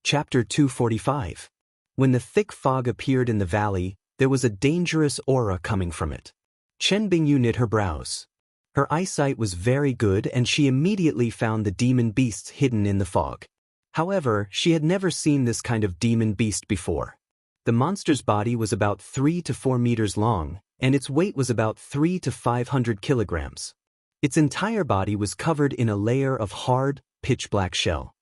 Chapter 245. When the thick fog appeared in the valley, there was a dangerous aura coming from it. Chen Bingyu knit her brows. Her eyesight was very good and she immediately found the demon beasts hidden in the fog. However, she had never seen this kind of demon beast before. The monster's body was about 3 to 4 meters long, and its weight was about 3 to 500 kilograms. Its entire body was covered in a layer of hard, pitch-black shell.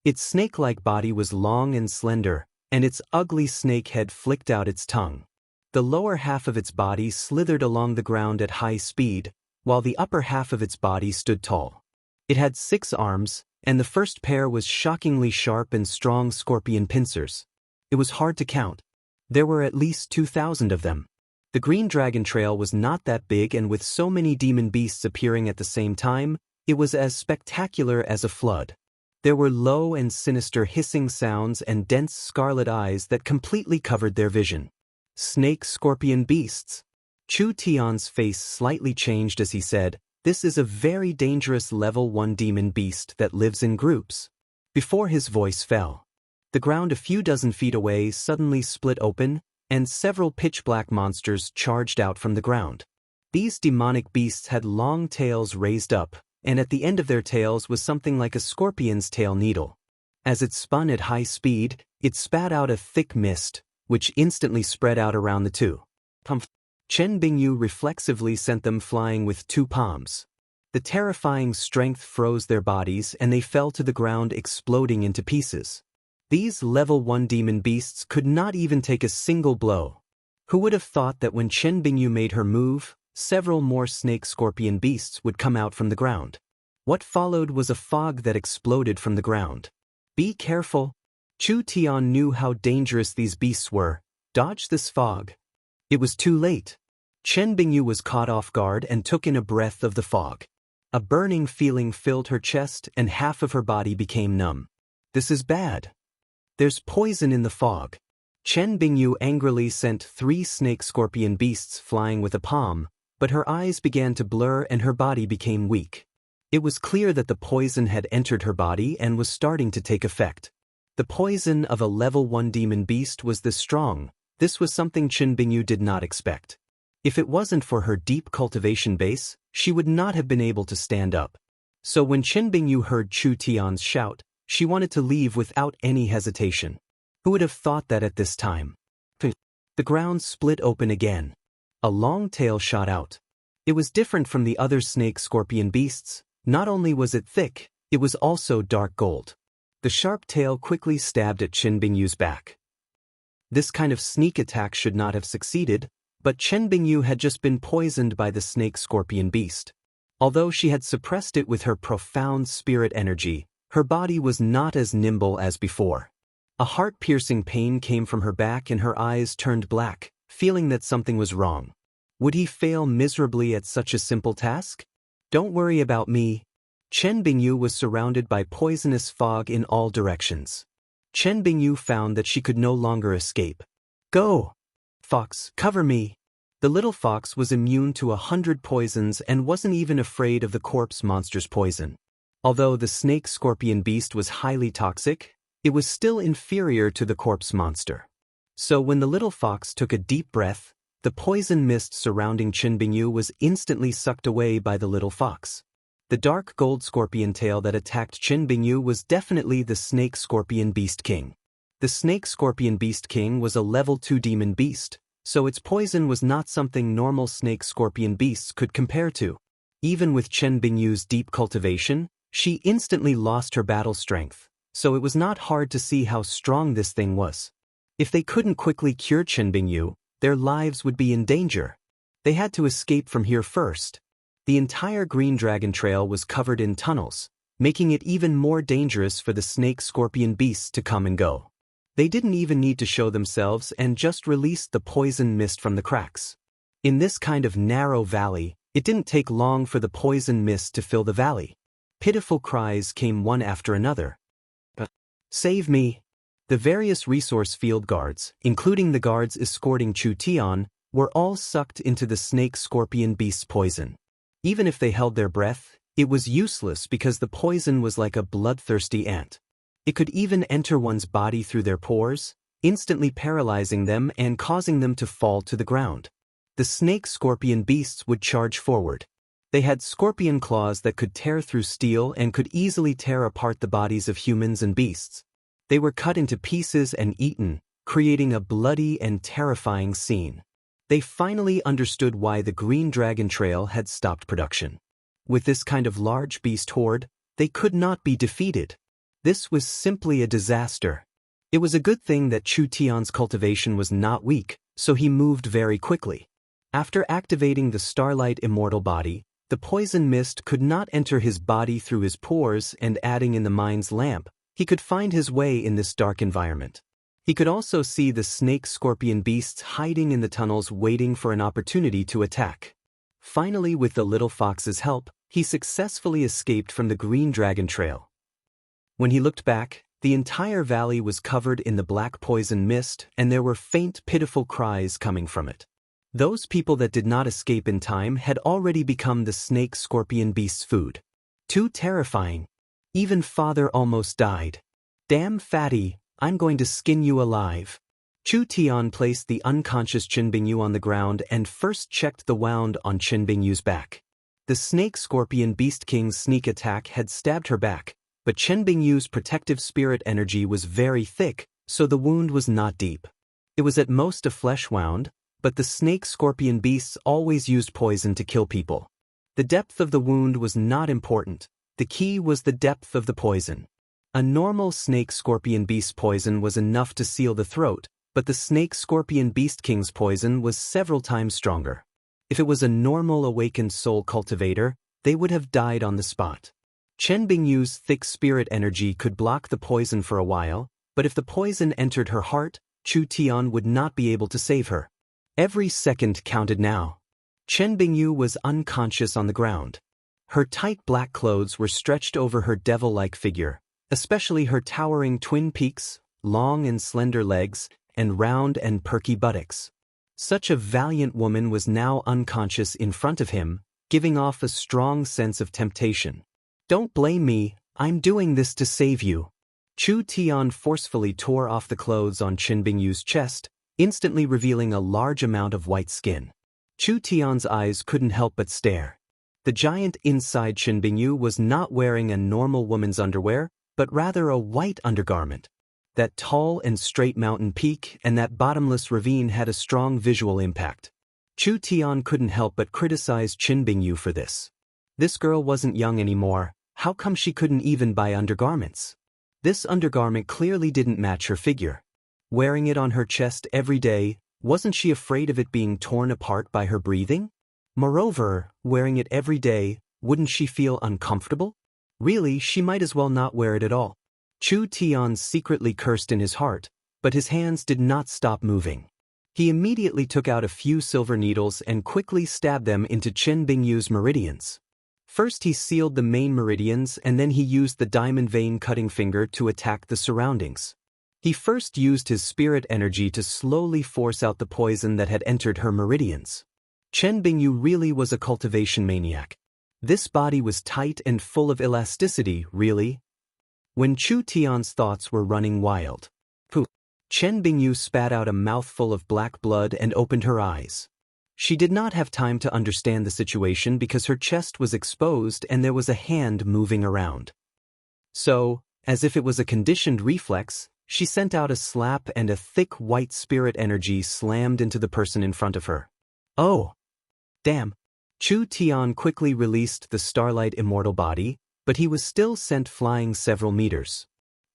Its snake-like body was long and slender, and its ugly snake head flicked out its tongue. The lower half of its body slithered along the ground at high speed, while the upper half of its body stood tall. It had 6 arms, and the first pair was shockingly sharp and strong scorpion pincers. It was hard to count. There were at least 2,000 of them. The Green Dragon Trail was not that big, and with so many demon beasts appearing at the same time, it was as spectacular as a flood. There were low and sinister hissing sounds and dense scarlet eyes that completely covered their vision. Snake-scorpion beasts. Chu Tian's face slightly changed as he said, "This is a very dangerous level 1 demon beast that lives in groups." Before his voice fell, the ground a few dozen feet away suddenly split open, and several pitch-black monsters charged out from the ground. These demonic beasts had long tails raised up, and at the end of their tails was something like a scorpion's tail needle. As it spun at high speed, it spat out a thick mist, which instantly spread out around the two. Chen Bingyu reflexively sent them flying with 2 palms. The terrifying strength froze their bodies and they fell to the ground, exploding into pieces. These level 1 demon beasts could not even take a single blow. Who would have thought that when Chen Bingyu made her move, several more snake-scorpion beasts would come out from the ground? What followed was a fog that exploded from the ground. "Be careful." Chu Tian knew how dangerous these beasts were. "Dodge this fog." It was too late. Chen Bingyu was caught off guard and took in a breath of the fog. A burning feeling filled her chest and half of her body became numb. "This is bad. There's poison in the fog." Chen Bingyu angrily sent 3 snake-scorpion beasts flying with a palm, but her eyes began to blur and her body became weak. It was clear that the poison had entered her body and was starting to take effect. The poison of a level 1 demon beast was this strong. This was something Chen Bingyu did not expect. If it wasn't for her deep cultivation base, she would not have been able to stand up. So when Chen Bingyu heard Chu Tian's shout, she wanted to leave without any hesitation. Who would have thought that at this time? The ground split open again. A long tail shot out. It was different from the other snake-scorpion beasts. Not only was it thick, it was also dark gold. The sharp tail quickly stabbed at Chen Bingyu's back. This kind of sneak attack should not have succeeded, but Chen Bingyu had just been poisoned by the snake-scorpion beast. Although she had suppressed it with her profound spirit energy, her body was not as nimble as before. A heart-piercing pain came from her back and her eyes turned black, feeling that something was wrong. Would he fail miserably at such a simple task? "Don't worry about me." Chen Bingyu was surrounded by poisonous fog in all directions. Chen Bingyu found that she could no longer escape. "Go! Fox, cover me." The little fox was immune to 100 poisons and wasn't even afraid of the corpse monster's poison. Although the snake-scorpion beast was highly toxic, it was still inferior to the corpse monster. So when the little fox took a deep breath, the poison mist surrounding Chen Bingyu was instantly sucked away by the little fox. The dark gold scorpion tail that attacked Chen Bingyu was definitely the snake-scorpion beast king. The snake-scorpion beast king was a level 2 demon beast, so its poison was not something normal snake-scorpion beasts could compare to. Even with Chen Bingyu's deep cultivation, she instantly lost her battle strength, so it was not hard to see how strong this thing was. If they couldn't quickly cure Chen Bingyu, their lives would be in danger. They had to escape from here first. The entire Green Dragon Trail was covered in tunnels, making it even more dangerous for the snake-scorpion beasts to come and go. They didn't even need to show themselves and just released the poison mist from the cracks. In this kind of narrow valley, it didn't take long for the poison mist to fill the valley. Pitiful cries came one after another. "Save me!" The various resource field guards, including the guards escorting Chu Tian, were all sucked into the snake-scorpion beast's poison. Even if they held their breath, it was useless because the poison was like a bloodthirsty ant. It could even enter one's body through their pores, instantly paralyzing them and causing them to fall to the ground. The snake-scorpion beasts would charge forward. They had scorpion claws that could tear through steel and could easily tear apart the bodies of humans and beasts. They were cut into pieces and eaten, creating a bloody and terrifying scene. They finally understood why the Green Dragon Trail had stopped production. With this kind of large beast horde, they could not be defeated. This was simply a disaster. It was a good thing that Chu Tian's cultivation was not weak, so he moved very quickly. After activating the Starlight Immortal Body, the poison mist could not enter his body through his pores, and adding in the mind's lamp, he could find his way in this dark environment. He could also see the snake-scorpion beasts hiding in the tunnels waiting for an opportunity to attack. Finally, with the little fox's help, he successfully escaped from the Green Dragon Trail. When he looked back, the entire valley was covered in the black poison mist, and there were faint, pitiful cries coming from it. Those people that did not escape in time had already become the snake-scorpion beast's food. Too terrifying. Even father almost died. Damn fatty, I'm going to skin you alive. Chu Tian placed the unconscious Chen Bingyu on the ground and first checked the wound on Chen Bingyu's back. The snake-scorpion beast king's sneak attack had stabbed her back, but Chen Bingyu's protective spirit energy was very thick, so the wound was not deep. It was at most a flesh wound, but the snake-scorpion beasts always used poison to kill people. The depth of the wound was not important. The key was the depth of the poison. A normal snake-scorpion beast poison was enough to seal the throat, but the snake-scorpion beast king's poison was several times stronger. If it was a normal awakened soul cultivator, they would have died on the spot. Chen Bingyu's thick spirit energy could block the poison for a while, but if the poison entered her heart, Chu Tian would not be able to save her. Every second counted now. Chen Bingyu was unconscious on the ground. Her tight black clothes were stretched over her devil-like figure, especially her towering twin peaks, long and slender legs, and round and perky buttocks. Such a valiant woman was now unconscious in front of him, giving off a strong sense of temptation. Don't blame me, I'm doing this to save you. Chu Tian forcefully tore off the clothes on Chen Bingyu's chest, instantly revealing a large amount of white skin. Chu Tian's eyes couldn't help but stare. The giant inside Chen Bingyu was not wearing a normal woman's underwear, but rather a white undergarment. That tall and straight mountain peak and that bottomless ravine had a strong visual impact. Chu Tian couldn't help but criticize Chen Bingyu for this. This girl wasn't young anymore. How come she couldn't even buy undergarments? This undergarment clearly didn't match her figure. Wearing it on her chest every day, wasn't she afraid of it being torn apart by her breathing? Moreover, wearing it every day, wouldn't she feel uncomfortable? Really, she might as well not wear it at all. Chu Tian secretly cursed in his heart, but his hands did not stop moving. He immediately took out a few silver needles and quickly stabbed them into Chen Bingyu's meridians. First he sealed the main meridians, and then he used the diamond vein cutting finger to attack the surroundings. He first used his spirit energy to slowly force out the poison that had entered her meridians. Chen Bingyu really was a cultivation maniac. This body was tight and full of elasticity, really. When Chu Tian's thoughts were running wild, Chen Bingyu spat out a mouthful of black blood and opened her eyes. She did not have time to understand the situation because her chest was exposed and there was a hand moving around. So, as if it was a conditioned reflex, she sent out a slap and a thick white spirit energy slammed into the person in front of her. Oh! Damn! Chu Tian quickly released the Starlight Immortal Body, but he was still sent flying several meters.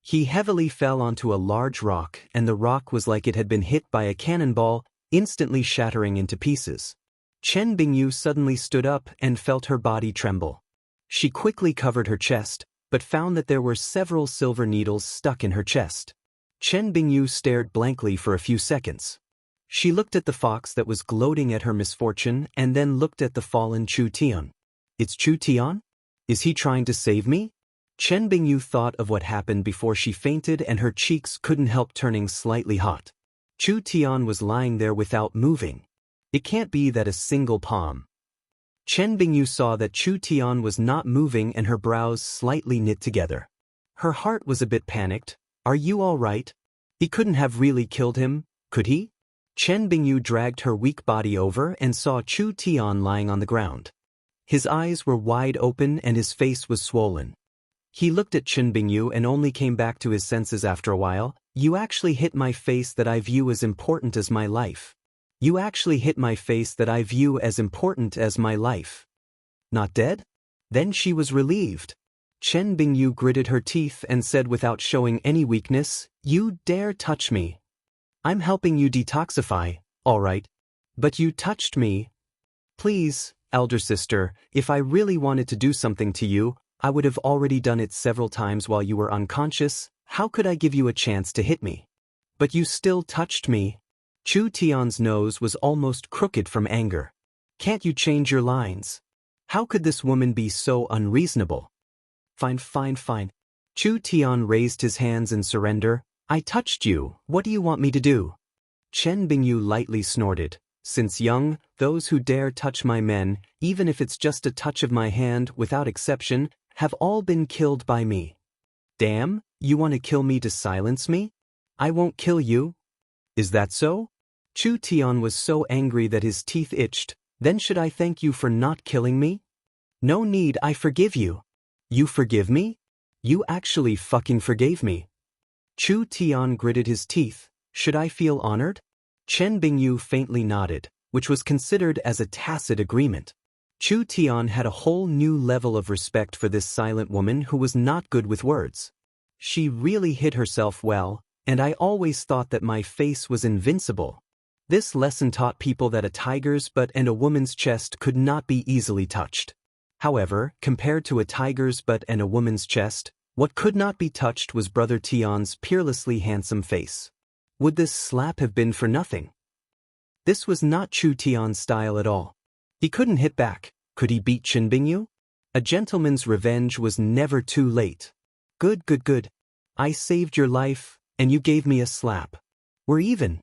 He heavily fell onto a large rock, and the rock was like it had been hit by a cannonball, instantly shattering into pieces. Chen Bingyu suddenly stood up and felt her body tremble. She quickly covered her chest, but found that there were several silver needles stuck in her chest. Chen Bingyu stared blankly for a few seconds. She looked at the fox that was gloating at her misfortune and then looked at the fallen Chu Tian. It's Chu Tian? Is he trying to save me? Chen Bingyu thought of what happened before she fainted and her cheeks couldn't help turning slightly hot. Chu Tian was lying there without moving. It can't be that a single palm. Chen Bingyu saw that Chu Tian was not moving and her brows slightly knit together. Her heart was a bit panicked. Are you all right? He couldn't have really killed him, could he? Chen Bingyu dragged her weak body over and saw Chu Tian lying on the ground. His eyes were wide open and his face was swollen. He looked at Chen Bingyu and only came back to his senses after a while. You actually hit my face that I view as important as my life. You actually hit my face that I view as important as my life. Not dead? Then she was relieved. Chen Bingyu gritted her teeth and said without showing any weakness, You dare touch me. I'm helping you detoxify, all right. But you touched me. Please, elder sister, if I really wanted to do something to you, I would have already done it several times while you were unconscious. How could I give you a chance to hit me? But you still touched me. Chu Tian's nose was almost crooked from anger. Can't you change your lines? How could this woman be so unreasonable? Fine, fine, fine. Chu Tian raised his hands in surrender. I touched you, what do you want me to do? Chen Bingyu lightly snorted. Since young, those who dare touch my men, even if it's just a touch of my hand without exception, have all been killed by me. Damn, you want to kill me to silence me? I won't kill you. Is that so? Chu Tian was so angry that his teeth itched. Then should I thank you for not killing me? No need, I forgive you. You forgive me? You actually fucking forgave me. Chu Tian gritted his teeth. Should I feel honored? Chen Bingyu faintly nodded, which was considered as a tacit agreement. Chu Tian had a whole new level of respect for this silent woman who was not good with words. She really hid herself well, and I always thought that my face was invincible. This lesson taught people that a tiger's butt and a woman's chest could not be easily touched. However, compared to a tiger's butt and a woman's chest, what could not be touched was Brother Tian's peerlessly handsome face. Would this slap have been for nothing? This was not Chu Tian's style at all. He couldn't hit back. Could he beat Chen Bingyu? A gentleman's revenge was never too late. Good, good, good. I saved your life, and you gave me a slap. We're even.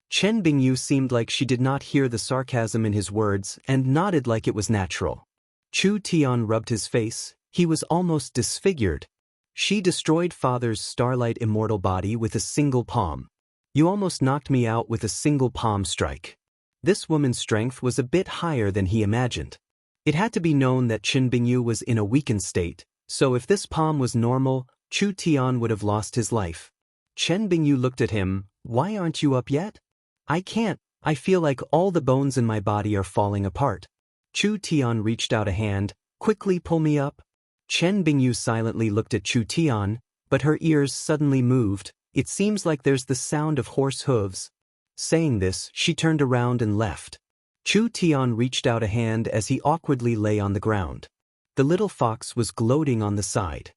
Chen Bingyu seemed like she did not hear the sarcasm in his words and nodded like it was natural. Chu Tian rubbed his face. He was almost disfigured. She destroyed Father's starlight immortal body with a single palm. You almost knocked me out with a single palm strike. This woman's strength was a bit higher than he imagined. It had to be known that Chen Bingyu was in a weakened state, so if this palm was normal, Chu Tian would have lost his life. Chen Bingyu looked at him. Why aren't you up yet? I can't. I feel like all the bones in my body are falling apart. Chu Tian reached out a hand. Quickly pull me up. Chen Bingyu silently looked at Chu Tian, but her ears suddenly moved. It seems like there's the sound of horse hooves. Saying this, she turned around and left. Chu Tian reached out a hand as he awkwardly lay on the ground. The little fox was gloating on the side.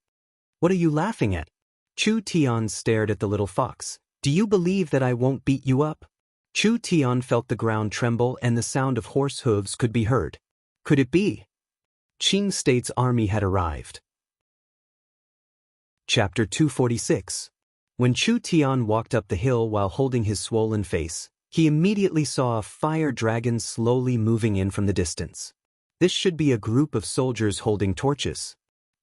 What are you laughing at? Chu Tian stared at the little fox. Do you believe that I won't beat you up? Chu Tian felt the ground tremble and the sound of horse hooves could be heard. Could it be? Qing State's army had arrived. Chapter 246. When Chu Tian walked up the hill while holding his swollen face, he immediately saw a fire dragon slowly moving in from the distance. This should be a group of soldiers holding torches.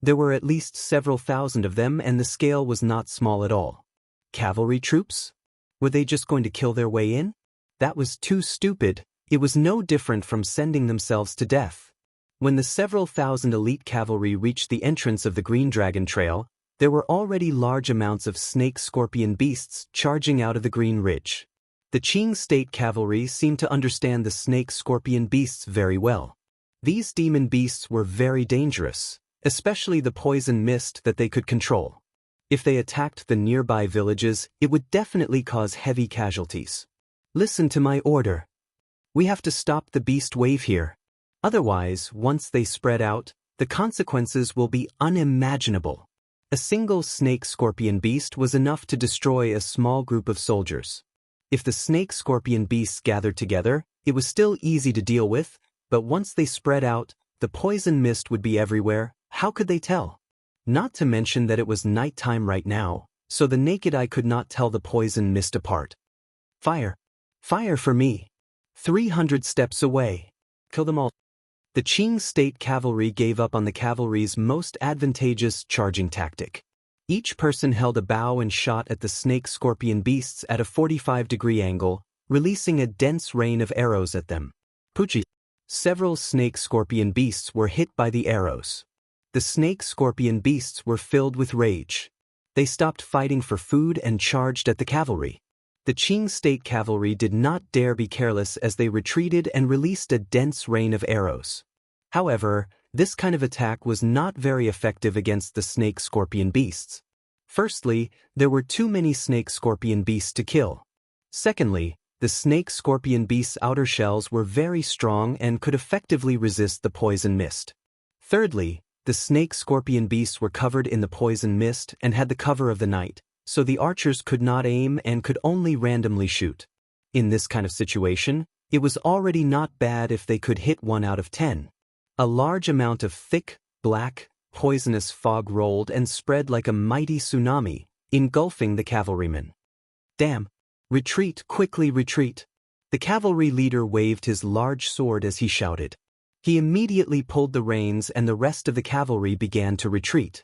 There were at least several thousand of them and the scale was not small at all. Cavalry troops? Were they just going to kill their way in? That was too stupid. It was no different from sending themselves to death. When the several thousand elite cavalry reached the entrance of the Green Dragon Trail, there were already large amounts of snake-scorpion beasts charging out of the Green Ridge. The Qing State cavalry seemed to understand the snake-scorpion beasts very well. These demon beasts were very dangerous, especially the poison mist that they could control. If they attacked the nearby villages, it would definitely cause heavy casualties. Listen to my order. We have to stop the beast wave here. Otherwise, once they spread out, the consequences will be unimaginable. A single snake-scorpion beast was enough to destroy a small group of soldiers. If the snake-scorpion beasts gathered together, it was still easy to deal with, but once they spread out, the poison mist would be everywhere. How could they tell? Not to mention that it was nighttime right now, so the naked eye could not tell the poison mist apart. Fire! Fire for me! 300 steps away. Kill them all. The Qing State cavalry gave up on the cavalry's most advantageous charging tactic. Each person held a bow and shot at the snake-scorpion beasts at a 45-degree angle, releasing a dense rain of arrows at them. Pucci. Several snake-scorpion beasts were hit by the arrows. The snake-scorpion beasts were filled with rage. They stopped fighting for food and charged at the cavalry. The Qing state cavalry did not dare be careless as they retreated and released a dense rain of arrows. However, this kind of attack was not very effective against the snake-scorpion beasts. Firstly, there were too many snake-scorpion beasts to kill. Secondly, the snake-scorpion beasts' outer shells were very strong and could effectively resist the poison mist. Thirdly, the snake-scorpion beasts were covered in the poison mist and had the cover of the night, so the archers could not aim and could only randomly shoot. In this kind of situation, it was already not bad if they could hit 1 out of 10. A large amount of thick, black, poisonous fog rolled and spread like a mighty tsunami, engulfing the cavalrymen. Damn! Retreat, quickly retreat! The cavalry leader waved his large sword as he shouted. He immediately pulled the reins and the rest of the cavalry began to retreat.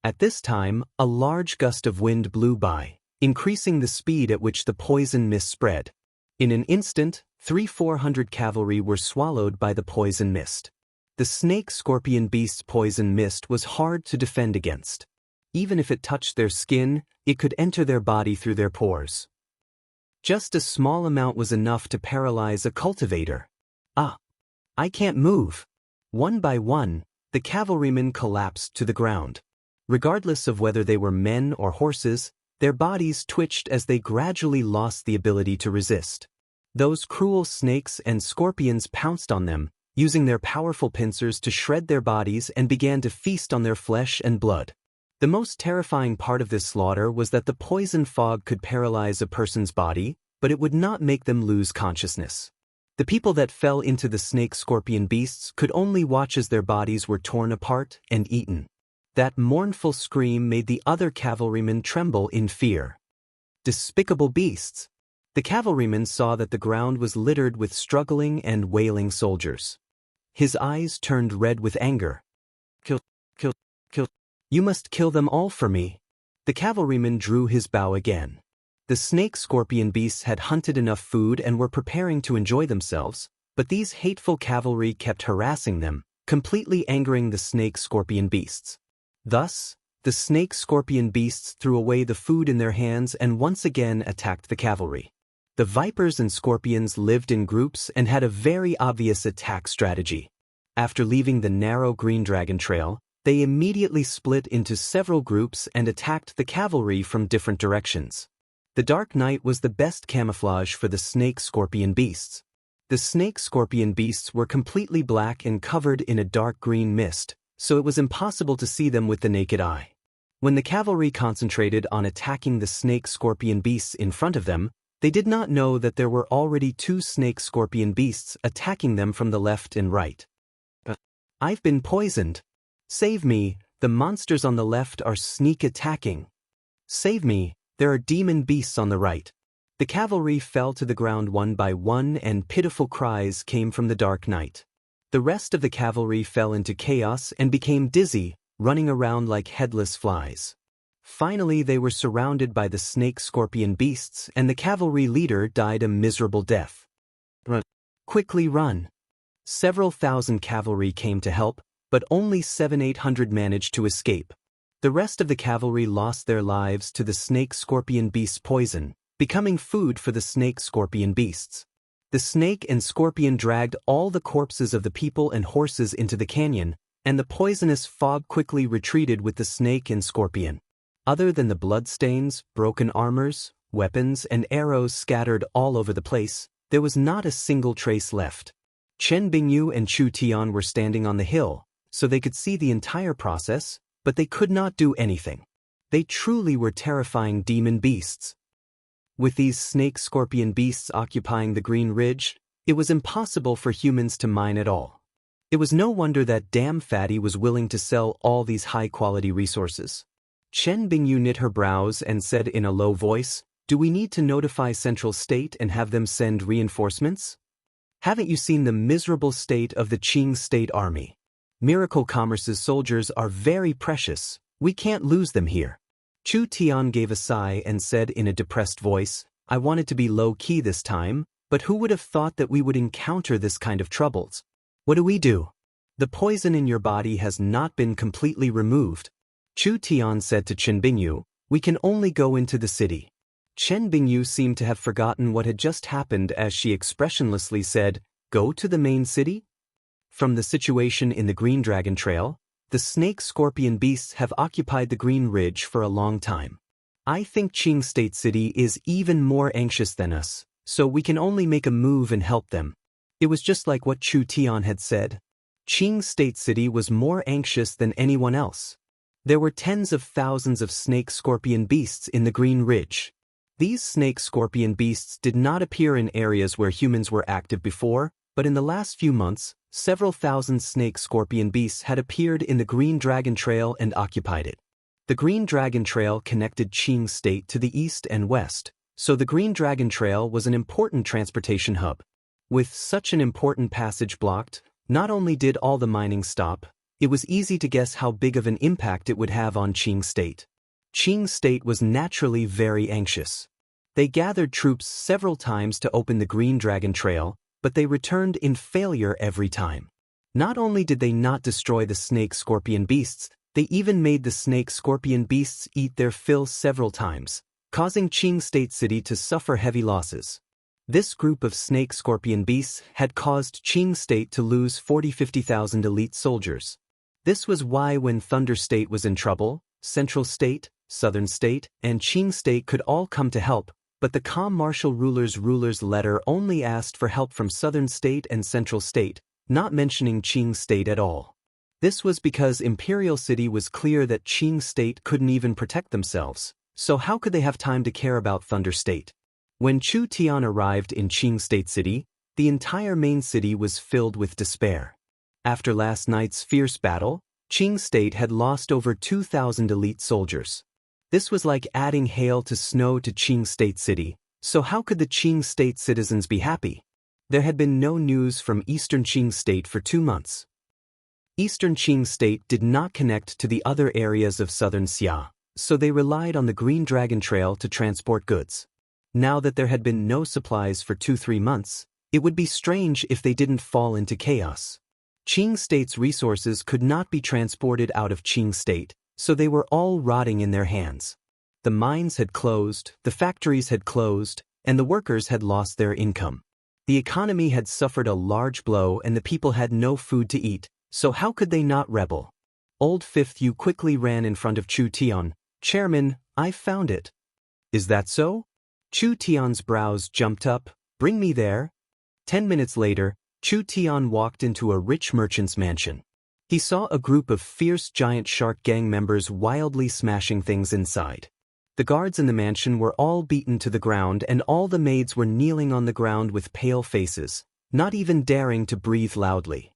At this time, a large gust of wind blew by, increasing the speed at which the poison mist spread. In an instant, 300-400 cavalry were swallowed by the poison mist. The snake-scorpion beast's poison mist was hard to defend against. Even if it touched their skin, it could enter their body through their pores. Just a small amount was enough to paralyze a cultivator. I can't move. One by one, the cavalrymen collapsed to the ground. Regardless of whether they were men or horses, their bodies twitched as they gradually lost the ability to resist. Those cruel snakes and scorpions pounced on them, using their powerful pincers to shred their bodies and began to feast on their flesh and blood. The most terrifying part of this slaughter was that the poison fog could paralyze a person's body, but it would not make them lose consciousness. The people that fell into the snake-scorpion beasts could only watch as their bodies were torn apart and eaten. That mournful scream made the other cavalrymen tremble in fear. Despicable beasts! The cavalryman saw that the ground was littered with struggling and wailing soldiers. His eyes turned red with anger. Kill! You must kill them all for me. The cavalryman drew his bow again. The snake-scorpion beasts had hunted enough food and were preparing to enjoy themselves, but these hateful cavalry kept harassing them, completely angering the snake-scorpion beasts. Thus, the snake-scorpion beasts threw away the food in their hands and once again attacked the cavalry. The vipers and scorpions lived in groups and had a very obvious attack strategy. After leaving the narrow green dragon trail, they immediately split into several groups and attacked the cavalry from different directions. The dark night was the best camouflage for the snake-scorpion beasts. The snake-scorpion beasts were completely black and covered in a dark green mist, so it was impossible to see them with the naked eye. When the cavalry concentrated on attacking the snake-scorpion beasts in front of them, they did not know that there were already 2 snake-scorpion beasts attacking them from the left and right. I've been poisoned. Save me, the monsters on the left are sneak attacking. Save me, there are demon beasts on the right. The cavalry fell to the ground one by one and pitiful cries came from the dark night. The rest of the cavalry fell into chaos and became dizzy, running around like headless flies. Finally, they were surrounded by the snake-scorpion beasts and the cavalry leader died a miserable death. Run. Quickly run. Several thousand cavalry came to help, but only 700-800 managed to escape. The rest of the cavalry lost their lives to the snake-scorpion beast's poison, becoming food for the snake-scorpion beasts. The snake and scorpion dragged all the corpses of the people and horses into the canyon, and the poisonous fog quickly retreated with the snake and scorpion. Other than the bloodstains, broken armors, weapons, and arrows scattered all over the place, there was not a single trace left. Chen Bingyu and Chu Tian were standing on the hill, so they could see the entire process, but they could not do anything. They truly were terrifying demon beasts. With these snake-scorpion beasts occupying the Green Ridge, it was impossible for humans to mine at all. It was no wonder that Damn Fatty was willing to sell all these high-quality resources. Chen Bingyu knit her brows and said in a low voice, "Do we need to notify Central State and have them send reinforcements? Haven't you seen the miserable state of the Qing State Army? Miracle Commerce's soldiers are very precious, we can't lose them here." Chu Tian gave a sigh and said in a depressed voice, I wanted to be low-key this time, but who would have thought that we would encounter this kind of troubles? What do we do? The poison in your body has not been completely removed. Chu Tian said to Chen Bingyu, we can only go into the city. Chen Bingyu seemed to have forgotten what had just happened as she expressionlessly said, go to the main city? From the situation in the Green Dragon Trail, the snake-scorpion beasts have occupied the Green Ridge for a long time. I think Qing State City is even more anxious than us, so we can only make a move and help them. It was just like what Chu Tian had said. Qing State City was more anxious than anyone else. There were tens of thousands of snake-scorpion beasts in the Green Ridge. These snake-scorpion beasts did not appear in areas where humans were active before, but in the last few months, several thousand snake-scorpion beasts had appeared in the Green Dragon Trail and occupied it. The Green Dragon Trail connected Qing State to the east and west, so the Green Dragon Trail was an important transportation hub. With such an important passage blocked, not only did all the mining stop, it was easy to guess how big of an impact it would have on Qing State. Qing State was naturally very anxious. They gathered troops several times to open the Green Dragon Trail, but they returned in failure every time. Not only did they not destroy the snake-scorpion beasts, they even made the snake-scorpion beasts eat their fill several times, causing Qing State City to suffer heavy losses. This group of snake-scorpion beasts had caused Qing State to lose 40–50,000 elite soldiers. This was why when Thunder State was in trouble, Central State, Southern State, and Qing State could all come to help, but the calm martial ruler's letter only asked for help from Southern State and Central State, not mentioning Qing State at all. This was because Imperial City was clear that Qing State couldn't even protect themselves, so how could they have time to care about Thunder State? When Chu Tian arrived in Qing State City, the entire main city was filled with despair. After last night's fierce battle, Qing State had lost over 2,000 elite soldiers. This was like adding hail to snow to Qing State City, so how could the Qing State citizens be happy? There had been no news from Eastern Qing State for 2 months. Eastern Qing State did not connect to the other areas of southern Xia, so they relied on the Green Dragon Trail to transport goods. Now that there had been no supplies for 2–3 months, it would be strange if they didn't fall into chaos. Qing State's resources could not be transported out of Qing State, so they were all rotting in their hands. The mines had closed, the factories had closed, and the workers had lost their income. The economy had suffered a large blow and the people had no food to eat, so how could they not rebel? Old Fifth Yu quickly ran in front of Chu Tian. Chairman, I found it. Is that so? Chu Tian's brows jumped up. Bring me there. 10 minutes later, Chu Tian walked into a rich merchant's mansion. He saw a group of fierce giant shark gang members wildly smashing things inside. The guards in the mansion were all beaten to the ground and all the maids were kneeling on the ground with pale faces, not even daring to breathe loudly.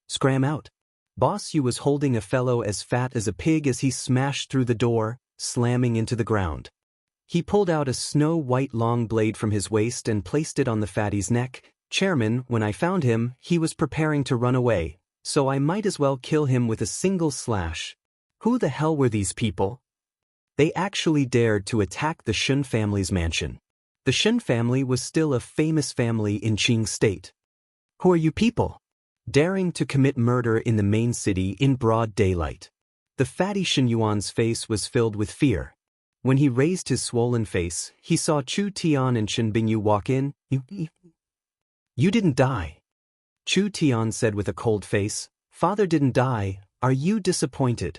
Scram out. Boss Yu was holding a fellow as fat as a pig as he smashed through the door, slamming into the ground. He pulled out a snow-white long blade from his waist and placed it on the fatty's neck. Chairman, when I found him, he was preparing to run away, so I might as well kill him with a single slash. Who the hell were these people? They actually dared to attack the Shun family's mansion. The Shun family was still a famous family in Qing State. Who are you people? Daring to commit murder in the main city in broad daylight. The fatty Shen Yuan's face was filled with fear. When he raised his swollen face, he saw Chu Tian and Chen Bingyu walk in. You didn't die. Chu Tian said with a cold face. Father didn't die. Are you disappointed?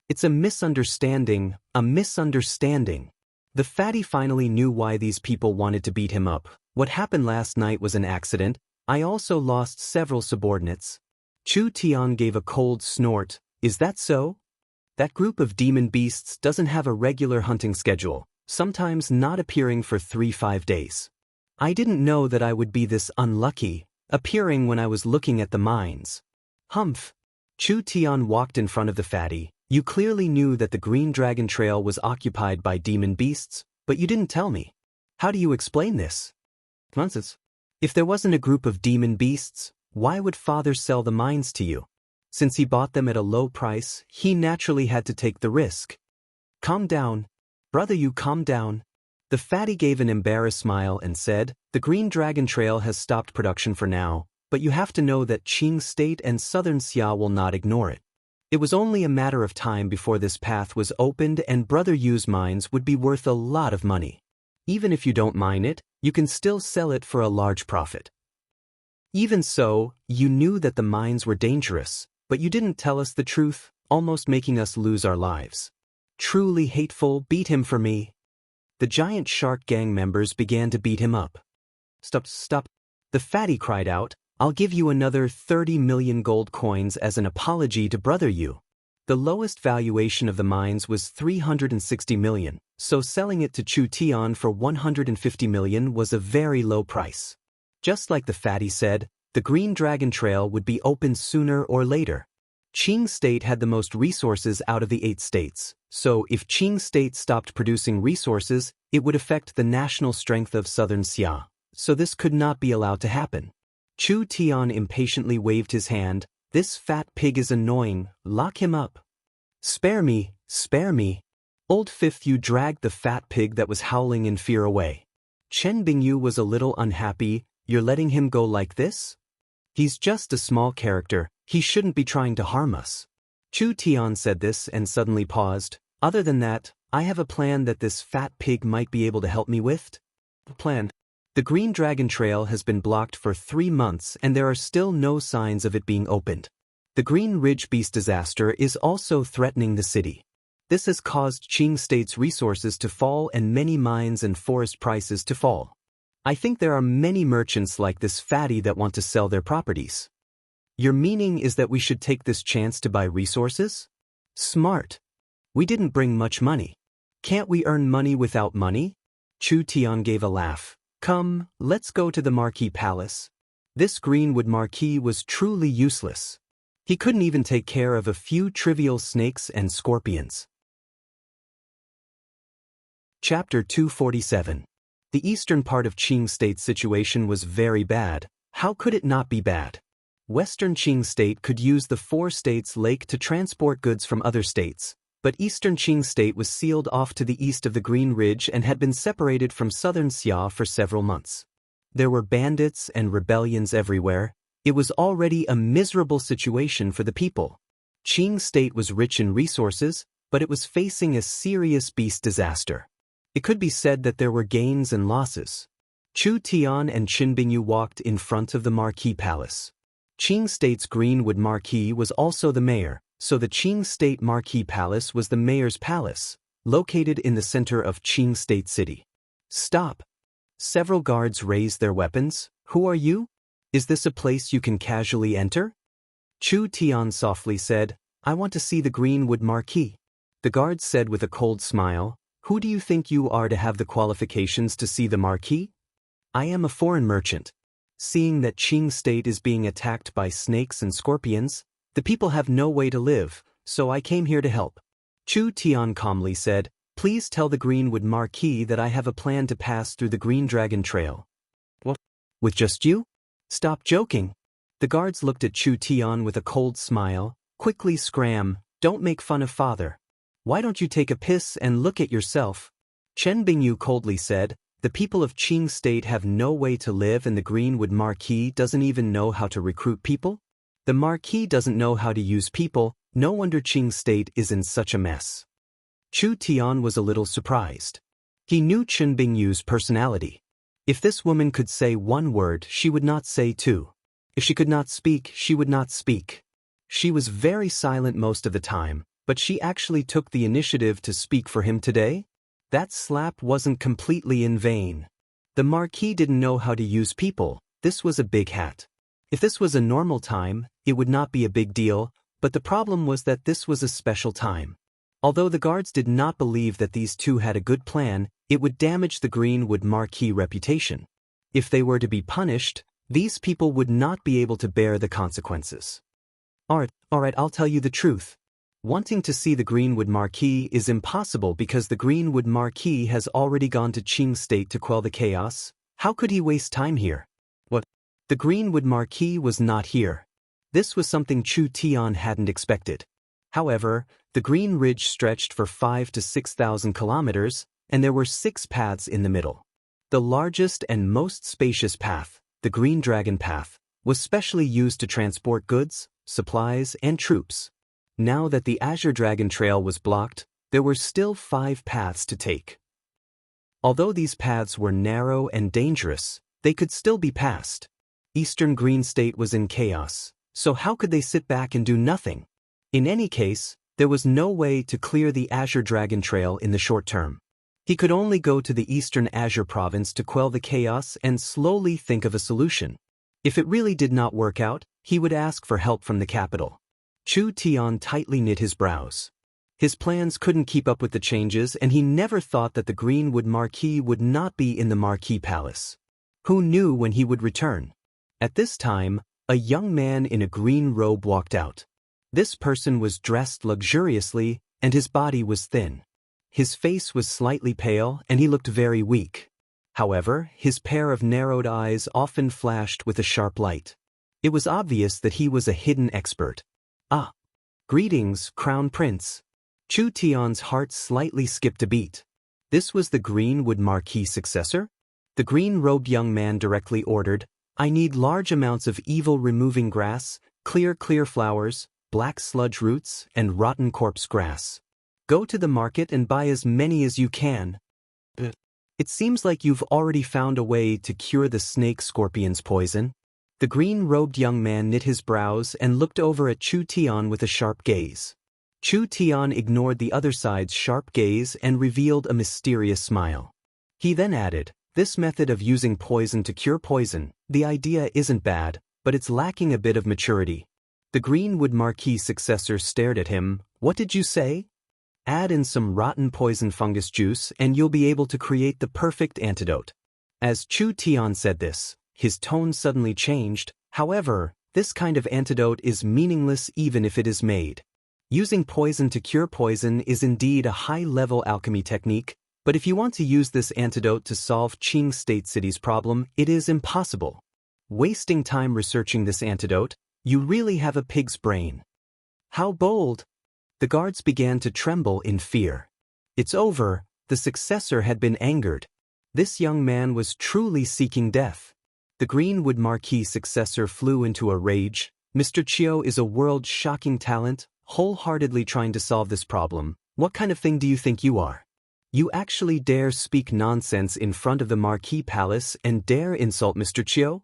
It's a misunderstanding, a misunderstanding. The fatty finally knew why these people wanted to beat him up. What happened last night was an accident. I also lost several subordinates. Chu Tian gave a cold snort. Is that so? That group of demon beasts doesn't have a regular hunting schedule, sometimes not appearing for 3–5 days. I didn't know that I would be this unlucky, appearing when I was looking at the mines. Humph. Chu Tian walked in front of the fatty. You clearly knew that the Green Dragon Trail was occupied by demon beasts, but you didn't tell me. How do you explain this? Nonsense. If there wasn't a group of demon beasts, why would father sell the mines to you? Since he bought them at a low price, he naturally had to take the risk. Calm down, Brother, you calm down. The fatty gave an embarrassed smile and said, the Green Dragon Trail has stopped production for now, but you have to know that Qing State and Southern Xia will not ignore it. It was only a matter of time before this path was opened and Brother Yu's mines would be worth a lot of money. Even if you don't mine it, you can still sell it for a large profit. Even so, you knew that the mines were dangerous, but you didn't tell us the truth, almost making us lose our lives. Truly hateful, beat him for me. The giant shark gang members began to beat him up. Stop. The fatty cried out, I'll give you another 30 million gold coins as an apology to Brother Yu. The lowest valuation of the mines was 360 million, so selling it to Chu Tian for 150 million was a very low price. Just like the fatty said, the Green Dragon Trail would be open sooner or later. Qing State had the most resources out of the 8 states, so if Qing State stopped producing resources, it would affect the national strength of Southern Xia, so this could not be allowed to happen. Chu Tian impatiently waved his hand, this fat pig is annoying, lock him up. Spare me. Old Fifth Yu dragged the fat pig that was howling in fear away. Chen Bingyu was a little unhappy, you're letting him go like this? He's just a small character, he shouldn't be trying to harm us. Chu Tian said this and suddenly paused. Other than that, I have a plan that this fat pig might be able to help me with. Plan. The Green Dragon Trail has been blocked for 3 months and there are still no signs of it being opened. The Green Ridge Beast disaster is also threatening the city. This has caused Qing State's resources to fall and many mines and forest prices to fall. I think there are many merchants like this fatty that want to sell their properties. Your meaning is that we should take this chance to buy resources? Smart. We didn't bring much money. Can't we earn money without money? Chu Tian gave a laugh. Come, let's go to the Marquee Palace. This Greenwood Marquee was truly useless. He couldn't even take care of a few trivial snakes and scorpions. Chapter 247. The eastern part of Qing State's situation was very bad. How could it not be bad? Western Qing State could use the 4 states' lake to transport goods from other states, but Eastern Qing State was sealed off to the east of the Green Ridge and had been separated from Southern Xia for several months. There were bandits and rebellions everywhere. It was already a miserable situation for the people. Qing State was rich in resources, but it was facing a serious beast disaster. It could be said that there were gains and losses. Chu Tian and Qin Bingyu walked in front of the Marquee Palace. Qing State's Greenwood Marquee was also the mayor, so the Qing State Marquee Palace was the mayor's palace, located in the center of Qing State City. Stop! Several guards raised their weapons. Who are you? Is this a place you can casually enter? Chu Tian softly said, I want to see the Greenwood Marquee. The guards said with a cold smile, who do you think you are to have the qualifications to see the marquee? I am a foreign merchant. Seeing that Qing State is being attacked by snakes and scorpions, the people have no way to live, so I came here to help. Chu Tian calmly said, please tell the Greenwood Marquee that I have a plan to pass through the Green Dragon Trail. What? With just you? Stop joking. The guards looked at Chu Tian with a cold smile. Quickly scram, don't make fun of father. Why don't you take a piss and look at yourself? Chen Bingyu coldly said, the people of Qing State have no way to live and the Greenwood Marquee doesn't even know how to recruit people? The Marquee doesn't know how to use people, no wonder Qing State is in such a mess. Chu Tian was a little surprised. He knew Chen Bingyu's personality. If this woman could say one word, she would not say two. If she could not speak, she would not speak. She was very silent most of the time, but she actually took the initiative to speak for him today. That slap wasn't completely in vain. The Marquis didn't know how to use people. This was a big hat. If this was a normal time, it would not be a big deal, but the problem was that this was a special time. Although the guards did not believe that these two had a good plan, it would damage the Greenwood Marquee reputation. If they were to be punished, these people would not be able to bear the consequences. Alright, I'll tell you the truth. Wanting to see the Greenwood Marquee is impossible because the Greenwood Marquee has already gone to Qing State to quell the chaos. How could he waste time here? What? The Greenwood Marquee was not here. This was something Chu Tian hadn't expected. However, the Green Ridge stretched for 5 to 6,000 kilometers, and there were 6 paths in the middle. The largest and most spacious path, the Green Dragon Path, was specially used to transport goods, supplies, and troops. Now that the Azure Dragon Trail was blocked, there were still 5 paths to take. Although these paths were narrow and dangerous, they could still be passed. Eastern Green State was in chaos, so how could they sit back and do nothing? In any case, there was no way to clear the Azure Dragon Trail in the short term. He could only go to the Eastern Azure Province to quell the chaos and slowly think of a solution. If it really did not work out, he would ask for help from the capital. Chu Tian tightly knit his brows. His plans couldn't keep up with the changes, and he never thought that the Greenwood Marquis would not be in the Marquis Palace. Who knew when he would return? At this time, a young man in a green robe walked out. This person was dressed luxuriously, and his body was thin. His face was slightly pale, and he looked very weak. However, his pair of narrowed eyes often flashed with a sharp light. It was obvious that he was a hidden expert. Ah! Greetings, Crown Prince. Chu Tian's heart slightly skipped a beat. This was the Greenwood Marquis successor? The green-robed young man directly ordered, "I need large amounts of evil-removing grass, clear flowers, black sludge roots, and rotten corpse grass. Go to the market and buy as many as you can." It seems like you've already found a way to cure the snake scorpion's poison. The green-robed young man knit his brows and looked over at Chu Tian with a sharp gaze. Chu Tian ignored the other side's sharp gaze and revealed a mysterious smile. He then added, "This method of using poison to cure poison, the idea isn't bad, but it's lacking a bit of maturity." The Greenwood Marquis successor stared at him. "What did you say?" "Add in some rotten poison fungus juice and you'll be able to create the perfect antidote." As Chu Tian said this, his tone suddenly changed. "However, this kind of antidote is meaningless even if it is made. Using poison to cure poison is indeed a high-level alchemy technique, but if you want to use this antidote to solve Qing State City's problem, it is impossible. Wasting time researching this antidote, you really have a pig's brain." "How bold!" The guards began to tremble in fear. It's over, the successor had been angered. This young man was truly seeking death. The Greenwood Marquis successor flew into a rage. "Mr. Chiu is a world-shocking talent, wholeheartedly trying to solve this problem. What kind of thing do you think you are? You actually dare speak nonsense in front of the Marquis Palace and dare insult Mr. Chiu?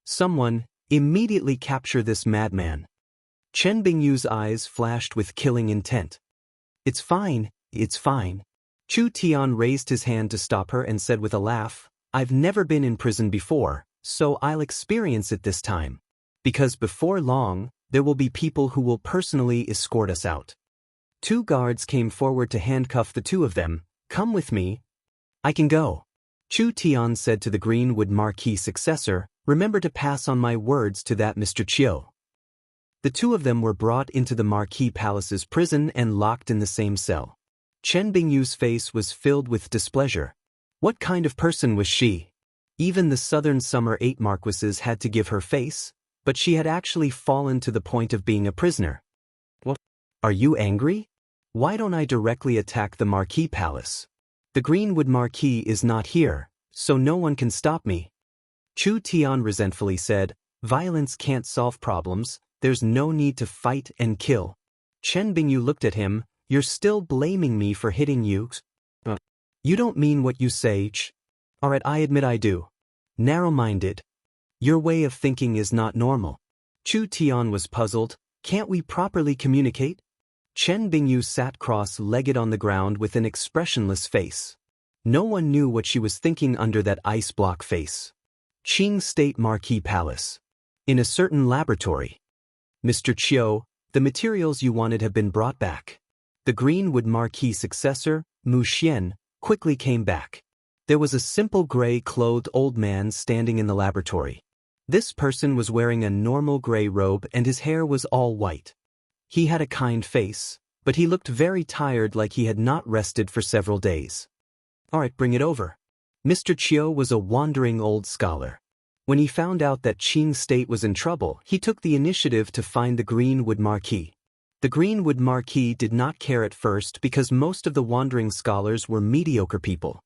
Someone, immediately capture this madman." Chen Bingyu's eyes flashed with killing intent. It's fine. Chu Tian raised his hand to stop her and said with a laugh, "I've never been in prison before, so I'll experience it this time. Because before long, there will be people who will personally escort us out." 2 guards came forward to handcuff the 2 of them. "Come with me." "I can go." Chu Tian said to the Greenwood Marquis successor, "Remember to pass on my words to that Mr. Chiu." The 2 of them were brought into the Marquis Palace's prison and locked in the same cell. Chen Bingyu's face was filled with displeasure. What kind of person was she? Even the Southern Summer 8 Marquises had to give her face, but she had actually fallen to the point of being a prisoner. "What? Are you angry? Why don't I directly attack the Marquis Palace? The Greenwood Marquis is not here, so no one can stop me." Chu Tian resentfully said, "Violence can't solve problems. There's no need to fight and kill." Chen Bingyu looked at him. "You're still blaming me for hitting you? You don't mean what you say, Ch. Alright, I admit I do. Narrow-minded. Your way of thinking is not normal." Chu Tian was puzzled. "Can't we properly communicate?" Chen Bingyu sat cross-legged on the ground with an expressionless face. No one knew what she was thinking under that ice block face. Qing State Marquis Palace. In a certain laboratory. "Mr. Chiu, the materials you wanted have been brought back." The Greenwood Marquis successor, Mu Xian, quickly came back. There was a simple gray-clothed old man standing in the laboratory. This person was wearing a normal gray robe and his hair was all white. He had a kind face, but he looked very tired, like he had not rested for several days. "Alright, bring it over." Mr. Chiu was a wandering old scholar. When he found out that Qing State was in trouble, he took the initiative to find the Greenwood Marquis. The Greenwood Marquis did not care at first because most of the wandering scholars were mediocre people.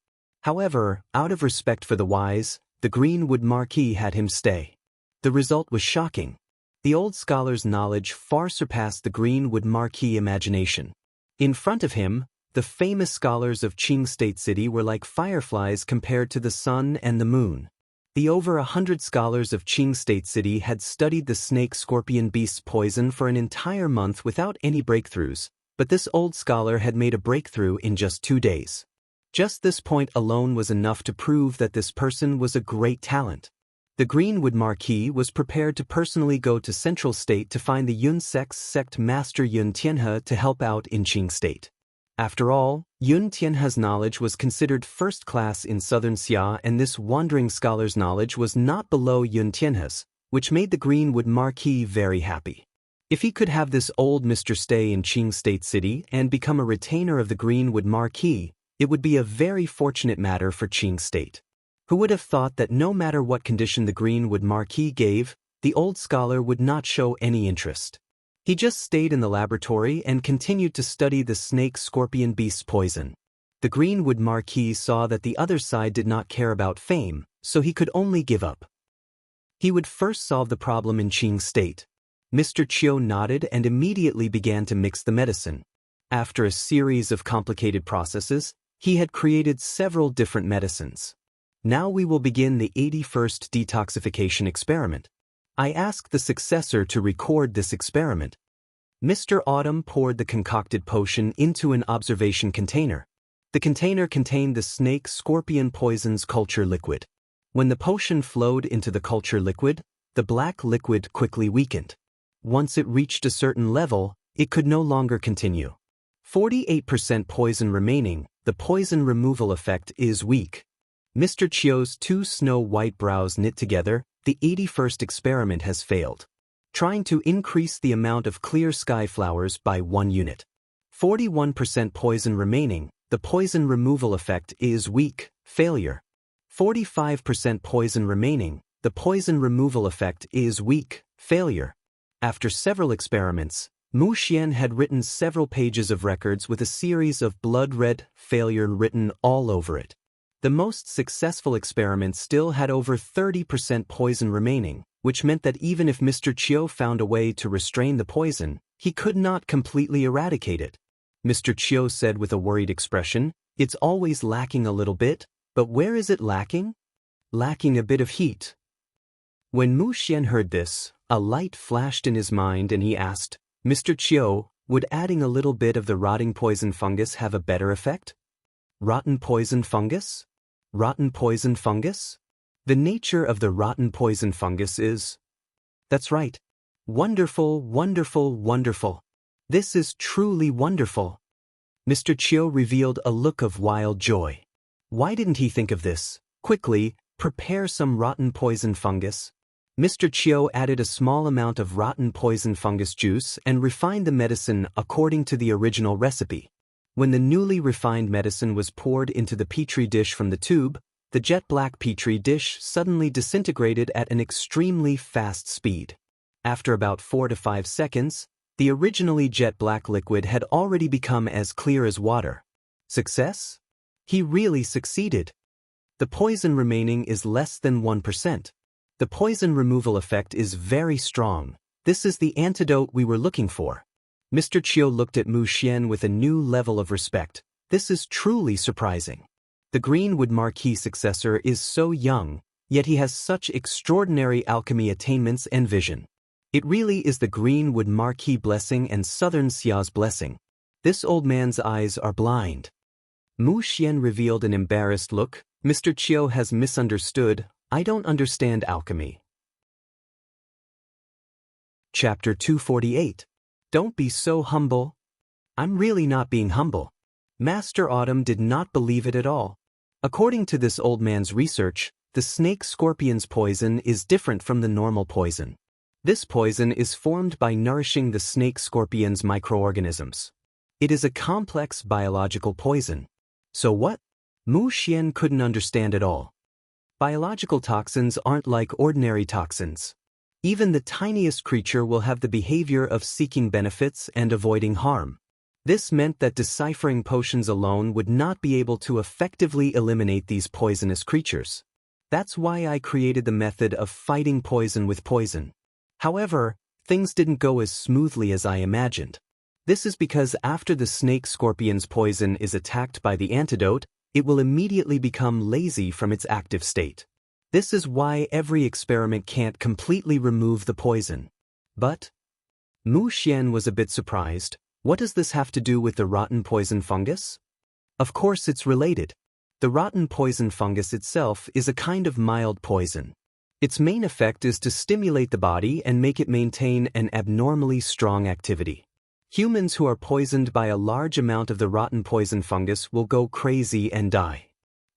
However, out of respect for the wise, the Greenwood Marquis had him stay. The result was shocking. The old scholar's knowledge far surpassed the Greenwood Marquis' imagination. In front of him, the famous scholars of Qing State City were like fireflies compared to the sun and the moon. The over 100 scholars of Qing State City had studied the snake-scorpion beast's poison for an entire month without any breakthroughs, but this old scholar had made a breakthrough in just 2 days. Just this point alone was enough to prove that this person was a great talent. The Greenwood Marquis was prepared to personally go to Central State to find the Yun sect master Yun Tianhe to help out in Qing State. After all, Yun Tianhe's knowledge was considered first class in southern Xia, and this wandering scholar's knowledge was not below Yun Tianhe's, which made the Greenwood Marquis very happy. If he could have this old Mr. stay in Qing State City and become a retainer of the Greenwood Marquis, it would be a very fortunate matter for Qing State. Who would have thought that no matter what condition the Greenwood Marquis gave, the old scholar would not show any interest. He just stayed in the laboratory and continued to study the snake-scorpion beast's poison. The Greenwood Marquis saw that the other side did not care about fame, so he could only give up. He would first solve the problem in Qing State. Mr. Chiu nodded and immediately began to mix the medicine. After a series of complicated processes, he had created several different medicines. Now we will begin the 81st detoxification experiment. I asked the successor to record this experiment. Mr. Autumn poured the concocted potion into an observation container. The container contained the snake-scorpion poison's culture liquid. When the potion flowed into the culture liquid, the black liquid quickly weakened. Once it reached a certain level, it could no longer continue. 48% poison remaining, the poison removal effect is weak. Mr. Chiu's 2 snow-white brows knit together. The 81st experiment has failed. Trying to increase the amount of clear sky flowers by 1 unit. 41% poison remaining, the poison removal effect is weak, failure. 45% poison remaining, the poison removal effect is weak, failure. After several experiments, Mu Xian had written several pages of records with a series of blood-red failure written all over it. The most successful experiment still had over 30% poison remaining, which meant that even if Mr. Chiu found a way to restrain the poison, he could not completely eradicate it. Mr. Chiu said with a worried expression, "It's always lacking a little bit, but where is it lacking? Lacking a bit of heat." When Mu Xian heard this, a light flashed in his mind and he asked, "Mr. Chiu, would adding a little bit of the rotting poison fungus have a better effect?" Rotten poison fungus? Rotten poison fungus? The nature of the rotten poison fungus is... That's right. Wonderful, wonderful, wonderful. This is truly wonderful. Mr. Chiu revealed a look of wild joy. Why didn't he think of this? Quickly, prepare some rotten poison fungus. Mr. Chiu added a small amount of rotten poison fungus juice and refined the medicine according to the original recipe. When the newly refined medicine was poured into the petri dish from the tube, the jet-black petri dish suddenly disintegrated at an extremely fast speed. After about 4 to 5 seconds, the originally jet-black liquid had already become as clear as water. Success? He really succeeded. The poison remaining is less than 1%. The poison removal effect is very strong. This is the antidote we were looking for. Mr. Chiu looked at Mu Xian with a new level of respect. This is truly surprising. The Greenwood Marquis successor is so young, yet he has such extraordinary alchemy attainments and vision. It really is the Greenwood Marquis blessing and Southern Xia's blessing. This old man's eyes are blind. Mu Xian revealed an embarrassed look. Mr. Chiu has misunderstood. I don't understand alchemy. Chapter 248. Don't be so humble. I'm really not being humble. Master Autumn did not believe it at all. According to this old man's research, the snake-scorpion's poison is different from the normal poison. This poison is formed by nourishing the snake-scorpion's microorganisms. It is a complex biological poison. So what? Mu Xian couldn't understand at all. Biological toxins aren't like ordinary toxins. Even the tiniest creature will have the behavior of seeking benefits and avoiding harm. This meant that deciphering potions alone would not be able to effectively eliminate these poisonous creatures. That's why I created the method of fighting poison with poison. However, things didn't go as smoothly as I imagined. This is because after the snake scorpion's poison is attacked by the antidote, it will immediately become lazy from its active state. This is why every experiment can't completely remove the poison. But Mu Xian was a bit surprised. What does this have to do with the rotten poison fungus? Of course it's related. The rotten poison fungus itself is a kind of mild poison. Its main effect is to stimulate the body and make it maintain an abnormally strong activity. Humans who are poisoned by a large amount of the rotten poison fungus will go crazy and die.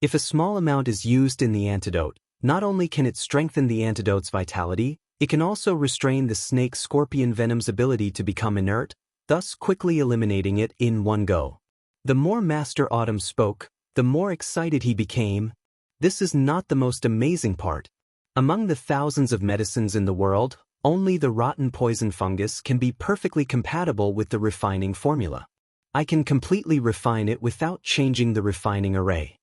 If a small amount is used in the antidote, not only can it strengthen the antidote's vitality, it can also restrain the snake scorpion venom's ability to become inert, thus quickly eliminating it in one go. The more Master Autumn spoke, the more excited he became. This is not the most amazing part. Among the thousands of medicines in the world, only the rotten poison fungus can be perfectly compatible with the refining formula. I can completely refine it without changing the refining array.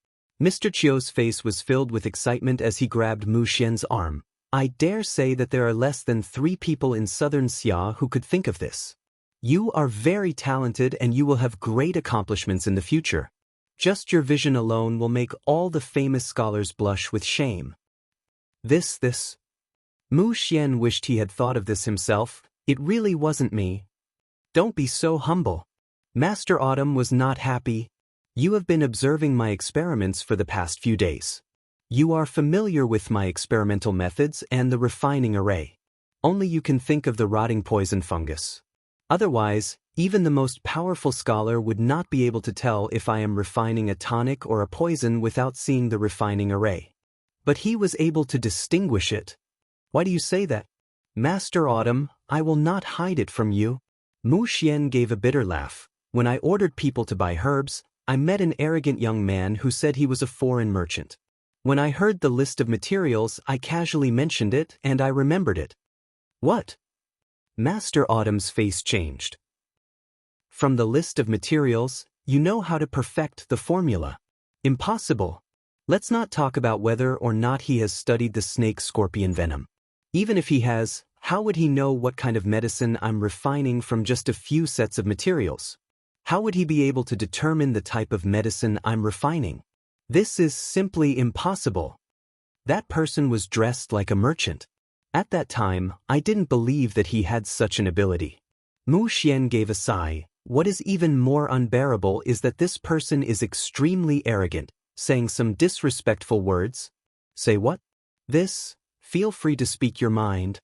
Mr. Chiu's face was filled with excitement as he grabbed Mu Xian's arm. I dare say that there are less than 3 people in southern Xia who could think of this. You are very talented and you will have great accomplishments in the future. Just your vision alone will make all the famous scholars blush with shame. This. Mu Xian wished he had thought of this himself. It really wasn't me. Don't be so humble. Master Autumn was not happy. You have been observing my experiments for the past few days. You are familiar with my experimental methods and the refining array. Only you can think of the rotting poison fungus. Otherwise, even the most powerful scholar would not be able to tell if I am refining a tonic or a poison without seeing the refining array. But he was able to distinguish it. Why do you say that? Master Autumn, I will not hide it from you. Mu Xian gave a bitter laugh. When I ordered people to buy herbs, I met an arrogant young man who said he was a foreign merchant. When I heard the list of materials, I casually mentioned it and I remembered it. What? Master Autumn's face changed. From the list of materials, you know how to perfect the formula. Impossible. Let's not talk about whether or not he has studied the snake scorpion venom. Even if he has, how would he know what kind of medicine I'm refining from just a few sets of materials? How would he be able to determine the type of medicine I'm refining? This is simply impossible. That person was dressed like a merchant. At that time, I didn't believe that he had such an ability. Mu Xian gave a sigh. What is even more unbearable is that this person is extremely arrogant, saying some disrespectful words. Say what? This? Feel free to speak your mind.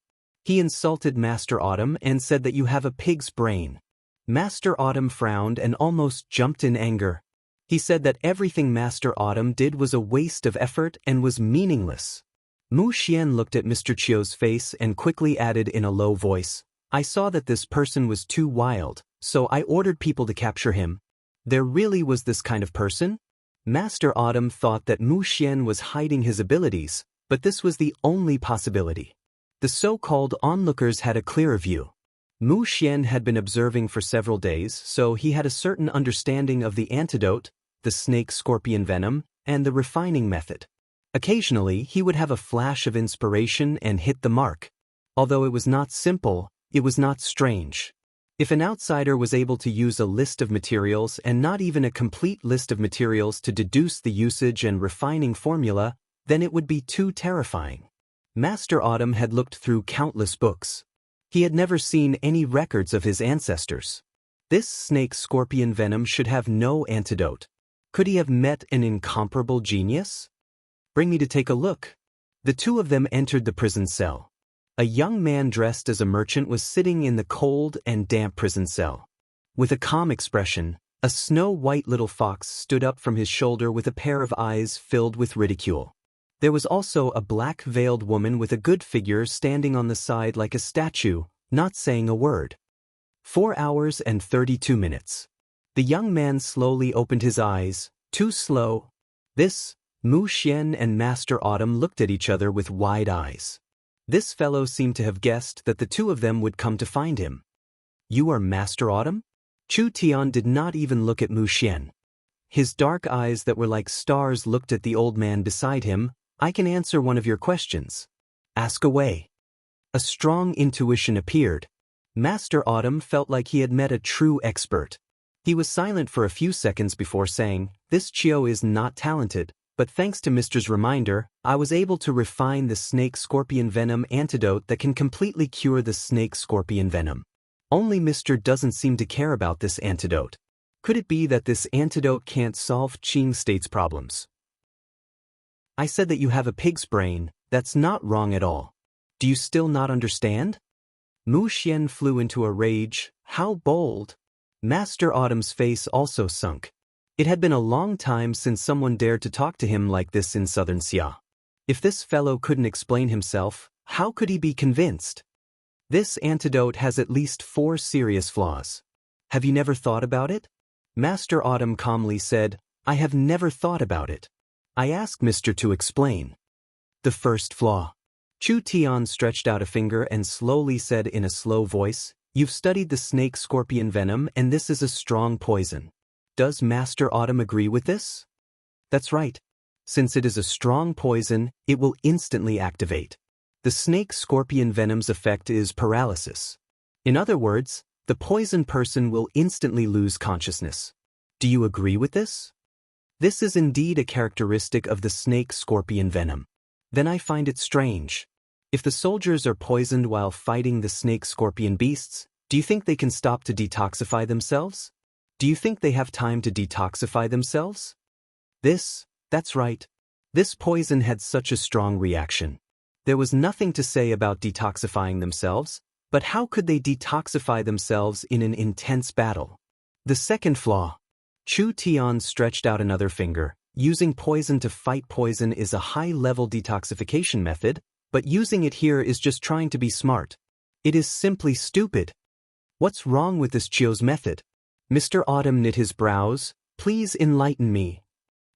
He insulted Master Autumn and said that you have a pig's brain. Master Autumn frowned and almost jumped in anger. He said that everything Master Autumn did was a waste of effort and was meaningless. Mu Xian looked at Mr. Chiu's face and quickly added in a low voice, I saw that this person was too wild, so I ordered people to capture him. There really was this kind of person? Master Autumn thought that Mu Xian was hiding his abilities, but this was the only possibility. The so-called onlookers had a clearer view. Mu Xian had been observing for several days, so he had a certain understanding of the antidote, the snake scorpion venom, and the refining method. Occasionally, he would have a flash of inspiration and hit the mark. Although it was not simple, it was not strange. If an outsider was able to use a list of materials and not even a complete list of materials to deduce the usage and refining formula, then it would be too terrifying. Master Autumn had looked through countless books. He had never seen any records of his ancestors. This snake scorpion venom should have no antidote. Could he have met an incomparable genius? Bring me to take a look. The two of them entered the prison cell. A young man dressed as a merchant was sitting in the cold and damp prison cell. With a calm expression, a snow-white little fox stood up from his shoulder with a pair of eyes filled with ridicule. There was also a black-veiled woman with a good figure standing on the side like a statue, not saying a word. 4 hours and 32 minutes. The young man slowly opened his eyes, too slow. Mu Xian and Master Autumn looked at each other with wide eyes. This fellow seemed to have guessed that the two of them would come to find him. You are Master Autumn? Chu Tian did not even look at Mu Xian. His dark eyes that were like stars looked at the old man beside him. I can answer one of your questions. Ask away. A strong intuition appeared. Master Autumn felt like he had met a true expert. He was silent for a few seconds before saying, "This Chiu is not talented, but thanks to Mr.'s reminder, I was able to refine the snake-scorpion venom antidote that can completely cure the snake-scorpion venom. Only Mr. doesn't seem to care about this antidote. Could it be that this antidote can't solve Qing State's problems?" I said that you have a pig's brain. That's not wrong at all. Do you still not understand? Mu Xian flew into a rage. How bold! Master Autumn's face also sunk. It had been a long time since someone dared to talk to him like this in southern Xia. If this fellow couldn't explain himself, how could he be convinced? This antidote has at least 4 serious flaws. Have you never thought about it? Master Autumn calmly said, I have never thought about it. I asked Mr. to explain. The first flaw. Chu Tian stretched out a finger and slowly said in a slow voice, You've studied the snake-scorpion venom and this is a strong poison. Does Master Autumn agree with this? That's right. Since it is a strong poison, it will instantly activate. The snake-scorpion venom's effect is paralysis. In other words, the poisoned person will instantly lose consciousness. Do you agree with this? This is indeed a characteristic of the snake-scorpion venom. Then I find it strange. If the soldiers are poisoned while fighting the snake-scorpion beasts, do you think they can stop to detoxify themselves? Do you think they have time to detoxify themselves? That's right. This poison had such a strong reaction. There was nothing to say about detoxifying themselves, but how could they detoxify themselves in an intense battle? The second flaw. Chu Tian stretched out another finger. Using poison to fight poison is a high-level detoxification method, but using it here is just trying to be smart. It is simply stupid. What's wrong with this Chiu's method? Mr. Autumn knit his brows. Please enlighten me.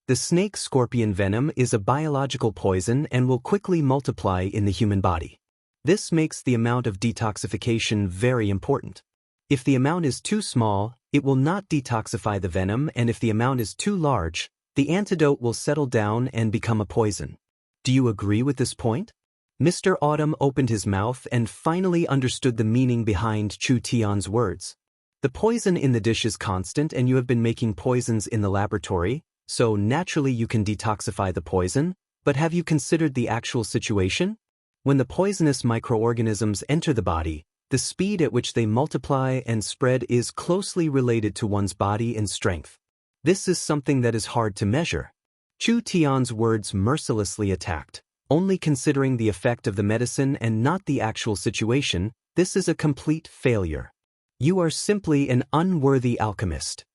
The snake-scorpion venom is a biological poison and will quickly multiply in the human body. This makes the amount of detoxification very important. If the amount is too small, it will not detoxify the venom, and if the amount is too large, the antidote will settle down and become a poison. Do you agree with this point? Mr. Autumn opened his mouth and finally understood the meaning behind Chu Tian's words. The poison in the dish is constant and you have been making poisons in the laboratory, so naturally you can detoxify the poison, but have you considered the actual situation? When the poisonous microorganisms enter the body, the speed at which they multiply and spread is closely related to one's body and strength. This is something that is hard to measure. Chu Tian's words mercilessly attacked. Only considering the effect of the medicine and not the actual situation, this is a complete failure. You are simply an unworthy alchemist.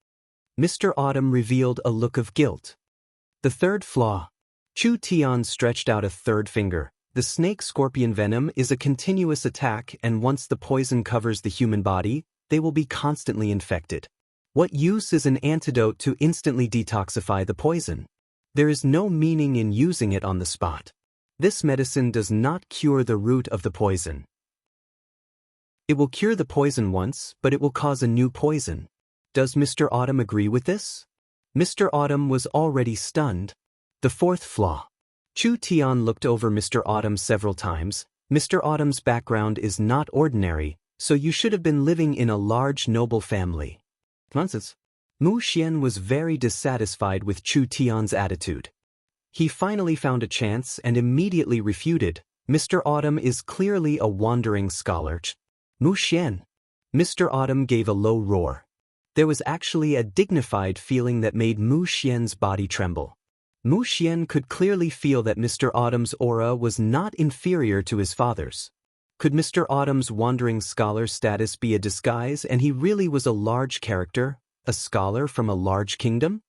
Mr. Autumn revealed a look of guilt. The third flaw. Chu Tian stretched out a third finger. The snake-scorpion venom is a continuous attack, and once the poison covers the human body, they will be constantly infected. What use is an antidote to instantly detoxify the poison? There is no meaning in using it on the spot. This medicine does not cure the root of the poison. It will cure the poison once, but it will cause a new poison. Does Mr. Autumn agree with this? Mr. Autumn was already stunned. The fourth flaw. Chu Tian looked over Mr. Autumn several times. Mr. Autumn's background is not ordinary, so you should have been living in a large noble family. Nonsense. Mu Xian was very dissatisfied with Chu Tian's attitude. He finally found a chance and immediately refuted. Mr. Autumn is clearly a wandering scholar. Mu Xian. Mr. Autumn gave a low roar. There was actually a dignified feeling that made Mu Xian's body tremble. Mu Xian could clearly feel that Mr. Autumn's aura was not inferior to his father's. Could Mr. Autumn's wandering scholar status be a disguise and he really was a large character, a scholar from a large kingdom?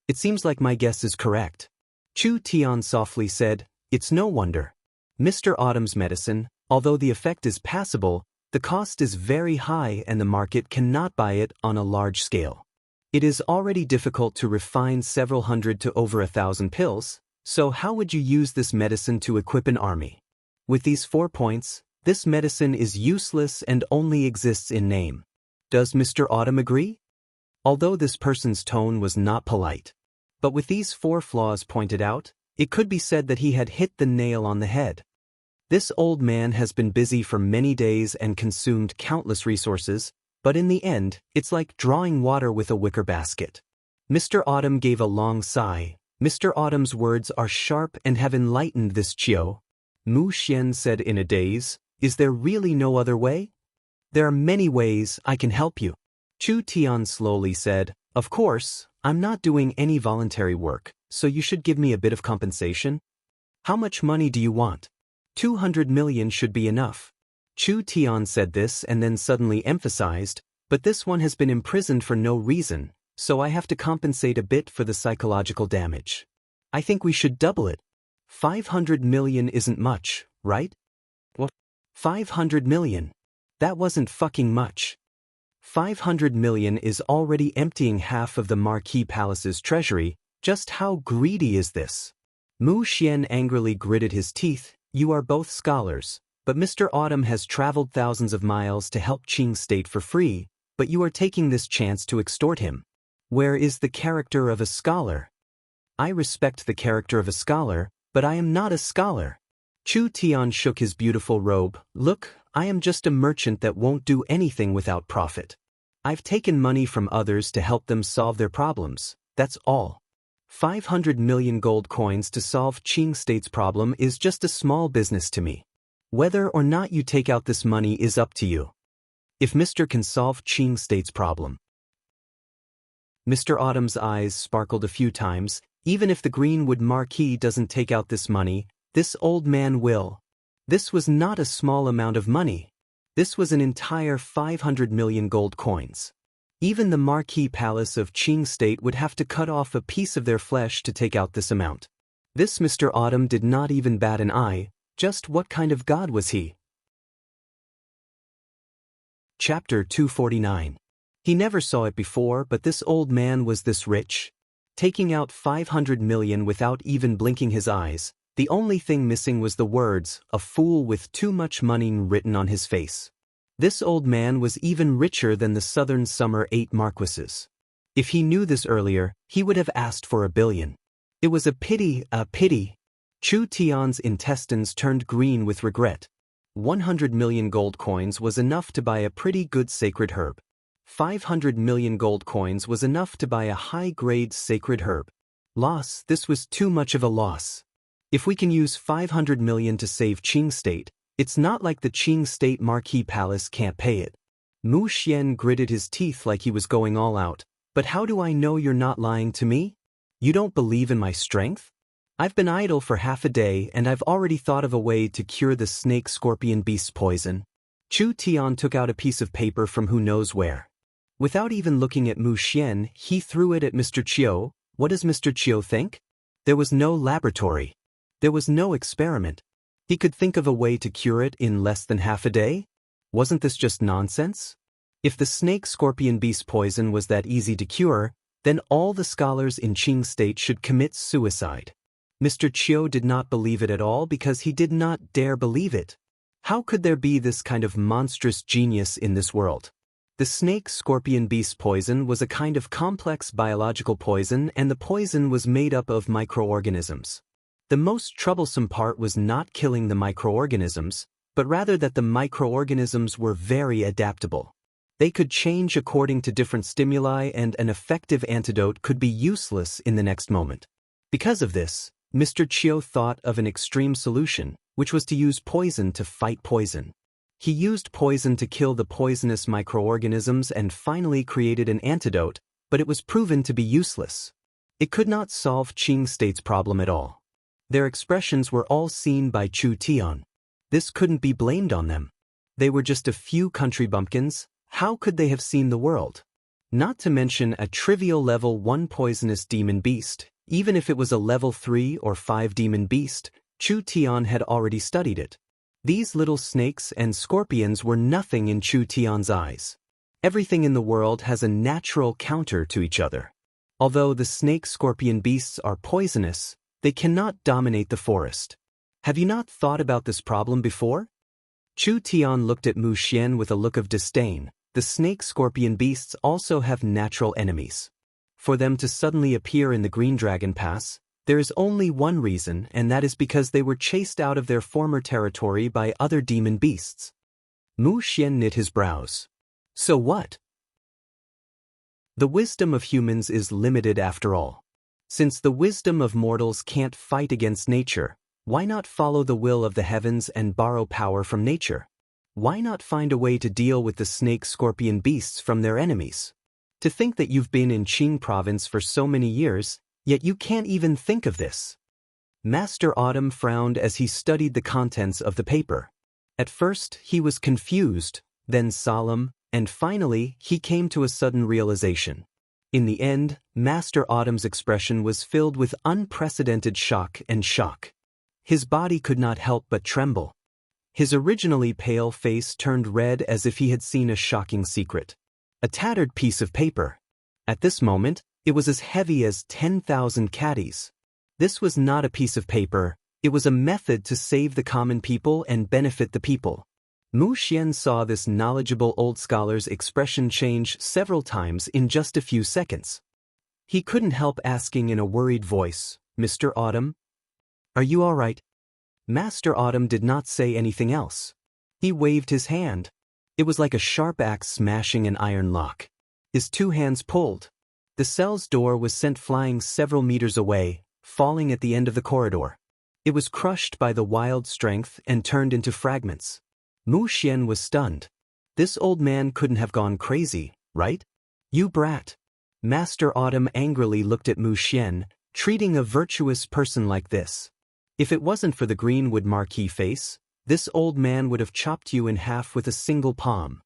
It seems like my guess is correct. Chu Tian softly said, It's no wonder. Mr. Autumn's medicine, although the effect is passable, the cost is very high and the market cannot buy it on a large scale. It is already difficult to refine several hundred to over 1,000 pills, so how would you use this medicine to equip an army? With these 4 points, this medicine is useless and only exists in name. Does Mr. Autumn agree? Although this person's tone was not polite. But with these 4 flaws pointed out, it could be said that he had hit the nail on the head. This old man has been busy for many days and consumed countless resources, but in the end, it's like drawing water with a wicker basket. Mr. Autumn gave a long sigh. Mr. Autumn's words are sharp and have enlightened this Chiu. Mu Xian said in a daze, "Is there really no other way?" "There are many ways, I can help you." Chu Tian slowly said, "Of course, I'm not doing any voluntary work, so you should give me a bit of compensation." "How much money do you want?" 200 million should be enough. Chu Tian said this and then suddenly emphasized, "But this one has been imprisoned for no reason, so I have to compensate a bit for the psychological damage. I think we should double it. 500 million isn't much, right?" "What? 500 million? That wasn't fucking much. 500 million is already emptying half of the Marquis Palace's treasury. Just how greedy is this?" Mu Xian angrily gritted his teeth. "You are both scholars, but Mr. Autumn has traveled thousands of miles to help Qing State for free, but you are taking this chance to extort him. Where is the character of a scholar?" "I respect the character of a scholar, but I am not a scholar." Chu Tian shook his beautiful robe. "Look, I am just a merchant that won't do anything without profit. I've taken money from others to help them solve their problems, that's all. 500 million gold coins to solve Qing State's problem is just a small business to me. Whether or not you take out this money is up to you. If Mr. can solve Qing State's problem." Mr. Autumn's eyes sparkled a few times. "Even if the Greenwood Marquis doesn't take out this money, this old man will." This was not a small amount of money. This was an entire 500 million gold coins. Even the Marquis Palace of Qing State would have to cut off a piece of their flesh to take out this amount. This Mr. Autumn did not even bat an eye. Just what kind of god was he? Chapter 249. He never saw it before, but this old man was this rich. Taking out 500 million without even blinking his eyes, the only thing missing was the words, "A fool with too much money," written on his face. This old man was even richer than the Southern Summer 8 marquises. If he knew this earlier, he would have asked for 1 billion. It was a pity, a pity. Chu Tian's intestines turned green with regret. 100 million gold coins was enough to buy a pretty good sacred herb. 500 million gold coins was enough to buy a high-grade sacred herb. Loss, this was too much of a loss. If we can use 500 million to save Qing State, it's not like the Qing State Marquis Palace can't pay it. Mu Xian gritted his teeth like he was going all out. "But how do I know you're not lying to me? You don't believe in my strength? I've been idle for half a day and I've already thought of a way to cure the snake-scorpion beast poison." Chu Tian took out a piece of paper from who knows where. Without even looking at Mu Xian, he threw it at Mr. Chiu. What does Mr. Chiu think? There was no laboratory. There was no experiment. He could think of a way to cure it in less than half a day? Wasn't this just nonsense? If the snake-scorpion beast poison was that easy to cure, then all the scholars in Qing State should commit suicide. Mr. Chiu did not believe it at all because he did not dare believe it. How could there be this kind of monstrous genius in this world? The snake-scorpion beast poison was a kind of complex biological poison, and the poison was made up of microorganisms. The most troublesome part was not killing the microorganisms, but rather that the microorganisms were very adaptable. They could change according to different stimuli, and an effective antidote could be useless in the next moment. Because of this, Mr. Chiu thought of an extreme solution, which was to use poison to fight poison. He used poison to kill the poisonous microorganisms and finally created an antidote, but it was proven to be useless. It could not solve Qing State's problem at all. Their expressions were all seen by Chu Tian. This couldn't be blamed on them. They were just a few country bumpkins. How could they have seen the world? Not to mention a trivial level 1 poisonous demon beast. Even if it was a level 3 or 5 demon beast, Chu Tian had already studied it. These little snakes and scorpions were nothing in Chu Tian's eyes. Everything in the world has a natural counter to each other. Although the snake-scorpion beasts are poisonous, they cannot dominate the forest. Have you not thought about this problem before? Chu Tian looked at Mu Xian with a look of disdain. The snake-scorpion beasts also have natural enemies. For them to suddenly appear in the Green Dragon Pass, there is only one reason, and that is because they were chased out of their former territory by other demon beasts. Mu Xian knit his brows. So what? The wisdom of humans is limited after all. Since the wisdom of mortals can't fight against nature, why not follow the will of the heavens and borrow power from nature? Why not find a way to deal with the snake-scorpion beasts from their enemies? To think that you've been in Qing province for so many years, yet you can't even think of this. Master Autumn frowned as he studied the contents of the paper. At first, he was confused, then solemn, and finally, he came to a sudden realization. In the end, Master Autumn's expression was filled with unprecedented shock and shock. His body could not help but tremble. His originally pale face turned red as if he had seen a shocking secret. A tattered piece of paper. At this moment, it was as heavy as 10,000 caddies. This was not a piece of paper, it was a method to save the common people and benefit the people. Mu Xian saw this knowledgeable old scholar's expression change several times in just a few seconds. He couldn't help asking in a worried voice, "Mr. Autumn? Are you all right?" Master Autumn did not say anything else. He waved his hand. It was like a sharp axe smashing an iron lock. His two hands pulled. The cell's door was sent flying several meters away, falling at the end of the corridor. It was crushed by the wild strength and turned into fragments. Mu Xian was stunned. This old man couldn't have gone crazy, right? You brat. Master Autumn angrily looked at Mu Xian, treating a virtuous person like this. If it wasn't for the greenwood marquee face, this old man would have chopped you in half with a single palm.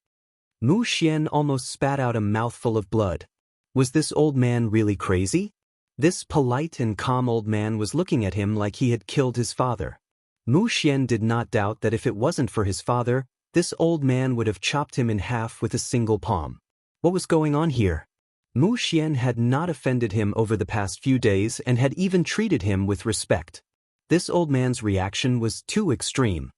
Mu Xian almost spat out a mouthful of blood. Was this old man really crazy? This polite and calm old man was looking at him like he had killed his father. Mu Xian did not doubt that if it wasn't for his father, this old man would have chopped him in half with a single palm. What was going on here? Mu Xian had not offended him over the past few days and had even treated him with respect. This old man's reaction was too extreme.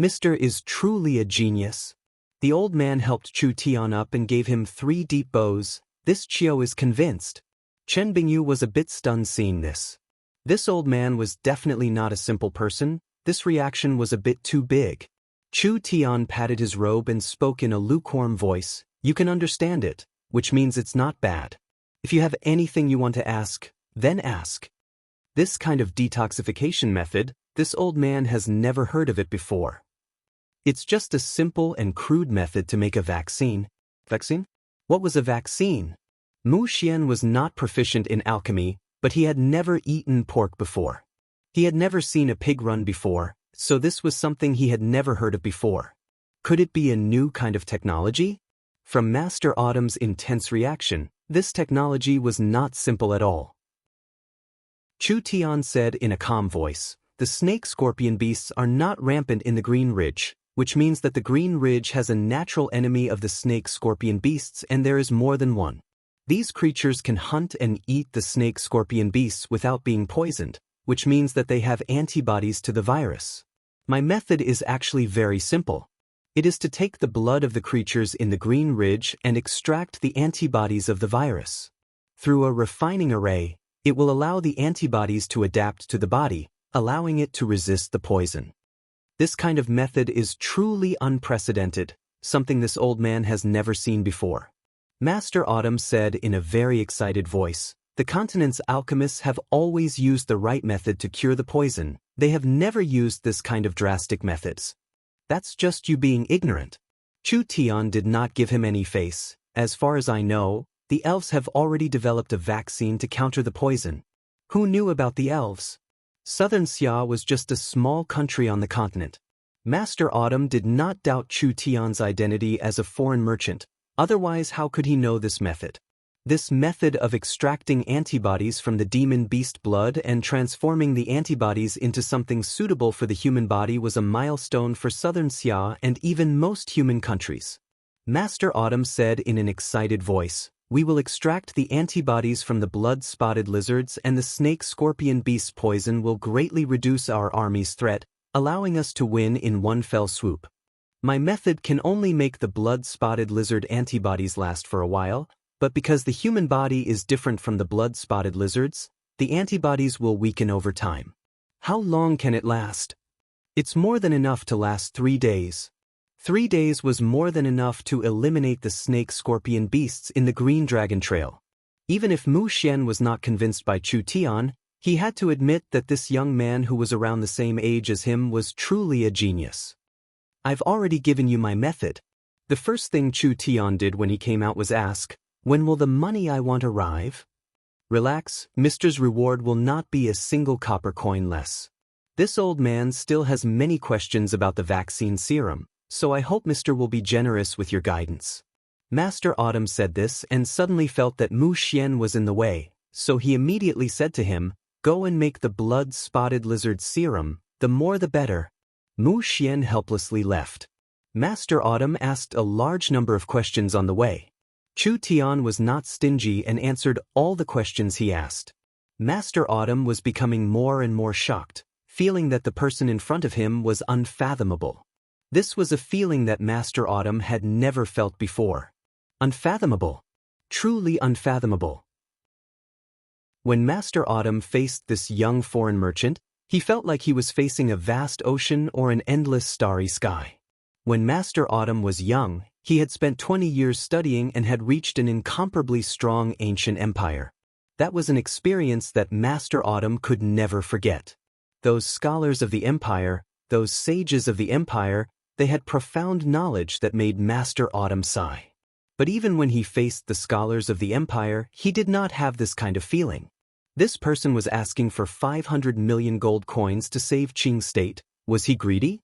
Mr. is truly a genius. The old man helped Chu Tian up and gave him 3 deep bows. This Chiu is convinced. Chen Bingyu was a bit stunned seeing this. This old man was definitely not a simple person. This reaction was a bit too big. Chu Tian patted his robe and spoke in a lukewarm voice. You can understand it, which means it's not bad. If you have anything you want to ask, then ask. This kind of detoxification method, this old man has never heard of it before. It's just a simple and crude method to make a vaccine. Vaccine? What was a vaccine? Mu Xian was not proficient in alchemy, but he had never eaten pork before. He had never seen a pig run before, so this was something he had never heard of before. Could it be a new kind of technology? From Master Autumn's intense reaction, this technology was not simple at all. Chu Tian said in a calm voice, the snake-scorpion beasts are not rampant in the Green Ridge, which means that the Green Ridge has a natural enemy of the snake-scorpion beasts and there is more than one. These creatures can hunt and eat the snake-scorpion beasts without being poisoned, which means that they have antibodies to the virus. My method is actually very simple. It is to take the blood of the creatures in the Green Ridge and extract the antibodies of the virus. Through a refining array, it will allow the antibodies to adapt to the body, allowing it to resist the poison. This kind of method is truly unprecedented, something this old man has never seen before. Master Autumn said in a very excited voice, the continent's alchemists have always used the right method to cure the poison. They have never used this kind of drastic methods. That's just you being ignorant. Chu Tian did not give him any face. As far as I know, the elves have already developed a vaccine to counter the poison. Who knew about the elves? Southern Xia was just a small country on the continent. Master Autumn did not doubt Chu Tian's identity as a foreign merchant. Otherwise, how could he know this method? This method of extracting antibodies from the demon beast blood and transforming the antibodies into something suitable for the human body was a milestone for Southern Xia and even most human countries. Master Autumn said in an excited voice, we will extract the antibodies from the blood-spotted lizards and the snake-scorpion beast's poison will greatly reduce our army's threat. allowing us to win in one fell swoop. My method can only make the blood-spotted lizard antibodies last for a while, but because the human body is different from the blood-spotted lizards, the antibodies will weaken over time. How long can it last? It's more than enough to last 3 days. 3 days was more than enough to eliminate the snake-scorpion beasts in the Green Dragon Trail. Even if Mu Xian was not convinced by Chu Tian, he had to admit that this young man who was around the same age as him was truly a genius. I've already given you my method. The first thing Chu Tian did when he came out was ask, "When will the money I want arrive?" Relax, Mister's reward will not be a single copper coin less. This old man still has many questions about the vaccine serum, so I hope Mister will be generous with your guidance. Master Autumn said this and suddenly felt that Mu Xian was in the way, so he immediately said to him, "Go and make the blood-spotted lizard serum, the more the better." Mu Xian helplessly left. Master Autumn asked a large number of questions on the way. Chu Tian was not stingy and answered all the questions he asked. Master Autumn was becoming more and more shocked, feeling that the person in front of him was unfathomable. This was a feeling that Master Autumn had never felt before. Unfathomable. Truly unfathomable. When Master Autumn faced this young foreign merchant, he felt like he was facing a vast ocean or an endless starry sky. When Master Autumn was young, he had spent 20 years studying and had reached an incomparably strong ancient empire. That was an experience that Master Autumn could never forget. Those scholars of the empire, those sages of the empire, they had profound knowledge that made Master Autumn sigh. But even when he faced the scholars of the empire, he did not have this kind of feeling. This person was asking for 500 million gold coins to save Qing state. Was he greedy?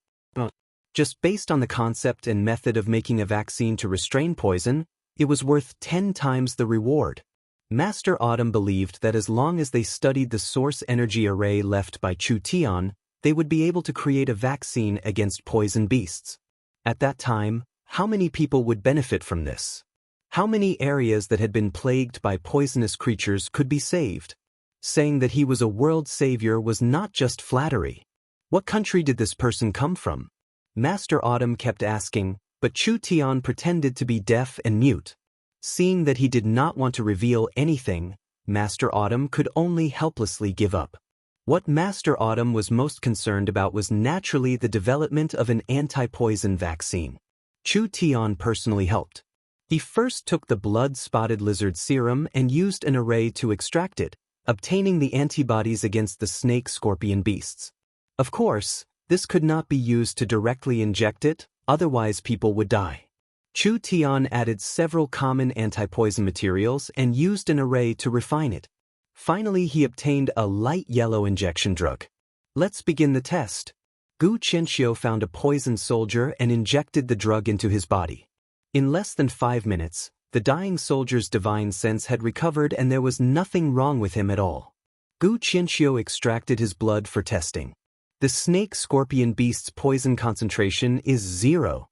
Just based on the concept and method of making a vaccine to restrain poison, it was worth 10 times the reward. Master Autumn believed that as long as they studied the source energy array left by Chu Tian, they would be able to create a vaccine against poison beasts. At that time, how many people would benefit from this? How many areas that had been plagued by poisonous creatures could be saved? Saying that he was a world savior was not just flattery. What country did this person come from? Master Autumn kept asking, but Chu Tian pretended to be deaf and mute. Seeing that he did not want to reveal anything, Master Autumn could only helplessly give up. What Master Autumn was most concerned about was naturally the development of an anti-poison vaccine. Chu Tian personally helped. He first took the blood-spotted lizard serum and used an array to extract it, obtaining the antibodies against the snake-scorpion beasts. Of course, this could not be used to directly inject it, otherwise people would die. Chu Tian added several common anti-poison materials and used an array to refine it. Finally, he obtained a light yellow injection drug. Let's begin the test. Gu Qianxiu found a poisoned soldier and injected the drug into his body. In less than 5 minutes, the dying soldier's divine sense had recovered and there was nothing wrong with him at all. Gu Qianxiu extracted his blood for testing. The snake-scorpion beast's poison concentration is 0.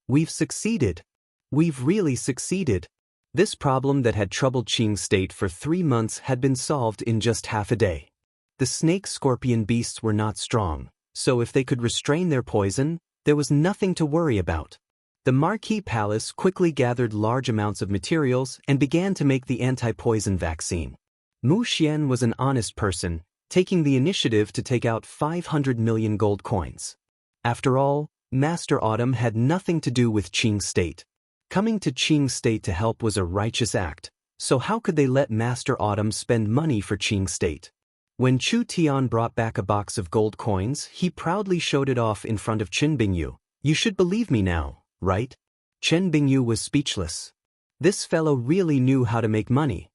We've succeeded. We've really succeeded. This problem that had troubled Qing state for 3 months had been solved in just half a day. The snake-scorpion beasts were not strong, so if they could restrain their poison, there was nothing to worry about. The Marquis Palace quickly gathered large amounts of materials and began to make the anti-poison vaccine. Mu Xian was an honest person, taking the initiative to take out 500 million gold coins. After all, Master Autumn had nothing to do with Qing state. Coming to Qing state to help was a righteous act, so how could they let Master Autumn spend money for Qing state? When Chu Tian brought back a box of gold coins, he proudly showed it off in front of Chen Bingyu. "You should believe me now, right?" Chen Bingyu was speechless. This fellow really knew how to make money.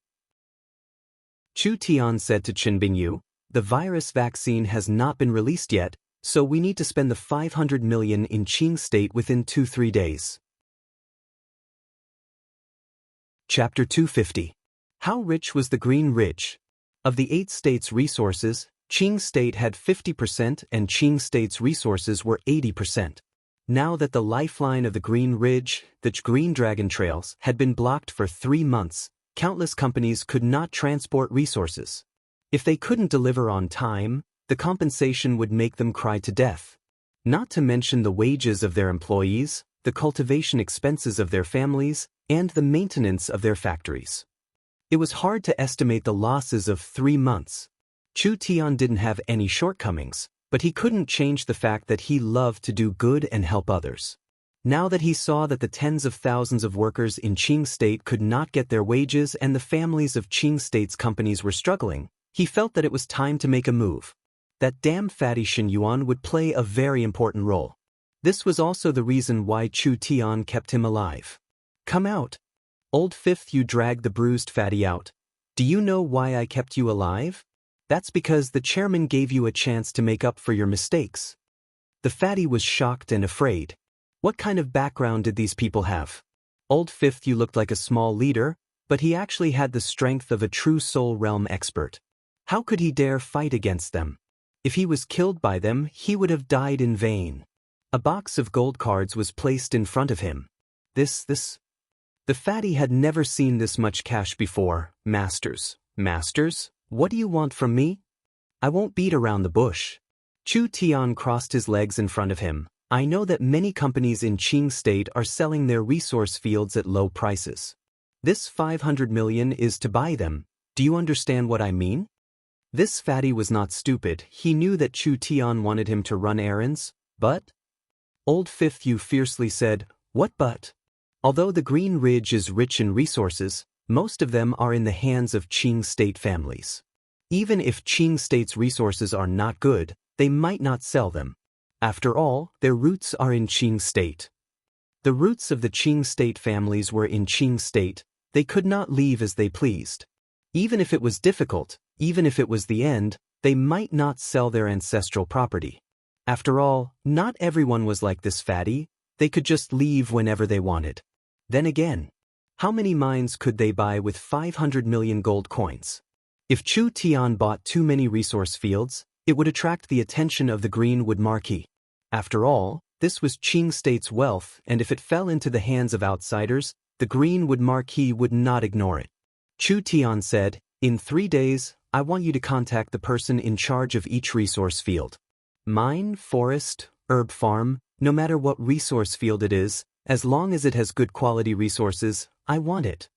Chu Tian said to Chen Bingyu, "The virus vaccine has not been released yet, so we need to spend the 500 million in Qing state within 2-3 days. Chapter 250. How rich was the Green Ridge? Of the 8 states' resources, Qing state had 50% and Qing state's resources were 80%. Now that the lifeline of the Green Ridge, the Green Dragon Trails, had been blocked for 3 months, countless companies could not transport resources. If they couldn't deliver on time, the compensation would make them cry to death. Not to mention the wages of their employees, the cultivation expenses of their families, and the maintenance of their factories. It was hard to estimate the losses of 3 months. Chu Tian didn't have any shortcomings, but he couldn't change the fact that he loved to do good and help others. Now that he saw that the tens of thousands of workers in Qing State could not get their wages and the families of Qing State's companies were struggling, he felt that it was time to make a move. That damn fatty Shen Yuan would play a very important role. This was also the reason why Chu Tian kept him alive. Come out. Old Fifth, you dragged the bruised fatty out. Do you know why I kept you alive? That's because the chairman gave you a chance to make up for your mistakes. The fatty was shocked and afraid. What kind of background did these people have? Old Fifth, you looked like a small leader, but he actually had the strength of a true soul realm expert. How could he dare fight against them? If he was killed by them, he would have died in vain. A box of gold cards was placed in front of him. This. The fatty had never seen this much cash before. Masters, what do you want from me? I won't beat around the bush. Chu Tian crossed his legs in front of him. I know that many companies in Qing State are selling their resource fields at low prices. This 500 million is to buy them. Do you understand what I mean? This fatty was not stupid. He knew that Chu Tian wanted him to run errands, but... Old Fifth, you fiercely said, what but? Although the Green Ridge is rich in resources, most of them are in the hands of Qing State families. Even if Qing State's resources are not good, they might not sell them. After all, their roots are in Qing State. The roots of the Qing State families were in Qing State. They could not leave as they pleased. Even if it was difficult, even if it was the end, they might not sell their ancestral property. After all, not everyone was like this fatty. They could just leave whenever they wanted. Then again, how many mines could they buy with 500 million gold coins? If Chu Tian bought too many resource fields, it would attract the attention of the Greenwood Marquis. After all, this was Qing State's wealth, and if it fell into the hands of outsiders, the Greenwood Marquis would not ignore it. Chu Tian said, in 3 days, I want you to contact the person in charge of each resource field. Mine, forest, herb farm, no matter what resource field it is, as long as it has good quality resources, I want it.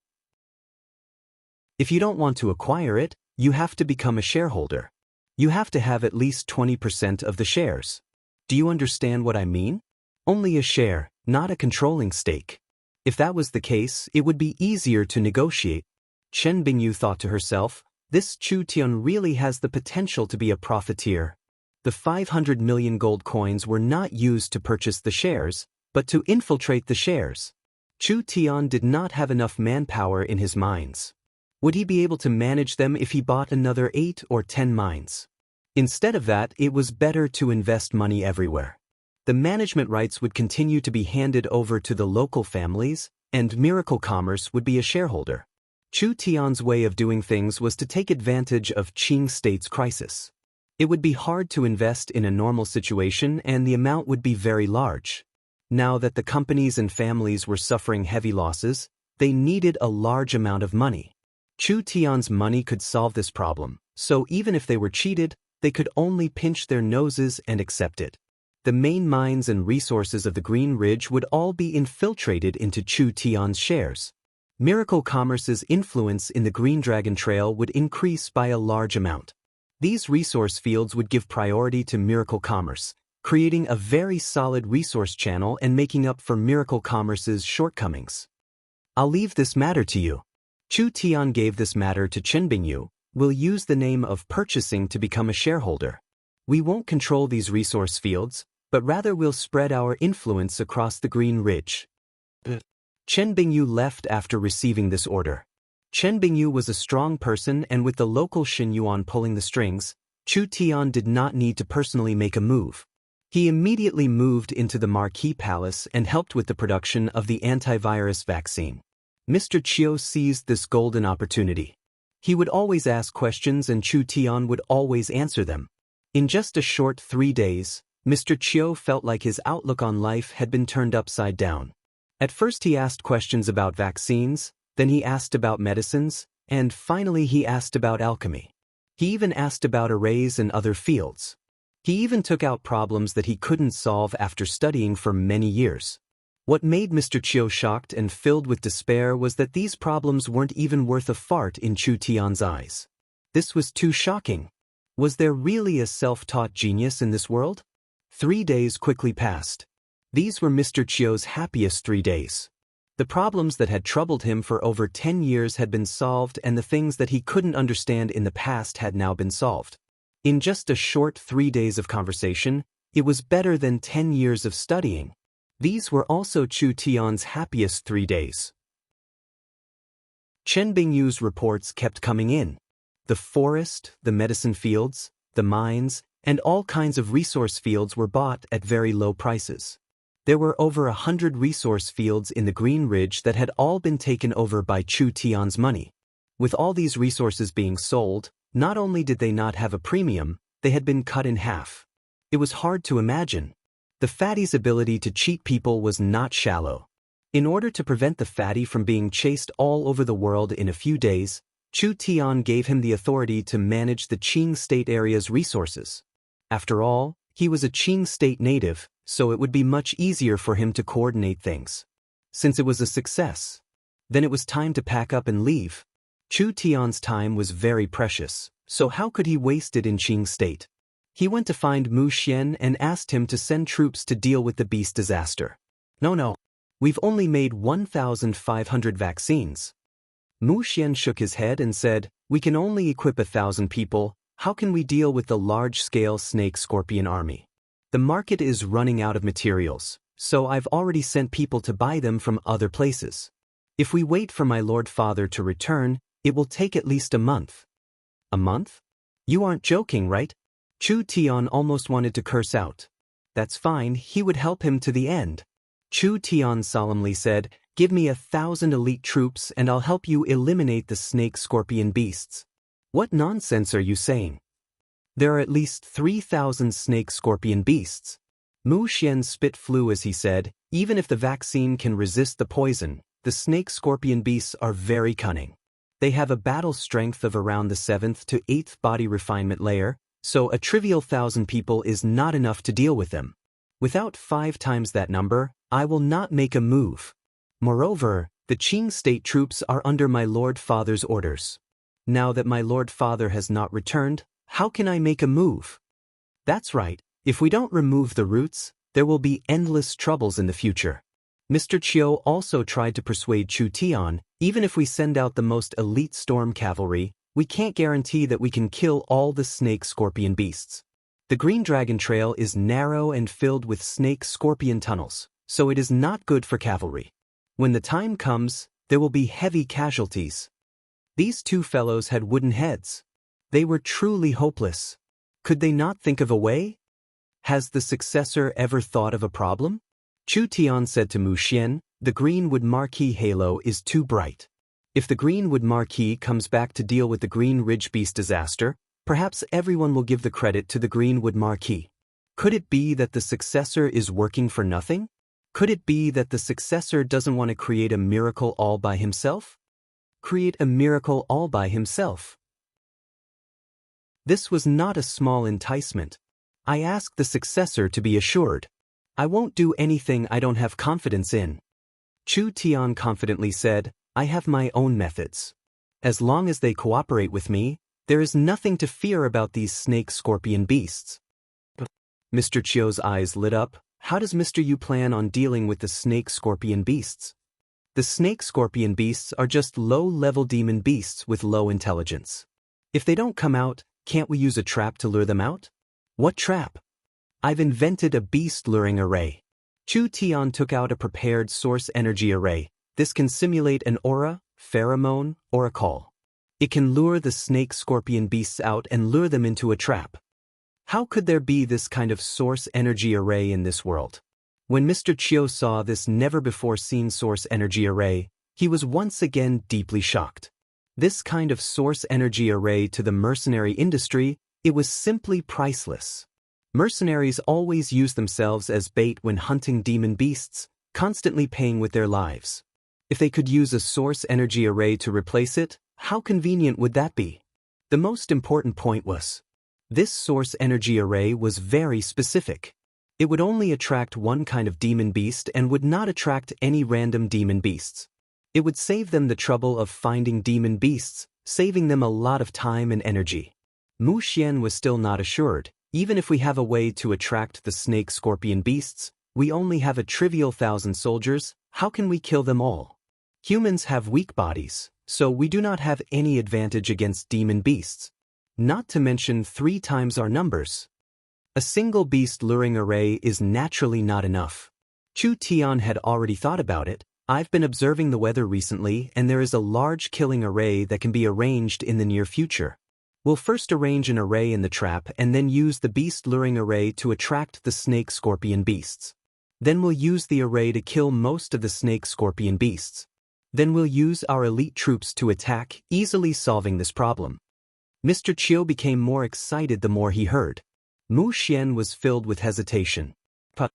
If you don't want to acquire it, you have to become a shareholder. You have to have at least 20% of the shares. Do you understand what I mean? Only a share, not a controlling stake. If that was the case, it would be easier to negotiate. Chen Bingyu thought to herself, this Chu Tian really has the potential to be a profiteer. The 500 million gold coins were not used to purchase the shares, but to infiltrate the shares. Chu Tian did not have enough manpower in his mines. Would he be able to manage them if he bought another 8 or 10 mines? Instead of that, it was better to invest money everywhere. The management rights would continue to be handed over to the local families, and Miracle Commerce would be a shareholder. Chu Tian's way of doing things was to take advantage of Qing State's crisis. It would be hard to invest in a normal situation and the amount would be very large. Now that the companies and families were suffering heavy losses, they needed a large amount of money. Chu Tian's money could solve this problem, so even if they were cheated, they could only pinch their noses and accept it. The main mines and resources of the Green Ridge would all be infiltrated into Chu Tian's shares. Miracle Commerce's influence in the Green Dragon Trail would increase by a large amount. These resource fields would give priority to Miracle Commerce, creating a very solid resource channel and making up for Miracle Commerce's shortcomings. I'll leave this matter to you. Chu Tian gave this matter to Chen Bingyu. We'll use the name of purchasing to become a shareholder. We won't control these resource fields, but rather we'll spread our influence across the Green Ridge. Chen Bingyu left after receiving this order. Chen Bingyu was a strong person and with the local Shen Yuan pulling the strings, Chu Tian did not need to personally make a move. He immediately moved into the Marquis Palace and helped with the production of the antivirus vaccine. Mr. Chiu seized this golden opportunity. He would always ask questions and Chu Tian would always answer them. In just a short 3 days, Mr. Chiu felt like his outlook on life had been turned upside down. At first he asked questions about vaccines, then he asked about medicines, and finally he asked about alchemy. He even asked about arrays and other fields. He even took out problems that he couldn't solve after studying for many years. What made Mr. Chiu shocked and filled with despair was that these problems weren't even worth a fart in Chu Tian's eyes. This was too shocking. Was there really a self-taught genius in this world? 3 days quickly passed. These were Mr. Chiu's happiest 3 days. The problems that had troubled him for over 10 years had been solved, and the things that he couldn't understand in the past had now been solved. In just a short 3 days of conversation, it was better than 10 years of studying. These were also Chu Tian's happiest 3 days. Chen Bingyu's reports kept coming in. The forest, the medicine fields, the mines, and all kinds of resource fields were bought at very low prices. There were over 100 resource fields in the Green Ridge that had all been taken over by Chu Tian's money. With all these resources being sold, not only did they not have a premium, they had been cut in half. It was hard to imagine. The fatty's ability to cheat people was not shallow. In order to prevent the fatty from being chased all over the world in a few days, Chu Tian gave him the authority to manage the Qing State area's resources. After all, he was a Qing State native, so it would be much easier for him to coordinate things. Since it was a success, then it was time to pack up and leave. Chu Tian's time was very precious, so how could he waste it in Qing State? He went to find Mu Xian and asked him to send troops to deal with the beast disaster. No. We've only made 1,500 vaccines. Mu Xian shook his head and said, we can only equip 1,000 people. How can we deal with the large-scale snake-scorpion army? The market is running out of materials, so I've already sent people to buy them from other places. If we wait for my Lord Father to return, it will take at least a month. A month? You aren't joking, right? Chu Tian almost wanted to curse out. That's fine, he would help him to the end. Chu Tian solemnly said, give me 1,000 elite troops and I'll help you eliminate the snake-scorpion beasts. What nonsense are you saying? There are at least 3,000 snake-scorpion beasts. Mu Xian's spit flew as he said, even if the vaccine can resist the poison, the snake-scorpion beasts are very cunning. They have a battle strength of around the 7th to 8th body refinement layer, so a trivial 1,000 people is not enough to deal with them. Without 5 times that number, I will not make a move. Moreover, the Qing State troops are under my Lord Father's orders. Now that my Lord Father has not returned, how can I make a move? That's right, if we don't remove the roots, there will be endless troubles in the future. Mr. Chiu also tried to persuade Chu Tian, even if we send out the most elite storm cavalry, we can't guarantee that we can kill all the snake-scorpion beasts. The Green Dragon Trail is narrow and filled with snake-scorpion tunnels, so it is not good for cavalry. When the time comes, there will be heavy casualties. These 2 fellows had wooden heads. They were truly hopeless. Could they not think of a way? Has the successor ever thought of a problem? Chu Tian said to Mu Xian, the Greenwood Marquis halo is too bright. If the Greenwood Marquis comes back to deal with the Green Ridge Beast disaster, perhaps everyone will give the credit to the Greenwood Marquis. Could it be that the successor is working for nothing? Could it be that the successor doesn't want to create a miracle all by himself? Create a miracle all by himself. This was not a small enticement. I asked the successor to be assured. I won't do anything I don't have confidence in. Chu Tian confidently said, I have my own methods. As long as they cooperate with me, there is nothing to fear about these snake-scorpion beasts. Mr. Chiu's eyes lit up. How does Mr. Yu plan on dealing with the snake-scorpion beasts? The snake-scorpion beasts are just low-level demon beasts with low intelligence. If they don't come out, can't we use a trap to lure them out? What trap? I've invented a beast-luring array. Chu Tian took out a prepared source energy array. This can simulate an aura, pheromone, or a call. It can lure the snake-scorpion beasts out and lure them into a trap. How could there be this kind of source energy array in this world? When Mr. Chiu saw this never-before-seen source energy array, he was once again deeply shocked. This kind of source energy array to the mercenary industry, it was simply priceless. Mercenaries always use themselves as bait when hunting demon beasts, constantly paying with their lives. If they could use a source energy array to replace it, how convenient would that be? The most important point was, this source energy array was very specific. It would only attract one kind of demon beast and would not attract any random demon beasts. It would save them the trouble of finding demon beasts, saving them a lot of time and energy. Mu Xian was still not assured. Even if we have a way to attract the snake-scorpion beasts, we only have a trivial 1,000 soldiers. How can we kill them all? Humans have weak bodies, so we do not have any advantage against demon beasts. Not to mention 3 times our numbers. A single beast luring array is naturally not enough. Chu Tian had already thought about it. I've been observing the weather recently, and there is a large killing array that can be arranged in the near future. We'll first arrange an array in the trap and then use the beast luring array to attract the snake-scorpion beasts. Then we'll use the array to kill most of the snake-scorpion beasts. Then we'll use our elite troops to attack, easily solving this problem. Mr. Chiu became more excited the more he heard. Mu Xian was filled with hesitation. But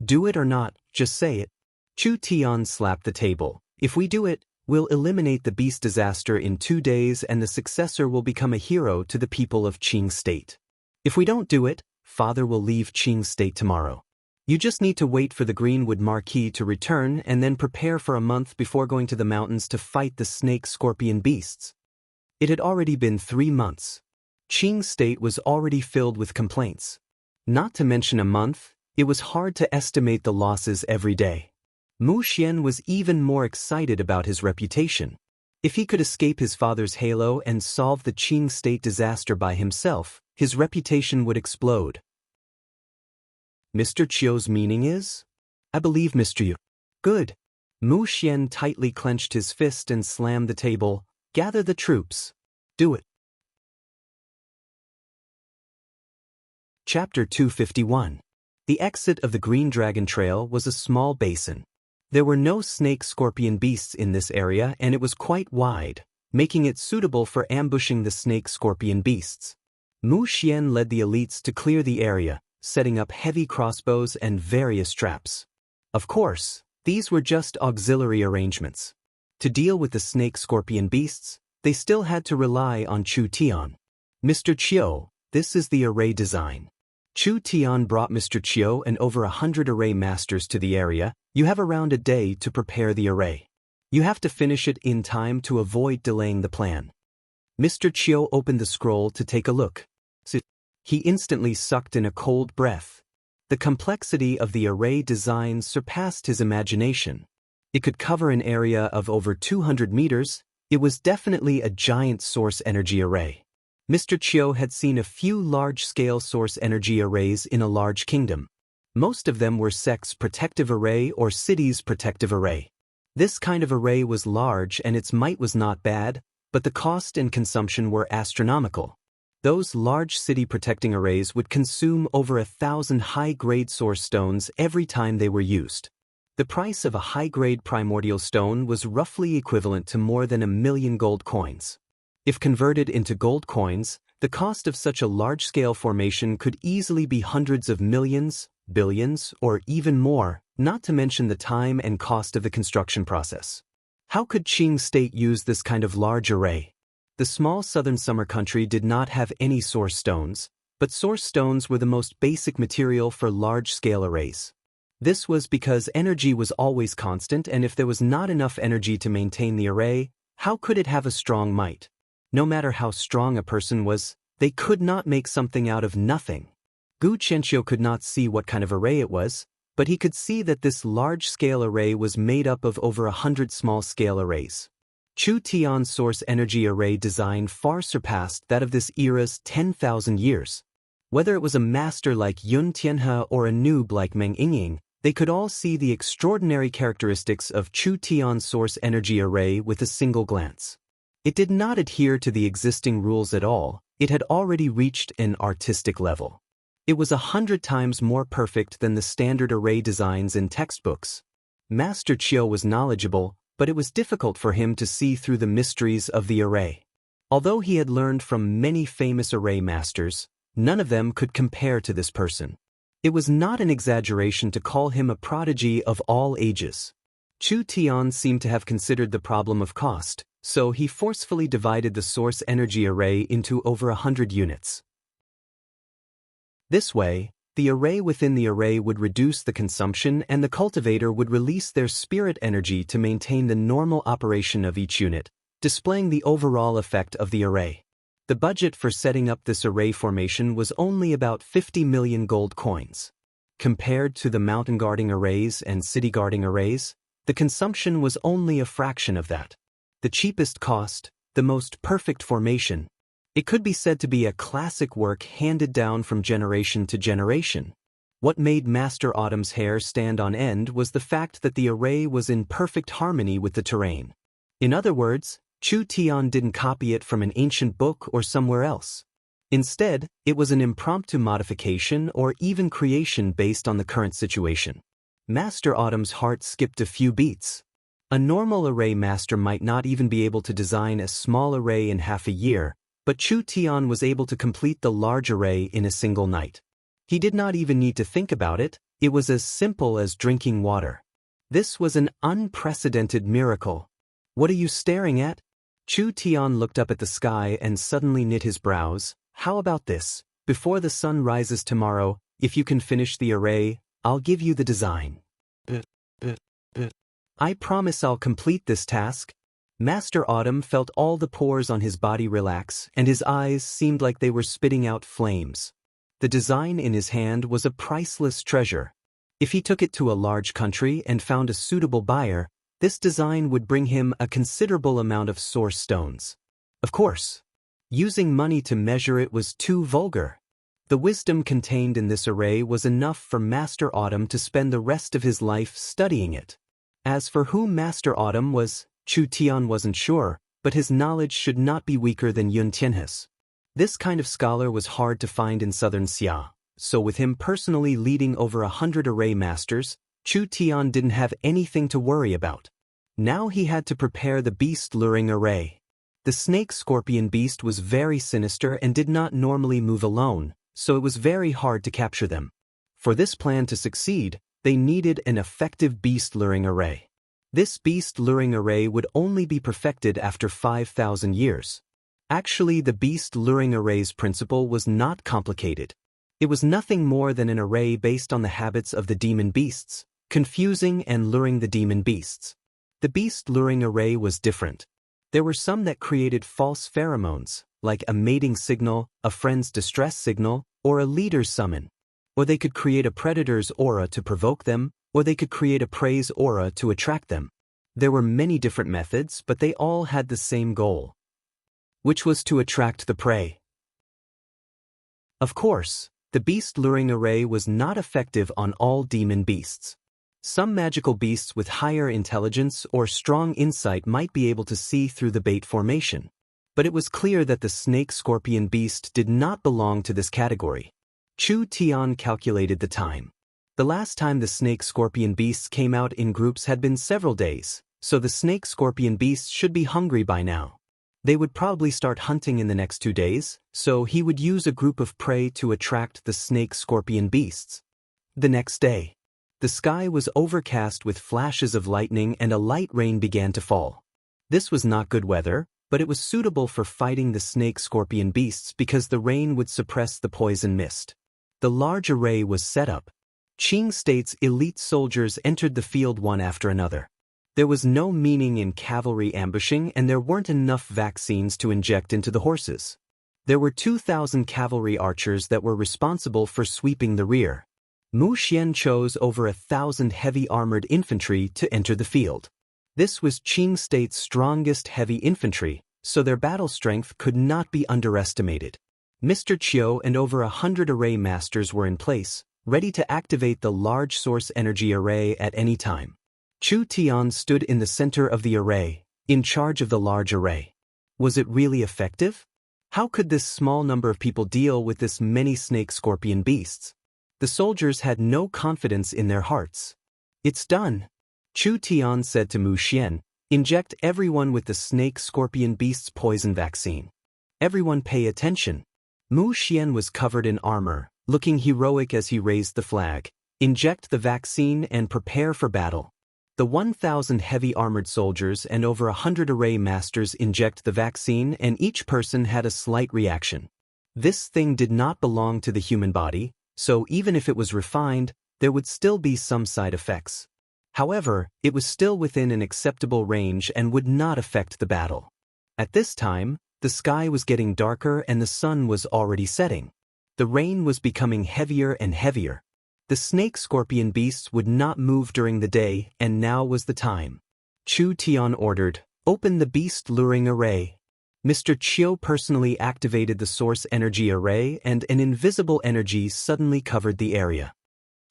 do it or not, just say it. Chu Tian slapped the table. If we do it, we'll eliminate the beast disaster in 2 days and the successor will become a hero to the people of Qing State. If we don't do it, father will leave Qing State tomorrow. You just need to wait for the Greenwood Marquis to return and then prepare for a month before going to the mountains to fight the snake-scorpion beasts. It had already been 3 months. Qing State was already filled with complaints. Not to mention a month, it was hard to estimate the losses every day. Mu Xian was even more excited about his reputation. If he could escape his father's halo and solve the Qing State disaster by himself, his reputation would explode. Mr. Chiu's meaning is? I believe Mr. Yu. Good. Mu Xian tightly clenched his fist and slammed the table. Gather the troops. Do it. Chapter 251. The exit of the Green Dragon Trail was a small basin. There were no snake-scorpion beasts in this area and it was quite wide, making it suitable for ambushing the snake-scorpion beasts. Mu Xian led the elites to clear the area, setting up heavy crossbows and various traps. Of course, these were just auxiliary arrangements. To deal with the snake-scorpion beasts, they still had to rely on Chu Tian. Mr. Chiu, this is the array design. Chu Tian brought Mr. Chiu and over 100 array masters to the area. You have around a day to prepare the array. You have to finish it in time to avoid delaying the plan. Mr. Chiu opened the scroll to take a look. He instantly sucked in a cold breath. The complexity of the array design surpassed his imagination. It could cover an area of over 200 meters. It was definitely a giant source energy array. Mr. Chiu had seen a few large-scale source energy arrays in a large kingdom. Most of them were sects' protective array or cities' protective array. This kind of array was large and its might was not bad, but the cost and consumption were astronomical. Those large city protecting arrays would consume over 1,000 high-grade source stones every time they were used. The price of a high-grade primordial stone was roughly equivalent to more than 1,000,000 gold coins. If converted into gold coins, the cost of such a large-scale formation could easily be hundreds of millions, billions, or even more, not to mention the time and cost of the construction process. How could Qing State use this kind of large array? The small southern summer country did not have any source stones, but source stones were the most basic material for large-scale arrays. This was because energy was always constant, and if there was not enough energy to maintain the array, how could it have a strong might? No matter how strong a person was, they could not make something out of nothing. Gu Qianqiu could not see what kind of array it was, but he could see that this large-scale array was made up of over 100 small-scale arrays. Chu Tian's source energy array design far surpassed that of this era's 10,000 years. Whether it was a master like Yun Tianhe or a noob like Meng Yingying, they could all see the extraordinary characteristics of Chu Tian's source energy array with a single glance. It did not adhere to the existing rules at all. It had already reached an artistic level. It was 100 times more perfect than the standard array designs in textbooks. Master Chiu was knowledgeable, but it was difficult for him to see through the mysteries of the array. Although he had learned from many famous array masters, none of them could compare to this person. It was not an exaggeration to call him a prodigy of all ages. Chu Tian seemed to have considered the problem of cost, so he forcefully divided the source energy array into over 100 units. This way, the array within the array would reduce the consumption and the cultivator would release their spirit energy to maintain the normal operation of each unit, displaying the overall effect of the array. The budget for setting up this array formation was only about 50 million gold coins. Compared to the mountain guarding arrays and city guarding arrays, the consumption was only a fraction of that. The cheapest cost, the most perfect formation. It could be said to be a classic work handed down from generation to generation. What made Master Autumn's hair stand on end was the fact that the array was in perfect harmony with the terrain. In other words, Chu Tian didn't copy it from an ancient book or somewhere else. Instead, it was an impromptu modification or even creation based on the current situation. Master Autumn's heart skipped a few beats. A normal array master might not even be able to design a small array in half a year, but Chu Tian was able to complete the large array in a single night. He did not even need to think about it, it was as simple as drinking water. This was an unprecedented miracle. What are you staring at? Chu Tian looked up at the sky and suddenly knit his brows. How about this? Before the sun rises tomorrow, if you can finish the array, I'll give you the design. I promise I'll complete this task. Master Autumn felt all the pores on his body relax and his eyes seemed like they were spitting out flames. The design in his hand was a priceless treasure. If he took it to a large country and found a suitable buyer, this design would bring him a considerable amount of source stones. Of course, using money to measure it was too vulgar. The wisdom contained in this array was enough for Master Autumn to spend the rest of his life studying it. As for who Master Autumn was, Chu Tian wasn't sure, but his knowledge should not be weaker than Yun Tianhe's. This kind of scholar was hard to find in southern Xia, so with him personally leading over 100 array masters, Chu Tian didn't have anything to worry about. Now he had to prepare the beast-luring array. The snake-scorpion beast was very sinister and did not normally move alone, so it was very hard to capture them. For this plan to succeed, they needed an effective beast-luring array. This beast-luring array would only be perfected after 5,000 years. Actually, the beast-luring array's principle was not complicated. It was nothing more than an array based on the habits of the demon beasts, confusing and luring the demon beasts. The beast-luring array was different. There were some that created false pheromones, like a mating signal, a friend's distress signal, or a leader's summon. Or they could create a predator's aura to provoke them, or they could create a prey's aura to attract them. There were many different methods, but they all had the same goal, which was to attract the prey. Of course, the beast-luring array was not effective on all demon beasts. Some magical beasts with higher intelligence or strong insight might be able to see through the bait formation. But it was clear that the snake-scorpion beast did not belong to this category. Chu Tian calculated the time. The last time the snake-scorpion beasts came out in groups had been several days, so the snake-scorpion beasts should be hungry by now. They would probably start hunting in the next 2 days, so he would use a group of prey to attract the snake-scorpion beasts. The next day, the sky was overcast with flashes of lightning and a light rain began to fall. This was not good weather, but it was suitable for fighting the snake-scorpion beasts because the rain would suppress the poison mist. The large array was set up. Qing State's elite soldiers entered the field one after another. There was no meaning in cavalry ambushing and there weren't enough vaccines to inject into the horses. There were 2,000 cavalry archers that were responsible for sweeping the rear. Mu Xian chose over 1,000 heavy armored infantry to enter the field. This was Qing State's strongest heavy infantry, so their battle strength could not be underestimated. Mr. Chiu and over 100 array masters were in place, ready to activate the large source energy array at any time. Chu Tian stood in the center of the array, in charge of the large array. Was it really effective? How could this small number of people deal with this many snake-scorpion beasts? The soldiers had no confidence in their hearts. It's done. Chu Tian said to Mu Xian, inject everyone with the snake-scorpion beast's poison vaccine. Everyone pay attention. Mu Xian was covered in armor, looking heroic as he raised the flag. Inject the vaccine and prepare for battle. The 1,000 heavy armored soldiers and over 100 array masters inject the vaccine, and each person had a slight reaction. This thing did not belong to the human body, so even if it was refined, there would still be some side effects. However, it was still within an acceptable range and would not affect the battle. At this time, the sky was getting darker and the sun was already setting. The rain was becoming heavier and heavier. The snake-scorpion beasts would not move during the day, and now was the time. Chu Tian ordered, "Open the beast-luring array." Mr. Chiu personally activated the source energy array, and an invisible energy suddenly covered the area.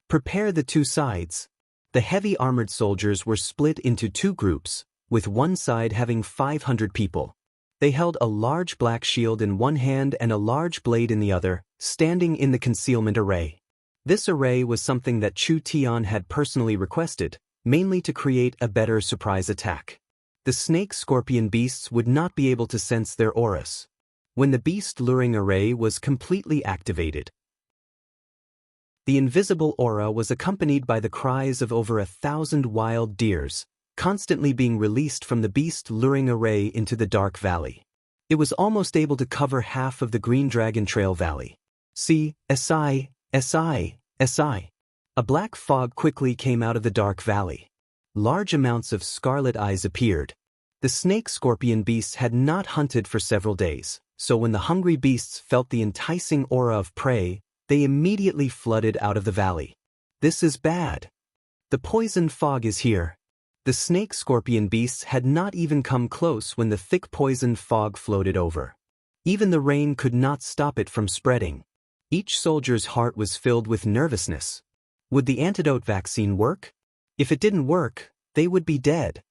Prepare the two sides. The heavy armored soldiers were split into two groups, with one side having 500 people. They held a large black shield in one hand and a large blade in the other, standing in the concealment array. This array was something that Chu Tian had personally requested, mainly to create a better surprise attack. The snake-scorpion beasts would not be able to sense their auras. When the beast-luring array was completely activated, the invisible aura was accompanied by the cries of over 1,000 wild deers, constantly being released from the beast-luring array into the dark valley. It was almost able to cover half of the Green Dragon Trail Valley. See, SI. A black fog quickly came out of the dark valley. Large amounts of scarlet eyes appeared. The snake-scorpion beasts had not hunted for several days, so when the hungry beasts felt the enticing aura of prey, they immediately flooded out of the valley. This is bad. The poison fog is here. The snake-scorpion beasts had not even come close when the thick poison fog floated over. Even the rain could not stop it from spreading. Each soldier's heart was filled with nervousness. Would the antidote vaccine work? If it didn't work, they would be dead.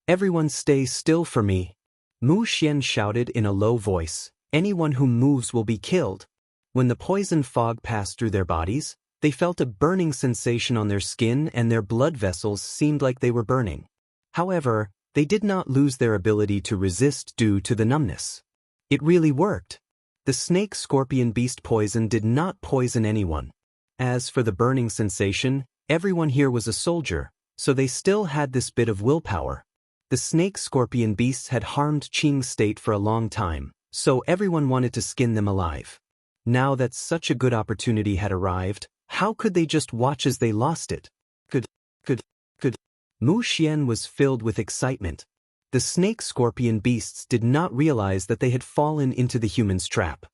Everyone stay still for me. Mu Xian shouted in a low voice, anyone who moves will be killed. When the poison fog passed through their bodies, they felt a burning sensation on their skin and their blood vessels seemed like they were burning. However, they did not lose their ability to resist due to the numbness. It really worked. The snake-scorpion beast poison did not poison anyone. As for the burning sensation, everyone here was a soldier, so they still had this bit of willpower. The snake-scorpion beasts had harmed Qing's state for a long time, so everyone wanted to skin them alive. Now that such a good opportunity had arrived, how could they just watch as they lost it? Could. Mu Xian was filled with excitement. The snake-scorpion beasts did not realize that they had fallen into the human's trap.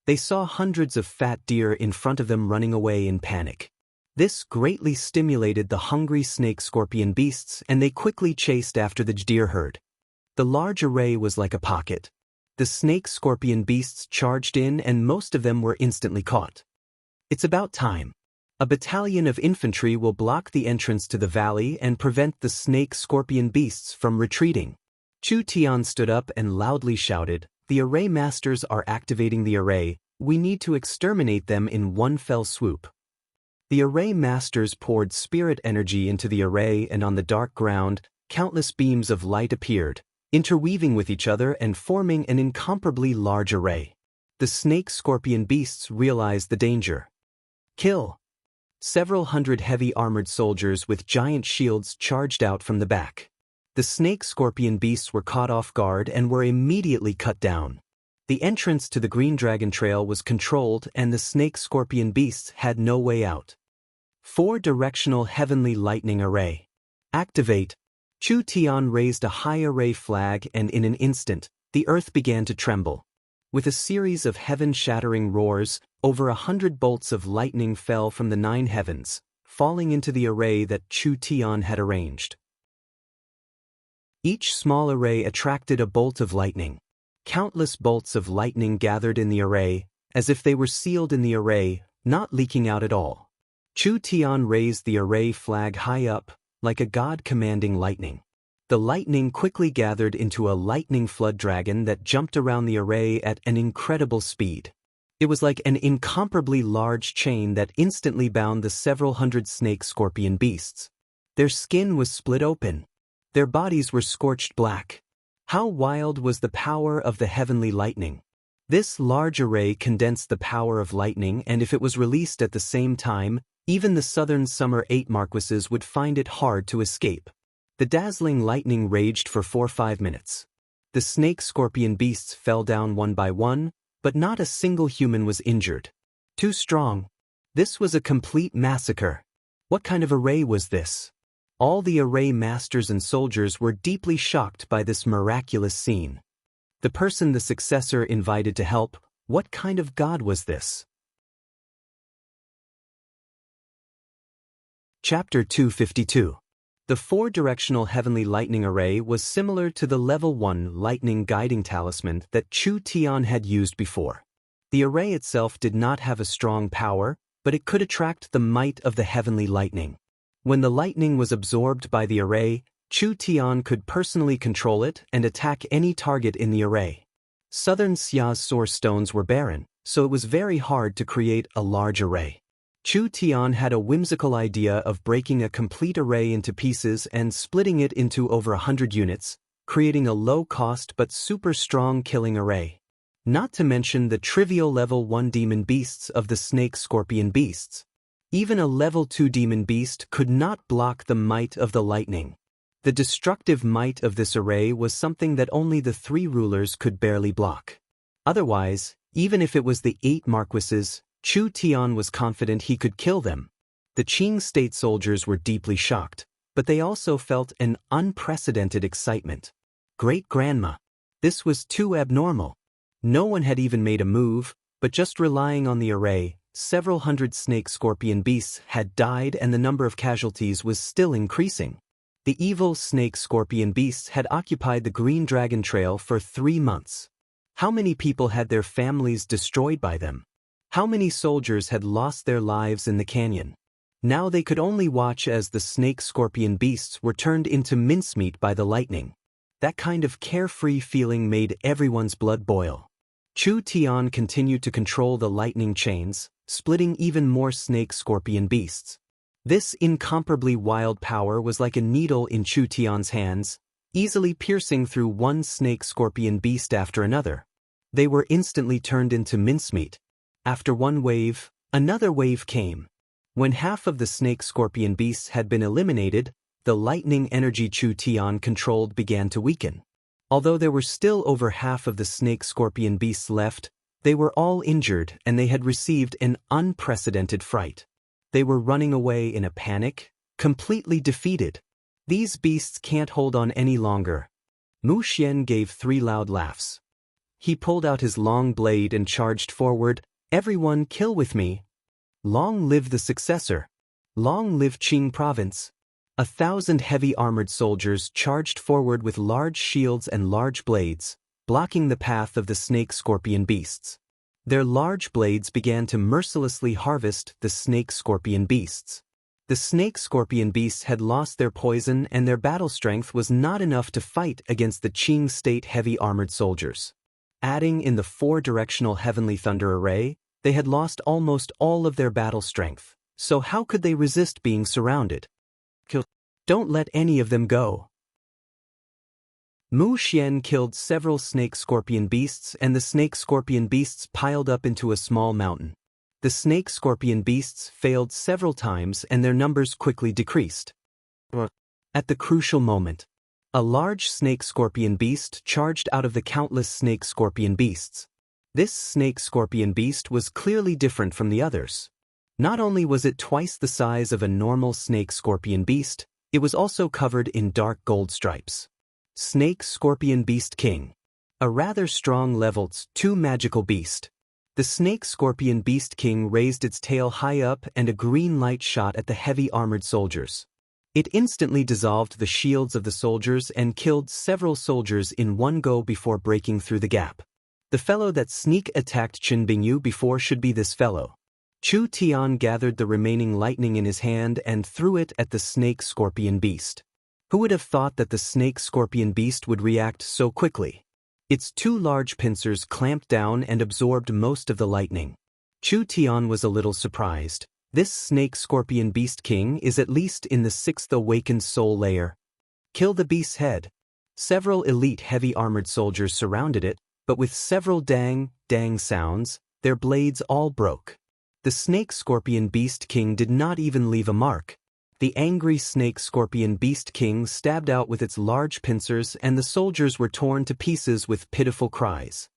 They saw hundreds of fat deer in front of them running away in panic. This greatly stimulated the hungry snake-scorpion beasts, and they quickly chased after the deer herd. The large array was like a pocket. The snake-scorpion beasts charged in, and most of them were instantly caught. It's about time. A battalion of infantry will block the entrance to the valley and prevent the snake-scorpion beasts from retreating. Chu Tian stood up and loudly shouted, "The array masters are activating the array. We need to exterminate them in one fell swoop." The array masters poured spirit energy into the array, and on the dark ground, countless beams of light appeared, interweaving with each other and forming an incomparably large array. The snake-scorpion beasts realized the danger. Kill! Several hundred heavy armored soldiers with giant shields charged out from the back. The snake-scorpion beasts were caught off guard and were immediately cut down. The entrance to the Green Dragon Trail was controlled, and the snake-scorpion beasts had no way out. 4-directional heavenly lightning array. Activate. Chu Tian raised a high array flag, and in an instant, the earth began to tremble. With a series of heaven-shattering roars, over 100 bolts of lightning fell from the 9 heavens, falling into the array that Chu Tian had arranged. Each small array attracted a bolt of lightning. Countless bolts of lightning gathered in the array, as if they were sealed in the array, not leaking out at all. Chu Tian raised the array flag high up, like a god commanding lightning. The lightning quickly gathered into a lightning flood dragon that jumped around the array at an incredible speed. It was like an incomparably large chain that instantly bound the several hundred snake-scorpion beasts. Their skin was split open. Their bodies were scorched black. How wild was the power of the heavenly lightning! This large array condensed the power of lightning, and if it was released at the same time, even the southern summer 8 marquises would find it hard to escape. The dazzling lightning raged for 4-5 minutes. The snake-scorpion beasts fell down one by one, but not a single human was injured. Too strong. This was a complete massacre. What kind of array was this? All the array masters and soldiers were deeply shocked by this miraculous scene. The person the successor invited to help, what kind of god was this? Chapter 252. The four-directional heavenly lightning array was similar to the level 1 lightning guiding talisman that Chu Tian had used before. The array itself did not have a strong power, but it could attract the might of the heavenly lightning. When the lightning was absorbed by the array, Chu Tian could personally control it and attack any target in the array. Southern Xia's source stones were barren, so it was very hard to create a large array. Chu Tian had a whimsical idea of breaking a complete array into pieces and splitting it into over 100 units, creating a low-cost but super strong killing array. Not to mention the trivial level 1 demon beasts of the snake-scorpion beasts. Even a level 2 demon beast could not block the might of the lightning. The destructive might of this array was something that only the 3 rulers could barely block. Otherwise, even if it was the 8 marquises, Chu Tian was confident he could kill them. The Qing state soldiers were deeply shocked, but they also felt an unprecedented excitement. Great-grandma! This was too abnormal. No one had even made a move, but just relying on the array, several hundred snake-scorpion beasts had died and the number of casualties was still increasing. The evil snake-scorpion beasts had occupied the Green Dragon Trail for 3 months. How many people had their families destroyed by them? How many soldiers had lost their lives in the canyon? Now they could only watch as the snake-scorpion beasts were turned into mincemeat by the lightning. That kind of carefree feeling made everyone's blood boil. Chu Tian continued to control the lightning chains, splitting even more snake-scorpion beasts. This incomparably wild power was like a needle in Chu Tian's hands, easily piercing through one snake-scorpion beast after another. They were instantly turned into mincemeat. After one wave, another wave came. When half of the snake-scorpion beasts had been eliminated, the lightning energy Chu Tian controlled began to weaken. Although there were still over half of the snake-scorpion beasts left, they were all injured and they had received an unprecedented fright. They were running away in a panic, completely defeated. These beasts can't hold on any longer. Mu Xian gave 3 loud laughs. He pulled out his long blade and charged forward. Everyone kill with me. Long live the successor. Long live Qing province. 1,000 heavy armored soldiers charged forward with large shields and large blades, blocking the path of the snake-scorpion beasts. Their large blades began to mercilessly harvest the snake-scorpion beasts. The snake-scorpion beasts had lost their poison and their battle strength was not enough to fight against the Qing state heavy armored soldiers. Adding in the 4-directional heavenly thunder array, they had lost almost all of their battle strength, so how could they resist being surrounded? Don't let any of them go. Mu Xian killed several snake-scorpion beasts and the snake-scorpion beasts piled up into a small mountain. The snake-scorpion beasts failed several times and their numbers quickly decreased. At the crucial moment, a large snake-scorpion beast charged out of the countless snake-scorpion beasts. This snake-scorpion beast was clearly different from the others. Not only was it twice the size of a normal snake-scorpion beast, it was also covered in dark gold stripes. Snake-scorpion beast king. A rather strong level 2 magical beast. The snake-scorpion beast king raised its tail high up and a green light shot at the heavy armored soldiers. It instantly dissolved the shields of the soldiers and killed several soldiers in one go before breaking through the gap. The fellow that sneak attacked Chen Bingyu before should be this fellow. Chu Tian gathered the remaining lightning in his hand and threw it at the snake-scorpion beast. Who would have thought that the snake-scorpion beast would react so quickly? Its 2 large pincers clamped down and absorbed most of the lightning. Chu Tian was a little surprised. This snake-scorpion beast king is at least in the 6th awakened soul layer. Kill the beast's head. Several elite heavy armored soldiers surrounded it, but with several dang, dang sounds, their blades all broke. The snake-scorpion beast king did not even leave a mark. The angry snake-scorpion beast king stabbed out with its large pincers and the soldiers were torn to pieces with pitiful cries.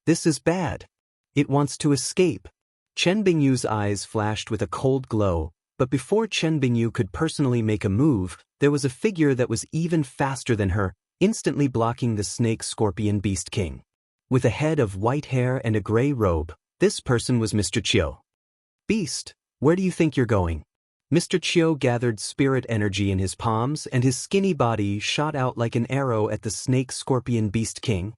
This is bad. It wants to escape. Chen Bingyu's eyes flashed with a cold glow, but before Chen Bingyu could personally make a move, there was a figure that was even faster than her, instantly blocking the snake-scorpion beast king. With a head of white hair and a gray robe, this person was Mr. Chiu. Beast, where do you think you're going? Mr. Chiu gathered spirit energy in his palms and his skinny body shot out like an arrow at the snake-scorpion beast king.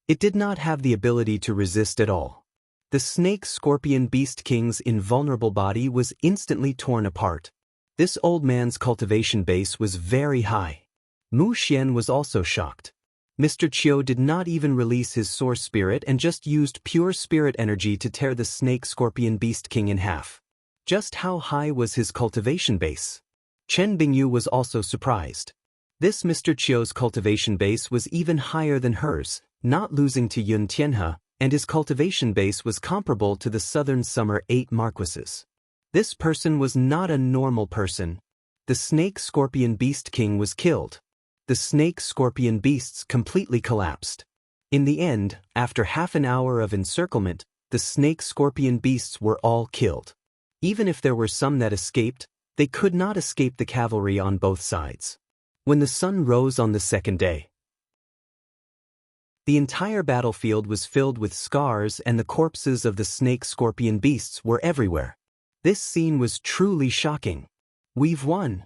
It did not have the ability to resist at all. The snake-scorpion beast king's invulnerable body was instantly torn apart. This old man's cultivation base was very high. Mu Xian was also shocked. Mr. Chiu did not even release his source spirit and just used pure spirit energy to tear the snake-scorpion beast king in half. Just how high was his cultivation base? Chen Bingyu was also surprised. This Mr. Chiu's cultivation base was even higher than hers, not losing to Yun Tianhe, and his cultivation base was comparable to the Southern Summer 8 Marquises. This person was not a normal person. The snake-scorpion beast king was killed. The snake-scorpion beasts completely collapsed. In the end, after half an hour of encirclement, the snake-scorpion beasts were all killed. Even if there were some that escaped, they could not escape the cavalry on both sides. When the sun rose on the second day, the entire battlefield was filled with scars and the corpses of the snake-scorpion beasts were everywhere. This scene was truly shocking. We've won.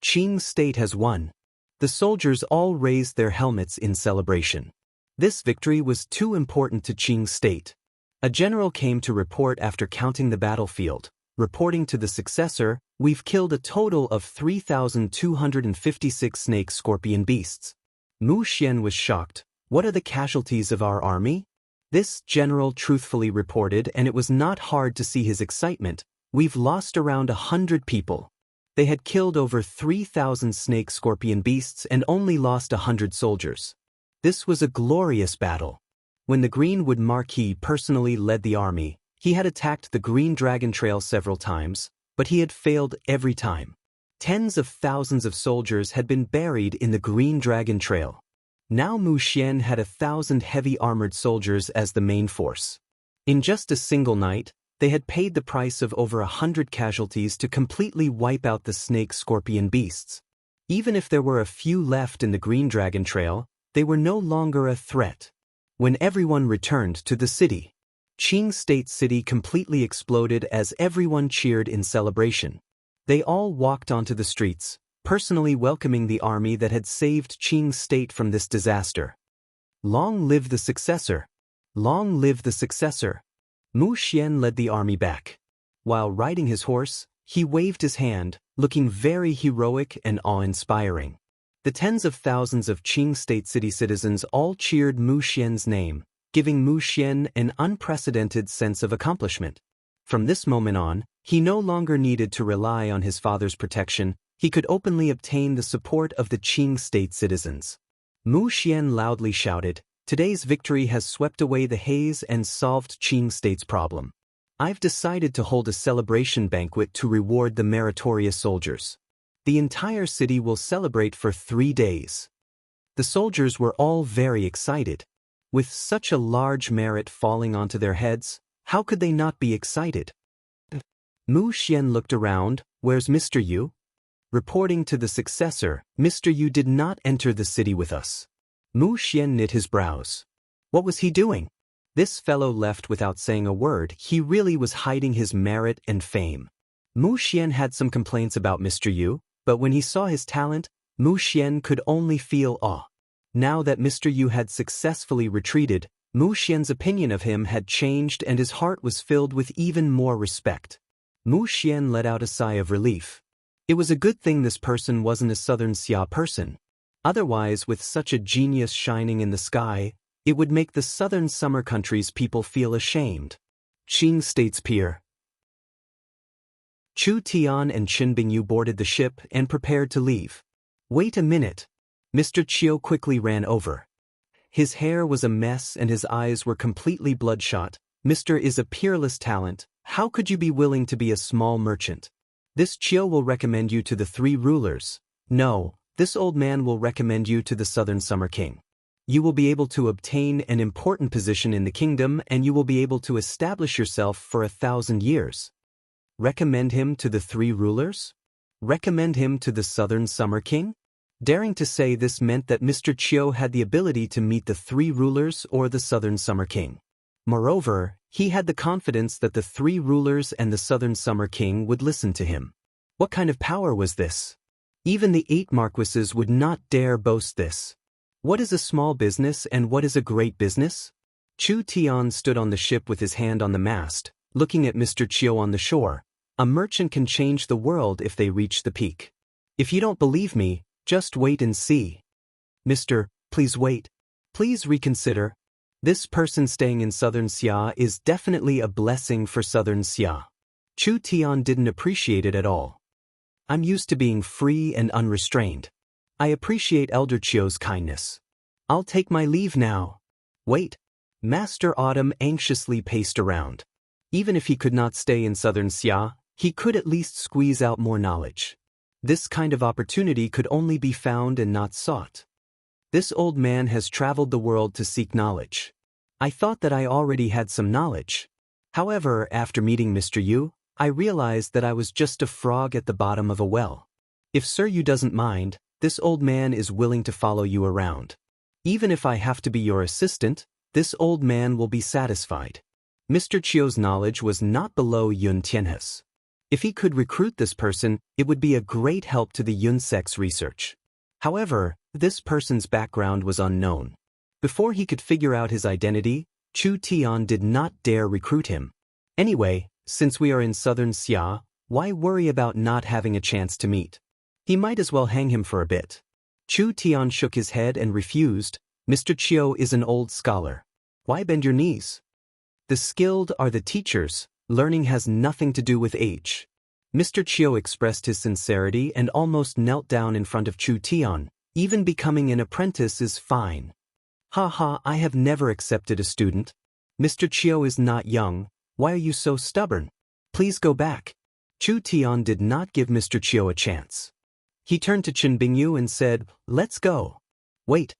Qing State has won. The soldiers all raised their helmets in celebration. This victory was too important to Qing State. A general came to report after counting the battlefield, reporting to the successor, "We've killed a total of 3,256 snake-scorpion beasts." Mu Xian was shocked. What are the casualties of our army? This general truthfully reported, and it was not hard to see his excitement. We've lost around 100 people. They had killed over 3,000 snake-scorpion beasts and only lost 100 soldiers. This was a glorious battle. When the Greenwood Marquis personally led the army, he had attacked the Green Dragon Trail several times, but he had failed every time. Tens of thousands of soldiers had been buried in the Green Dragon Trail. Now Mu Xian had 1,000 heavy armored soldiers as the main force. In just a single night, they had paid the price of over 100 casualties to completely wipe out the snake-scorpion beasts. Even if there were a few left in the Green Dragon Trail, they were no longer a threat. When everyone returned to the city, Qing State City completely exploded as everyone cheered in celebration. They all walked onto the streets, personally welcoming the army that had saved Qing State from this disaster. Long live the successor! Long live the successor! Mu Xian led the army back. While riding his horse, he waved his hand, looking very heroic and awe-inspiring. The tens of thousands of Qing State city citizens all cheered Mu Xian's name, giving Mu Xian an unprecedented sense of accomplishment. From this moment on, he no longer needed to rely on his father's protection. He could openly obtain the support of the Qing State citizens. Mu Xian loudly shouted, "Today's victory has swept away the haze and solved Qing State's problem. I've decided to hold a celebration banquet to reward the meritorious soldiers. The entire city will celebrate for 3 days." The soldiers were all very excited. With such a large merit falling onto their heads, how could they not be excited? Mu Xian looked around. "Where's Mr. Yu?" Reporting to the successor, "Mr. Yu did not enter the city with us." Mu Xian knit his brows. What was he doing? This fellow left without saying a word. He really was hiding his merit and fame. Mu Xian had some complaints about Mr. Yu, but when he saw his talent, Mu Xian could only feel awe. Now that Mr. Yu had successfully retreated, Mu Xian's opinion of him had changed and his heart was filled with even more respect. Mu Xian let out a sigh of relief. It was a good thing this person wasn't a Southern Xia person. Otherwise, with such a genius shining in the sky, it would make the Southern Summer country's people feel ashamed. Qing State's pier. Chu Tian and Chen Bingyu boarded the ship and prepared to leave. "Wait a minute." Mr. Chiu quickly ran over. His hair was a mess and his eyes were completely bloodshot. "Mr. is a peerless talent. How could you be willing to be a small merchant?" This Chiu will recommend you to the three rulers. No, this old man will recommend you to the Southern Summer King. You will be able to obtain an important position in the kingdom and you will be able to establish yourself for 1,000 years. Recommend him to the three rulers? Recommend him to the Southern Summer King? Daring to say this meant that Mr. Chiu had the ability to meet the three rulers or the Southern Summer King. Moreover, he had the confidence that the three rulers and the Southern Summer King would listen to him. What kind of power was this? Even the 8 marquises would not dare boast this. What is a small business and what is a great business? Chu Tian stood on the ship with his hand on the mast, looking at Mr. Chiu on the shore. A merchant can change the world if they reach the peak. If you don't believe me, just wait and see. Mister, please wait. Please reconsider. This person staying in Southern Xia is definitely a blessing for Southern Xia. Chu Tian didn't appreciate it at all. I'm used to being free and unrestrained. I appreciate Elder Chiu's kindness. I'll take my leave now. Wait. Master Autumn anxiously paced around. Even if he could not stay in Southern Xia, he could at least squeeze out more knowledge. This kind of opportunity could only be found and not sought. This old man has traveled the world to seek knowledge. I thought that I already had some knowledge. However, after meeting Mr. Yu, I realized that I was just a frog at the bottom of a well. If Sir Yu doesn't mind, this old man is willing to follow you around. Even if I have to be your assistant, this old man will be satisfied. Mr. Chiu's knowledge was not below Yun Tianhe's. If he could recruit this person, it would be a great help to the Yun sect's research. However, this person's background was unknown. Before he could figure out his identity, Chu Tian did not dare recruit him. Anyway, since we are in Southern Xia, why worry about not having a chance to meet? He might as well hang him for a bit. Chu Tian shook his head and refused. Mr. Chiu is an old scholar. Why bend your knees? The skilled are the teachers. Learning has nothing to do with age. Mr. Chiu expressed his sincerity and almost knelt down in front of Chu Tian. Even becoming an apprentice is fine. I have never accepted a student. Mr. Chiu is not young. Why are you so stubborn? Please go back. Chu Tian did not give Mr. Chiu a chance. He turned to Chen Bingyu and said, "Let's go." Wait.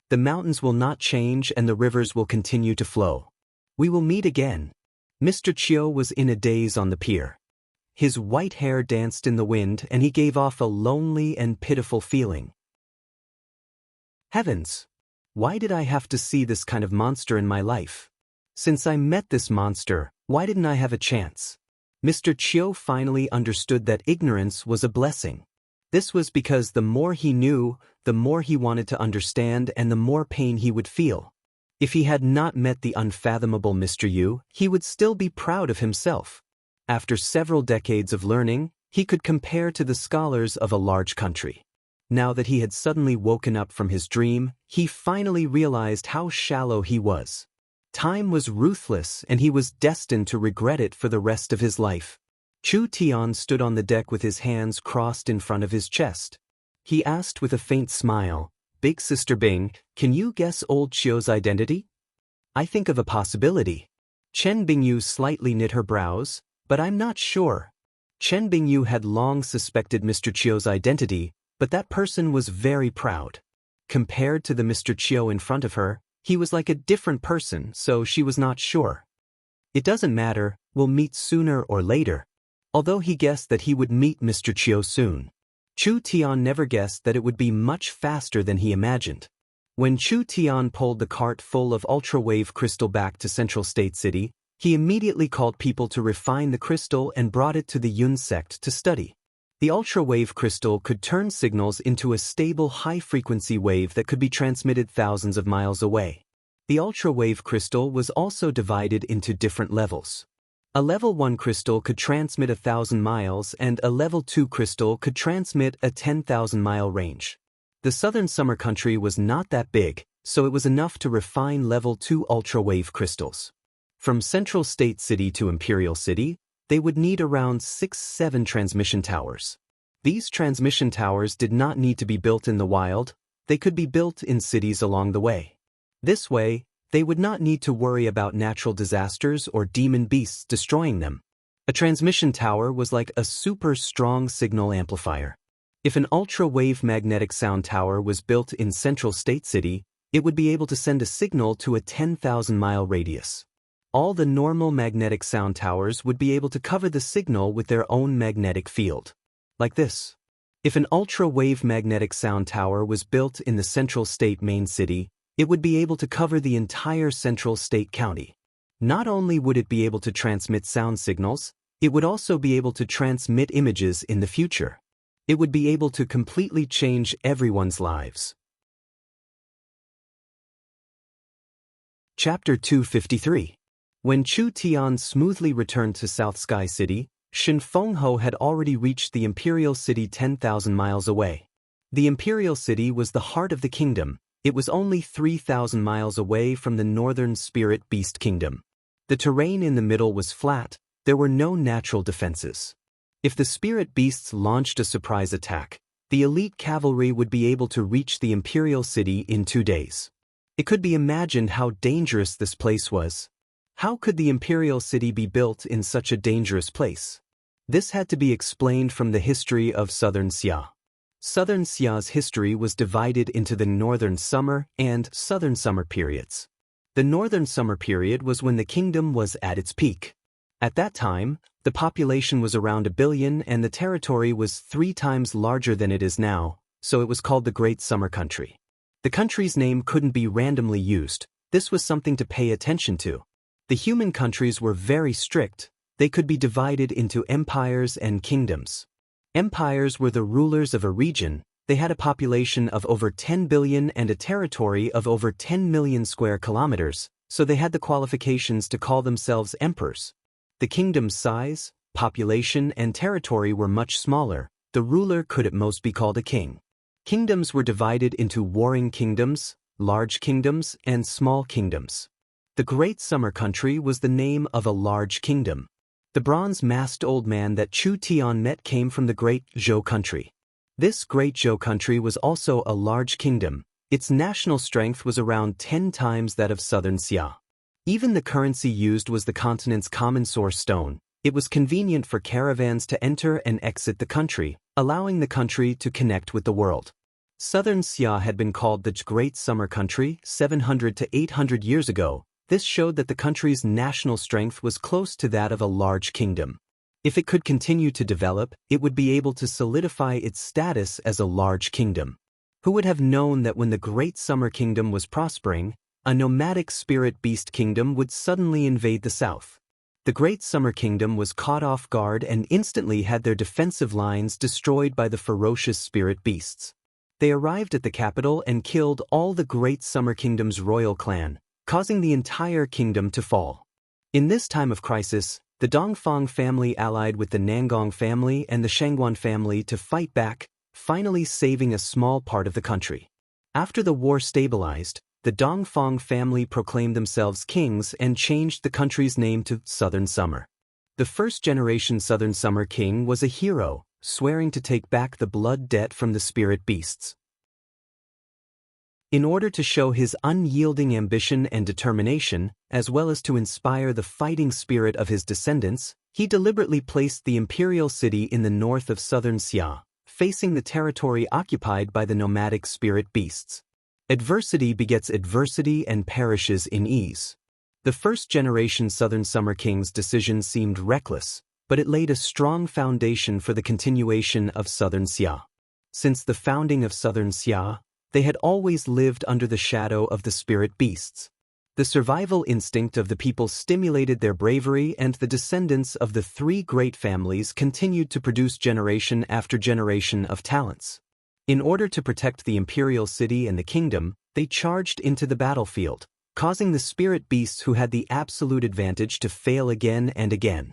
The mountains will not change and the rivers will continue to flow. We will meet again. Mr. Chiu was in a daze on the pier. His white hair danced in the wind and he gave off a lonely and pitiful feeling. Heavens! Why did I have to see this kind of monster in my life? Since I met this monster, why didn't I have a chance? Mr. Chiu finally understood that ignorance was a blessing. This was because the more he knew, the more he wanted to understand and the more pain he would feel. If he had not met the unfathomable Mr. Yu, he would still be proud of himself. After several decades of learning, he could compare to the scholars of a large country. Now that he had suddenly woken up from his dream, he finally realized how shallow he was. Time was ruthless and he was destined to regret it for the rest of his life. Chu Tian stood on the deck with his hands crossed in front of his chest. He asked with a faint smile, "Big Sister Bing, can you guess old Chiu's identity?" "I think of a possibility." Chen Bingyu slightly knit her brows, "But I'm not sure." Chen Bingyu had long suspected Mr. Chiu's identity, but that person was very proud. Compared to the Mr. Chiu in front of her, he was like a different person, so she was not sure. "It doesn't matter, we'll meet sooner or later." Although he guessed that he would meet Mr. Chiu soon, Chu Tian never guessed that it would be much faster than he imagined. When Chu Tian pulled the cart full of ultra-wave crystal back to Central State City, he immediately called people to refine the crystal and brought it to the Yun sect to study. The ultra-wave crystal could turn signals into a stable high-frequency wave that could be transmitted thousands of miles away. The ultra-wave crystal was also divided into different levels. A level 1 crystal could transmit 1,000 miles and a level 2 crystal could transmit a 10,000-mile range. The southern summer country was not that big, so it was enough to refine level 2 ultra-wave crystals. From Central State City to Imperial City, they would need around 6-7 transmission towers. These transmission towers did not need to be built in the wild, they could be built in cities along the way. This way, they would not need to worry about natural disasters or demon beasts destroying them. A transmission tower was like a super strong signal amplifier. If an ultra-wave magnetic sound tower was built in Central State City, it would be able to send a signal to a 10,000-mile radius. All the normal magnetic sound towers would be able to cover the signal with their own magnetic field. Like this. If an ultra-wave magnetic sound tower was built in the Central State main city, it would be able to cover the entire Central State County. Not only would it be able to transmit sound signals, it would also be able to transmit images in the future. It would be able to completely change everyone's lives. Chapter 253. When Chu Tian smoothly returned to South Sky City, Shen Fengho had already reached the Imperial City 10,000 miles away. The Imperial City was the heart of the kingdom. It was only 3,000 miles away from the northern Spirit Beast Kingdom. The terrain in the middle was flat, there were no natural defenses. If the Spirit Beasts launched a surprise attack, the elite cavalry would be able to reach the Imperial City in 2 days. It could be imagined how dangerous this place was. How could the Imperial City be built in such a dangerous place? This had to be explained from the history of Southern Xia. Southern Xia's history was divided into the Northern Summer and Southern Summer periods. The Northern Summer period was when the kingdom was at its peak. At that time, the population was around 1 billion and the territory was 3 times larger than it is now, so it was called the Great Summer Country. The country's name couldn't be randomly used, this was something to pay attention to. The human countries were very strict, they could be divided into empires and kingdoms. Empires were the rulers of a region, they had a population of over 10 billion and a territory of over 10 million square kilometers, so they had the qualifications to call themselves emperors. The kingdom's size, population and territory were much smaller, the ruler could at most be called a king. Kingdoms were divided into warring kingdoms, large kingdoms and small kingdoms. The Great Summer Country was the name of a large kingdom. The bronze-masked old man that Chu Tian met came from the Great Zhou Country. This Great Zhou Country was also a large kingdom. Its national strength was around 10 times that of Southern Xia. Even the currency used was the continent's common source stone. It was convenient for caravans to enter and exit the country, allowing the country to connect with the world. Southern Xia had been called the Great Summer Country 700 to 800 years ago. This showed that the country's national strength was close to that of a large kingdom. If it could continue to develop, it would be able to solidify its status as a large kingdom. Who would have known that when the Great Summer Kingdom was prospering, a nomadic spirit beast kingdom would suddenly invade the south? The Great Summer Kingdom was caught off guard and instantly had their defensive lines destroyed by the ferocious spirit beasts. They arrived at the capital and killed all the Great Summer Kingdom's royal clan, causing the entire kingdom to fall. In this time of crisis, the Dongfang family allied with the Nangong family and the Shangguan family to fight back, finally saving a small part of the country. After the war stabilized, the Dongfang family proclaimed themselves kings and changed the country's name to Southern Summer. The first-generation Southern Summer king was a hero, swearing to take back the blood debt from the spirit beasts. In order to show his unyielding ambition and determination, as well as to inspire the fighting spirit of his descendants, he deliberately placed the imperial city in the north of Southern Xia, facing the territory occupied by the nomadic spirit beasts. Adversity begets adversity and perishes in ease. The first-generation Southern Summer King's decision seemed reckless, but it laid a strong foundation for the continuation of Southern Xia. Since the founding of Southern Xia, they had always lived under the shadow of the spirit beasts. The survival instinct of the people stimulated their bravery, and the descendants of the 3 great families continued to produce generation after generation of talents. In order to protect the imperial city and the kingdom, they charged into the battlefield, causing the spirit beasts who had the absolute advantage to fail again and again.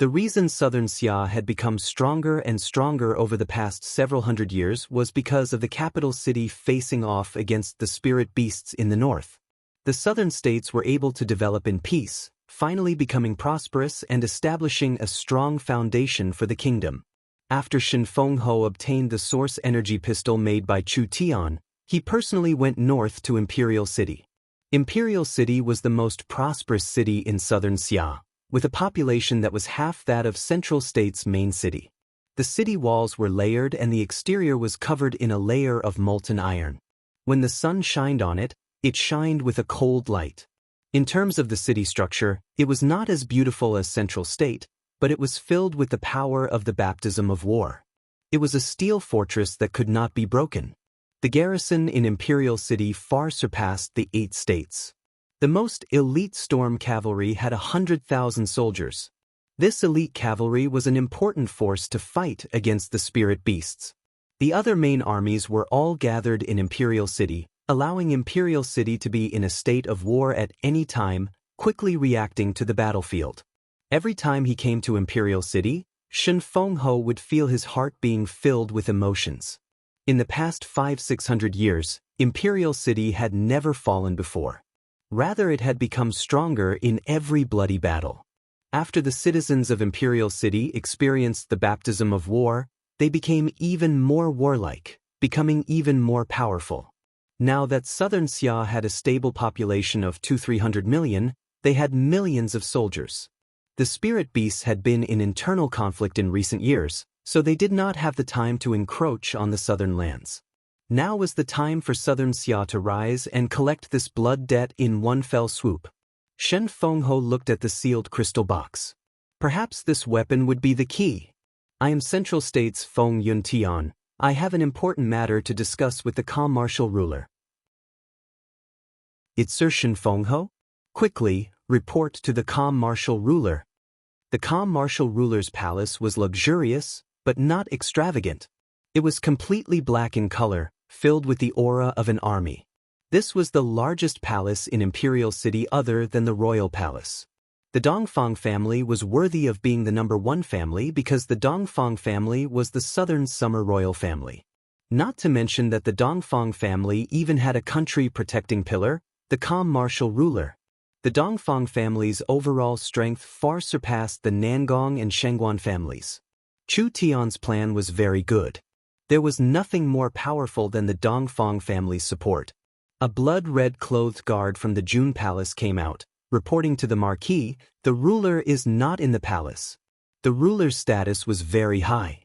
The reason Southern Xia had become stronger and stronger over the past several hundred years was because of the capital city facing off against the spirit beasts in the north. The southern states were able to develop in peace, finally becoming prosperous and establishing a strong foundation for the kingdom. After Shen Fengho obtained the source energy pistol made by Chu Tian, he personally went north to Imperial City. Imperial City was the most prosperous city in Southern Xia. with a population that was half that of Central State's main city. The city walls were layered and the exterior was covered in a layer of molten iron. When the sun shined on it, it shined with a cold light. In terms of the city structure, it was not as beautiful as Central State, but it was filled with the power of the baptism of war. It was a steel fortress that could not be broken. The garrison in Imperial City far surpassed the 8 states. The most elite storm cavalry had 100,000 soldiers. This elite cavalry was an important force to fight against the spirit beasts. The other main armies were all gathered in Imperial City, allowing Imperial City to be in a state of war at any time, quickly reacting to the battlefield. Every time he came to Imperial City, Shen Fengho would feel his heart being filled with emotions. In the past 500-600 years, Imperial City had never fallen before. Rather, it had become stronger in every bloody battle. After the citizens of Imperial City experienced the baptism of war, they became even more warlike, becoming even more powerful. Now that Southern Xia had a stable population of 200-300 million, they had millions of soldiers. The spirit beasts had been in internal conflict in recent years, so they did not have the time to encroach on the southern lands. Now was the time for Southern Xia to rise and collect this blood debt in one fell swoop. Shen Fengho looked at the sealed crystal box. Perhaps this weapon would be the key. I am Central State's Feng Yuntian. I have an important matter to discuss with the calm martial ruler. It's Sir Shen Fengho? Quickly, report to the calm martial ruler. The calm martial ruler's palace was luxurious, but not extravagant. It was completely black in color, filled with the aura of an army. This was the largest palace in Imperial City other than the royal palace. The Dongfang family was worthy of being the #1 family because the Dongfang family was the southern summer royal family. Not to mention that the Dongfang family even had a country protecting pillar, the calm martial ruler. The Dongfang family's overall strength far surpassed the Nangong and Shengguan families. Chu Tian's plan was very good. There was nothing more powerful than the Dongfang family's support. A blood-red clothed guard from the Jun Palace came out, reporting to the Marquis, the ruler is not in the palace. The ruler's status was very high.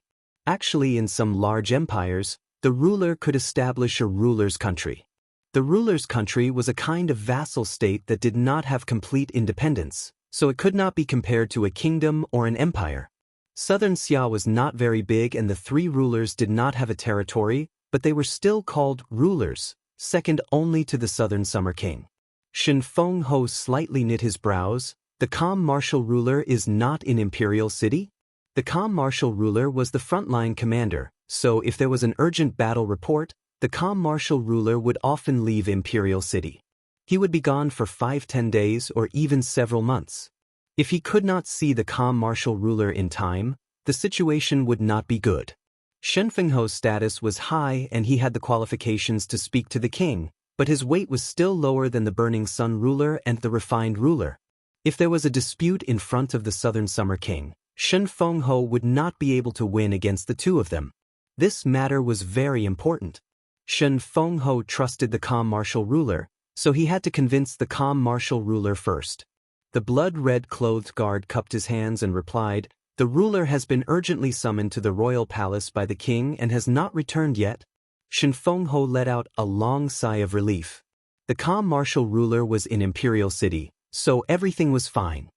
Actually, in some large empires, the ruler could establish a ruler's country. The ruler's country was a kind of vassal state that did not have complete independence, so it could not be compared to a kingdom or an empire. Southern Xia was not very big and the 3 rulers did not have a territory, but they were still called rulers, second only to the Southern Summer King. Shen Fengho slightly knit his brows. The calm martial ruler is not in Imperial City? The calm martial ruler was the frontline commander, so if there was an urgent battle report, the calm martial ruler would often leave Imperial City. He would be gone for 5-10 days or even several months. If he could not see the calm martial ruler in time, the situation would not be good. Shen Fengho's status was high and he had the qualifications to speak to the king, but his weight was still lower than the Burning Sun ruler and the Refined ruler. If there was a dispute in front of the Southern Summer King, Shen Fengho would not be able to win against the 2 of them. This matter was very important. Shen Fengho trusted the calm martial ruler, so he had to convince the calm martial ruler first. The blood-red clothed guard cupped his hands and replied, "The ruler has been urgently summoned to the royal palace by the king and has not returned yet." Shen Fengho let out a long sigh of relief. The calm martial ruler was in Imperial City, so everything was fine.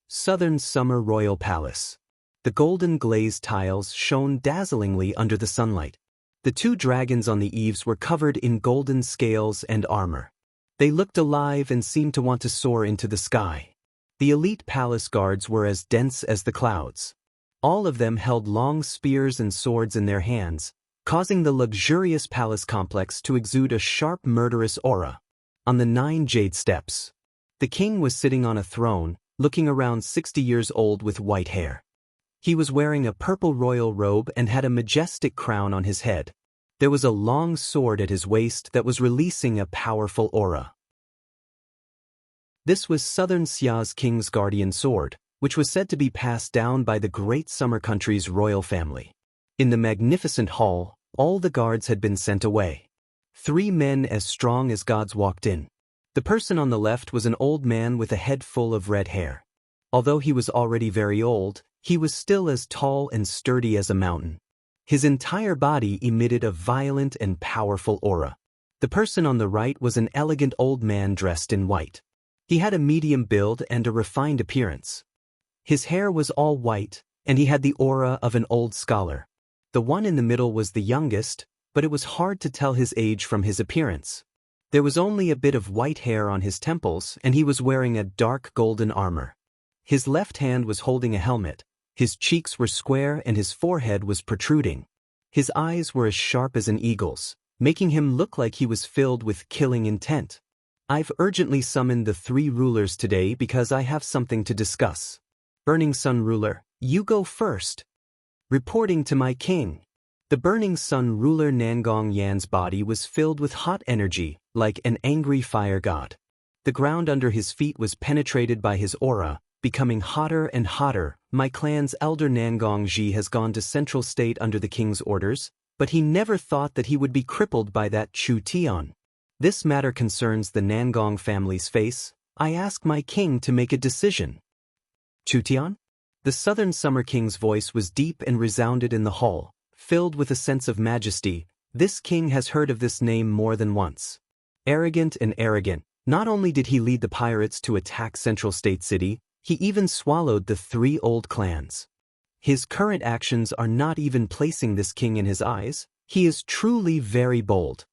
Southern Summer Royal Palace. The golden glazed tiles shone dazzlingly under the sunlight. The 2 dragons on the eaves were covered in golden scales and armor. They looked alive and seemed to want to soar into the sky. The elite palace guards were as dense as the clouds. All of them held long spears and swords in their hands, causing the luxurious palace complex to exude a sharp murderous aura. On the 9 jade steps, the king was sitting on a throne, looking around 60 years old with white hair. He was wearing a purple royal robe and had a majestic crown on his head. There was a long sword at his waist that was releasing a powerful aura. This was Southern Xia's king's guardian sword, which was said to be passed down by the great summer country's royal family. In the magnificent hall, all the guards had been sent away. 3 men as strong as gods walked in. The person on the left was an old man with a head full of red hair. Although he was already very old, he was still as tall and sturdy as a mountain. His entire body emitted a violent and powerful aura. The person on the right was an elegant old man dressed in white. He had a medium build and a refined appearance. His hair was all white, and he had the aura of an old scholar. The one in the middle was the youngest, but it was hard to tell his age from his appearance. There was only a bit of white hair on his temples, and he was wearing a dark golden armor. His left hand was holding a helmet, his cheeks were square and his forehead was protruding. His eyes were as sharp as an eagle's, making him look like he was filled with killing intent. I've urgently summoned the 3 rulers today because I have something to discuss. Burning Sun ruler, you go first. Reporting to my king. The Burning Sun ruler Nangong Yan's body was filled with hot energy, like an angry fire god. The ground under his feet was penetrated by his aura, becoming hotter and hotter. My clan's elder Nangong Ji has gone to Central State under the king's orders, but he never thought that he would be crippled by that Chu Tian. This matter concerns the Nangong family's face. I ask my king to make a decision. Chu Tian? The Southern Summer King's voice was deep and resounded in the hall, filled with a sense of majesty. This king has heard of this name more than once. Arrogant and arrogant, not only did he lead the pirates to attack Central State City, he even swallowed the 3 old clans. His current actions are not even placing this king in his eyes. He is truly very bold.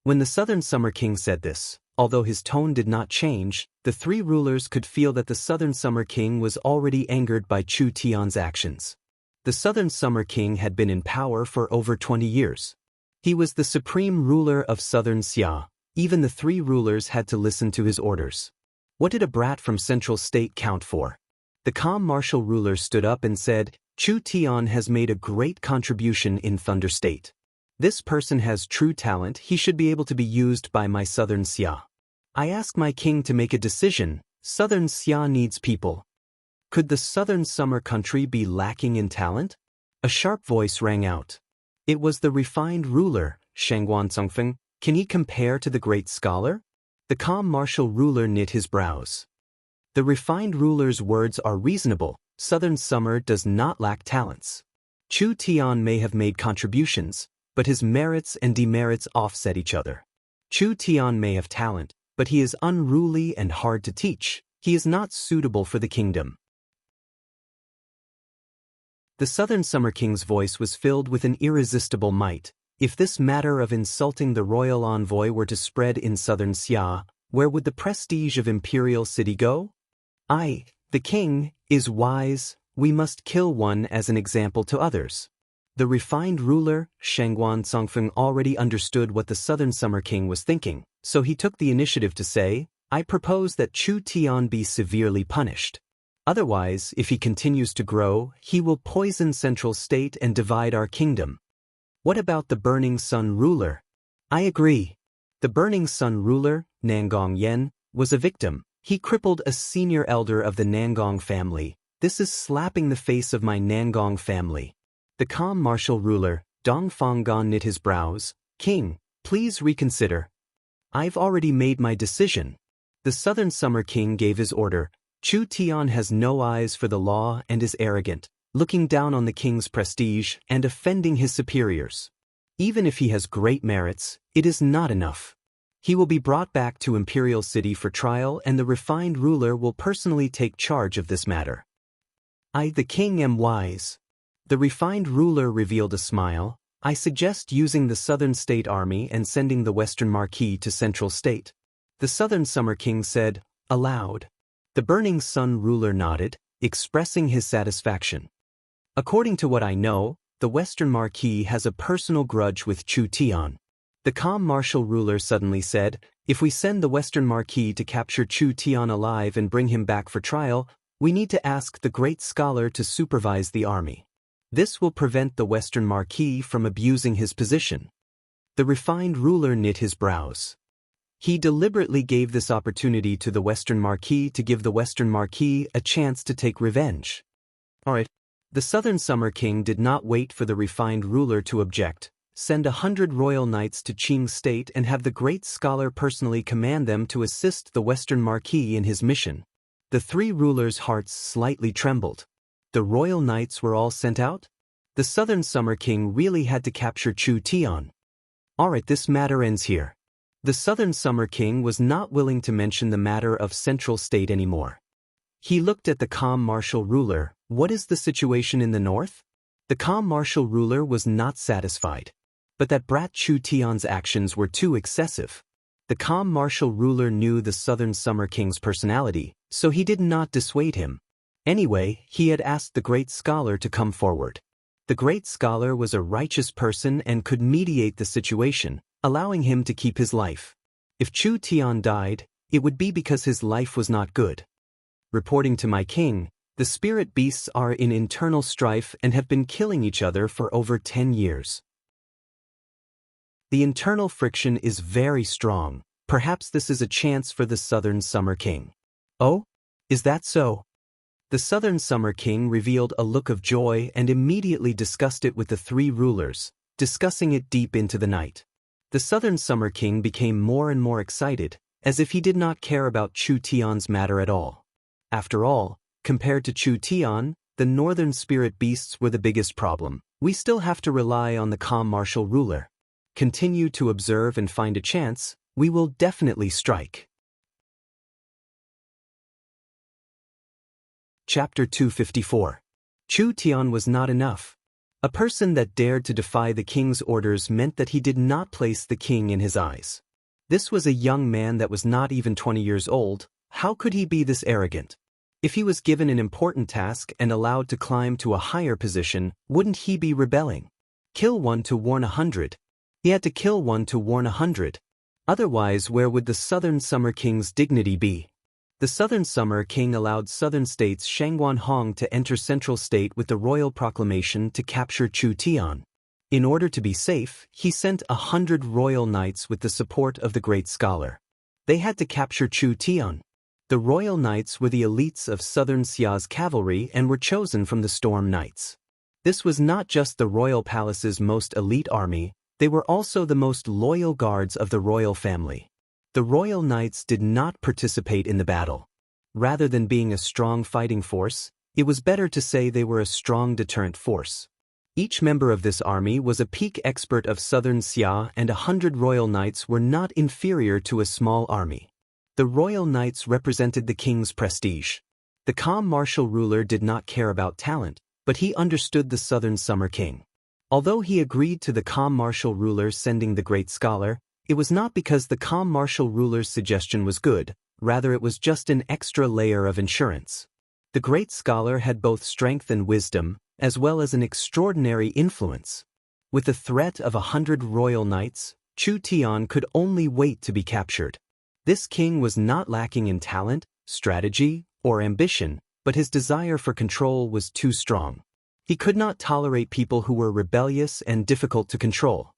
When the Southern Summer King said this, although his tone did not change, the 3 rulers could feel that the Southern Summer King was already angered by Chu Tian's actions. The Southern Summer King had been in power for over 20 years. He was the supreme ruler of Southern Xia. Even the 3 rulers had to listen to his orders. What did a brat from Central State count for? The calm martial ruler stood up and said, Chu Tian has made a great contribution in Thunder State. This person has true talent. He should be able to be used by my Southern Xia. I ask my king to make a decision. Southern Xia needs people. Could the Southern Summer Country be lacking in talent? A sharp voice rang out. It was the refined ruler, Shangguan Congfeng. Can he compare to the great scholar? The calm martial ruler knit his brows. The refined ruler's words are reasonable. Southern Summer does not lack talents. Chu Tian may have made contributions, but his merits and demerits offset each other. Chu Tian may have talent, but he is unruly and hard to teach. He is not suitable for the kingdom. The Southern Summer King's voice was filled with an irresistible might. If this matter of insulting the royal envoy were to spread in Southern Xia, where would the prestige of Imperial City go? The king, is wise. We must kill one as an example to others. The refined ruler, Shangguan Congfeng, already understood what the Southern Summer King was thinking, so he took the initiative to say, I propose that Chu Tian be severely punished. Otherwise, if he continues to grow, he will poison Central State and divide our kingdom. What about the Burning Sun ruler? I agree. The Burning Sun ruler, Nangong Yan, was a victim. He crippled a senior elder of the Nangong family. This is slapping the face of my Nangong family. The calm martial ruler, Dong Fanggan, knit his brows. King, please reconsider. I've already made my decision. The Southern Summer King gave his order. Chu Tian has no eyes for the law and is arrogant, looking down on the king's prestige and offending his superiors. Even if he has great merits, it is not enough. He will be brought back to Imperial City for trial, and the refined ruler will personally take charge of this matter. I, the king, am wise. The refined ruler revealed a smile. I suggest using the Southern State Army and sending the Western Marquis to Central State. The Southern Summer King said, aloud. The Burning Sun ruler nodded, expressing his satisfaction. According to what I know, the Western Marquis has a personal grudge with Chu Tian. The calm martial ruler suddenly said, if we send the Western Marquis to capture Chu Tian alive and bring him back for trial, we need to ask the great scholar to supervise the army. This will prevent the Western Marquis from abusing his position. The refined ruler knit his brows. He deliberately gave this opportunity to the Western Marquis to give the Western Marquis a chance to take revenge. Alright. The Southern Summer King did not wait for the refined ruler to object. Send 100 royal knights to Qing State and have the great scholar personally command them to assist the Western Marquis in his mission. The three rulers' hearts slightly trembled. The royal knights were all sent out? The Southern Summer King really had to capture Chu Tian. Alright, this matter ends here. The Southern Summer King was not willing to mention the matter of Central State anymore. He looked at the calm martial ruler. What is the situation in the north? The calm martial ruler was not satisfied. But that brat Chu Tian's actions were too excessive. The calm martial ruler knew the Southern Summer King's personality, so he did not dissuade him. Anyway, he had asked the great scholar to come forward. The great scholar was a righteous person and could mediate the situation, allowing him to keep his life. If Chu Tian died, it would be because his life was not good. Reporting to my king, the spirit beasts are in internal strife and have been killing each other for over 10 years. The internal friction is very strong. Perhaps this is a chance for the Southern Summer King. Oh? Is that so? The Southern Summer King revealed a look of joy and immediately discussed it with the three rulers, discussing it deep into the night. The Southern Summer King became more and more excited, as if he did not care about Chu Tian's matter at all. After all, compared to Chu Tian, the northern spirit beasts were the biggest problem. We still have to rely on the calm martial ruler. Continue to observe and find a chance, we will definitely strike. Chapter 254. Chu Tian was not enough. A person that dared to defy the king's orders meant that he did not place the king in his eyes. This was a young man that was not even 20 years old. How could he be this arrogant? If he was given an important task and allowed to climb to a higher position, wouldn't he be rebelling? Kill one to warn 100. He had to kill one to warn 100. Otherwise, where would the Southern Summer King's dignity be? The Southern Summer King allowed Southern State's Shangguan Hong to enter Central State with the royal proclamation to capture Chu Tian. In order to be safe, he sent 100 royal knights with the support of the great scholar. They had to capture Chu Tian. The royal knights were the elites of Southern Xia's cavalry and were chosen from the Storm Knights. This was not just the royal palace's most elite army, they were also the most loyal guards of the royal family. The royal knights did not participate in the battle. Rather than being a strong fighting force, it was better to say they were a strong deterrent force. Each member of this army was a peak expert of Southern Xia, and 100 royal knights were not inferior to a small army. The royal knights represented the king's prestige. The calm martial ruler did not care about talent, but he understood the Southern Summer King. Although he agreed to the calm martial ruler sending the great scholar, it was not because the calm martial ruler's suggestion was good, rather it was just an extra layer of insurance. The great scholar had both strength and wisdom, as well as an extraordinary influence. With the threat of 100 royal knights, Chu Tian could only wait to be captured. This king was not lacking in talent, strategy, or ambition, but his desire for control was too strong. He could not tolerate people who were rebellious and difficult to control.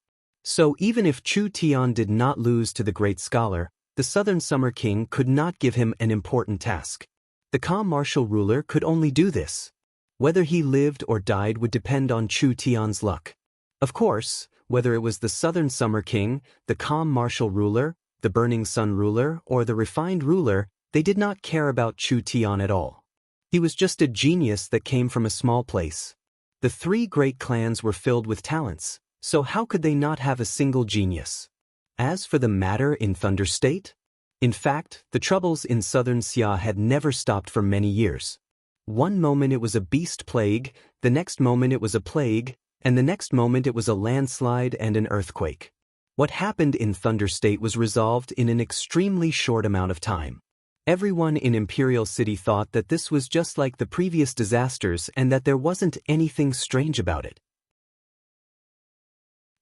So even if Chu Tian did not lose to the great scholar, the Southern Summer King could not give him an important task. The calm martial ruler could only do this. Whether he lived or died would depend on Chu Tian's luck. Of course, whether it was the Southern Summer King, the calm martial ruler, the burning sun ruler, or the refined ruler, they did not care about Chu Tian at all. He was just a genius that came from a small place. The three great clans were filled with talents, so how could they not have a single genius? As for the matter in Thunder State? In fact, the troubles in Southern Xia had never stopped for many years. One moment it was a beast plague, the next moment it was a plague, and the next moment it was a landslide and an earthquake. What happened in Thunder State was resolved in an extremely short amount of time. Everyone in Imperial City thought that this was just like the previous disasters and that there wasn't anything strange about it.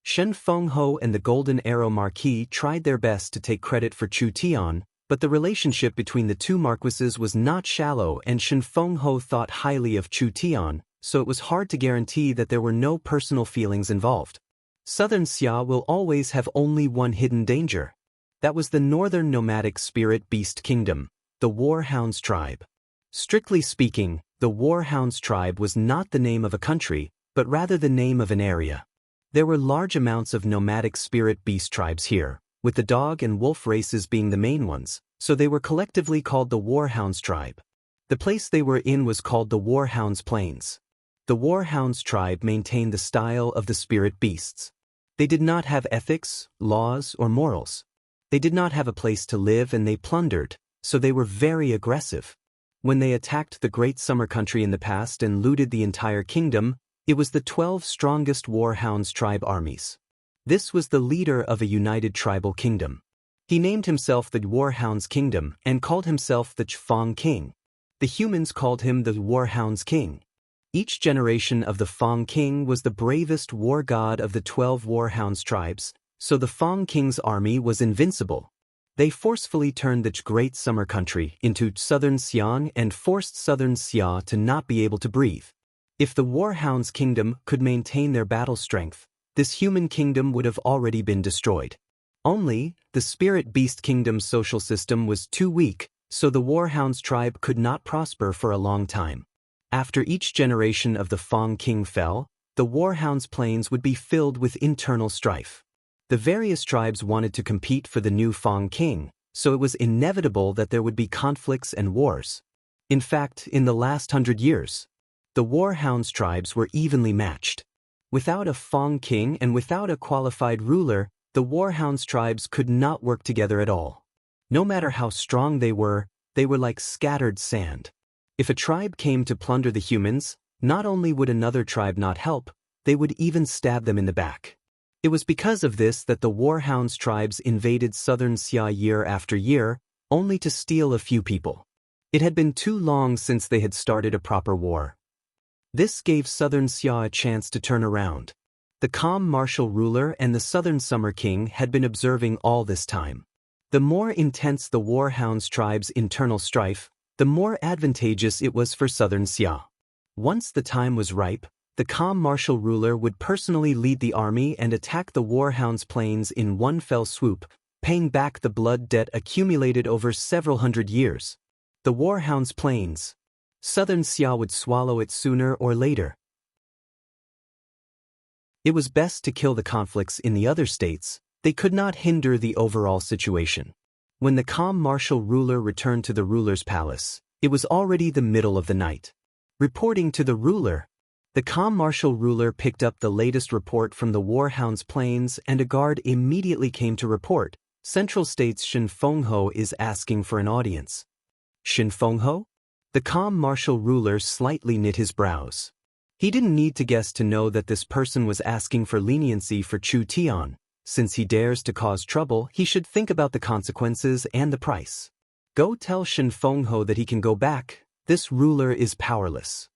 Shen Fengho and the Golden Arrow Marquis tried their best to take credit for Chu Tian, but the relationship between the two marquises was not shallow and Shen Fengho thought highly of Chu Tian, so it was hard to guarantee that there were no personal feelings involved. Southern Xia will always have only one hidden danger. That was the northern nomadic spirit beast kingdom, the Warhounds tribe. Strictly speaking, the Warhounds tribe was not the name of a country, but rather the name of an area. There were large amounts of nomadic spirit beast tribes here, with the dog and wolf races being the main ones, so they were collectively called the Warhounds tribe. The place they were in was called the Warhounds Plains. The Warhounds tribe maintained the style of the spirit beasts. They did not have ethics, laws, or morals. They did not have a place to live and they plundered, so they were very aggressive. When they attacked the Great Summer Country in the past and looted the entire kingdom, it was the 12 strongest Warhounds tribe armies. This was the leader of a united tribal kingdom. He named himself the Warhounds Kingdom and called himself the Fong King. The humans called him the Warhounds King. Each generation of the Fong King was the bravest war god of the 12 Warhounds tribes, so the Fong King's army was invincible. They forcefully turned the Great Summer Country into southern Xi'an and forced southern Xia to not be able to breathe. If the Warhounds Kingdom could maintain their battle strength, this human kingdom would have already been destroyed. Only, the Spirit Beast Kingdom's social system was too weak, so the Warhounds tribe could not prosper for a long time. After each generation of the Fong King fell, the Warhounds Plains would be filled with internal strife. The various tribes wanted to compete for the new Fong King, so it was inevitable that there would be conflicts and wars. In fact, in the last 100 years, the Warhounds tribes were evenly matched. Without a Fong King and without a qualified ruler, the Warhounds tribes could not work together at all. No matter how strong they were like scattered sand. If a tribe came to plunder the humans, not only would another tribe not help, they would even stab them in the back. It was because of this that the Warhounds tribes invaded southern Xia year after year, only to steal a few people. It had been too long since they had started a proper war. This gave southern Xia a chance to turn around. The calm martial ruler and the southern Summer King had been observing all this time. The more intense the Warhounds tribe's internal strife, the more advantageous it was for southern Xia. Once the time was ripe, the calm martial ruler would personally lead the army and attack the Warhounds Plains in one fell swoop, paying back the blood debt accumulated over several hundred years. The Warhounds Plains. Southern Xia would swallow it sooner or later. It was best to kill the conflicts in the other states. They could not hinder the overall situation. When the calm martial ruler returned to the ruler's palace, it was already the middle of the night. Reporting to the ruler, the calm martial ruler picked up the latest report from the Warhounds Plains and a guard immediately came to report, Central State's Shin Fengho is asking for an audience. Shin Fengho? The calm martial ruler slightly knit his brows. He didn't need to guess to know that this person was asking for leniency for Chu Tian. Since he dares to cause trouble, he should think about the consequences and the price. Go tell Shin Fengho that he can go back. This ruler is powerless.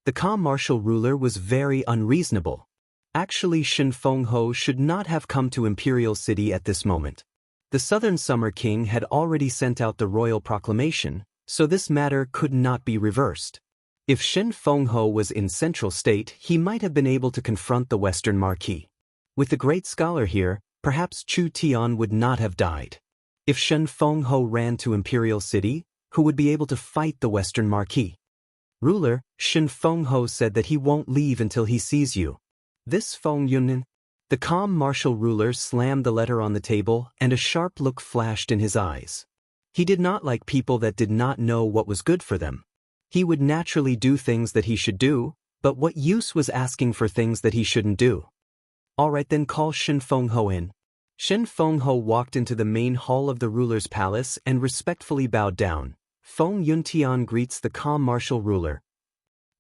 The calm martial ruler was very unreasonable. Actually, Shin Fengho should not have come to Imperial City at this moment. The Southern Summer King had already sent out the royal proclamation, so this matter could not be reversed. If Shin Fengho was in Central State, he might have been able to confront the Western Marquis. With the great scholar here, perhaps Chu Tian would not have died. If Shin Fengho ran to Imperial City, who would be able to fight the Western Marquis? Ruler, Shin Fengho said that he won't leave until he sees you. This Feng Yunin. The calm martial ruler slammed the letter on the table and a sharp look flashed in his eyes. He did not like people that did not know what was good for them. He would naturally do things that he should do, but what use was asking for things that he shouldn't do? Alright then, call Shin Fengho in. Shin Fengho walked into the main hall of the ruler's palace and respectfully bowed down. Feng Yuntian greets the calm martial ruler.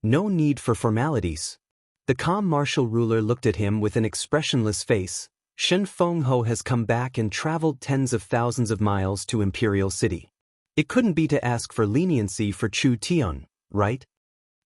No need for formalities. The calm martial ruler looked at him with an expressionless face. Shin Fengho has come back and traveled tens of thousands of miles to Imperial City. It couldn't be to ask for leniency for Chu Tian, right?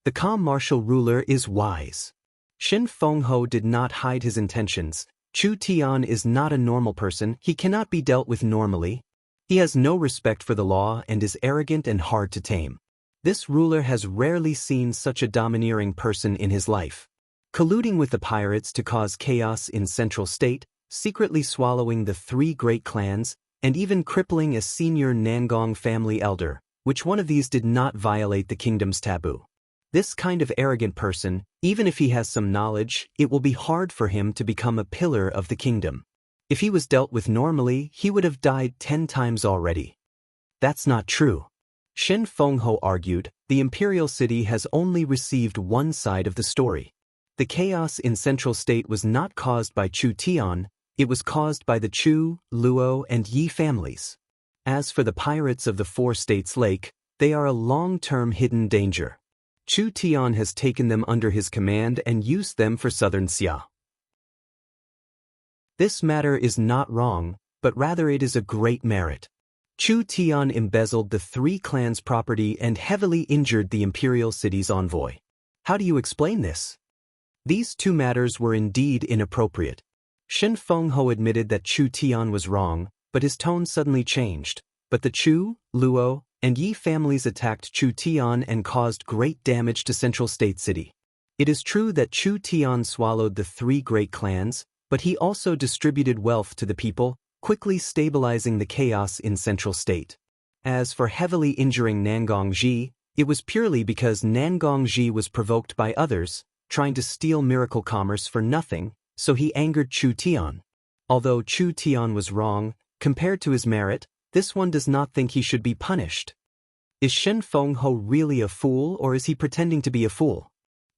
The calm martial ruler is wise. Shin Fengho did not hide his intentions. Chu Tian is not a normal person, he cannot be dealt with normally. He has no respect for the law and is arrogant and hard to tame. This ruler has rarely seen such a domineering person in his life. Colluding with the pirates to cause chaos in Central State, secretly swallowing the 3 great clans, and even crippling a senior Nangong family elder, which one of these did not violate the kingdom's taboo? This kind of arrogant person, even if he has some knowledge, it will be hard for him to become a pillar of the kingdom. If he was dealt with normally, he would have died 10 times already. That's not true. Shen Fengho argued, the imperial city has only received one side of the story. The chaos in Central State was not caused by Chu Tian, it was caused by the Chu, Luo, and Yi families. As for the pirates of the Four States Lake, they are a long-term hidden danger. Chu Tian has taken them under his command and used them for southern Xia. This matter is not wrong, but rather it is a great merit. Chu Tian embezzled the three clans' property and heavily injured the imperial city's envoy. How do you explain this? These two matters were indeed inappropriate. Shen Fengho admitted that Chu Tian was wrong, but his tone suddenly changed. But the Chu, Luo, and Yi families attacked Chu Tian and caused great damage to Central State City. It is true that Chu Tian swallowed the three great clans, but he also distributed wealth to the people, quickly stabilizing the chaos in Central State. As for heavily injuring Nangongji, it was purely because Nangongji was provoked by others, trying to steal miracle commerce for nothing, so he angered Chu Tian. Although Chu Tian was wrong, compared to his merit, this one does not think he should be punished. Is Shen Fengho really a fool, or is he pretending to be a fool?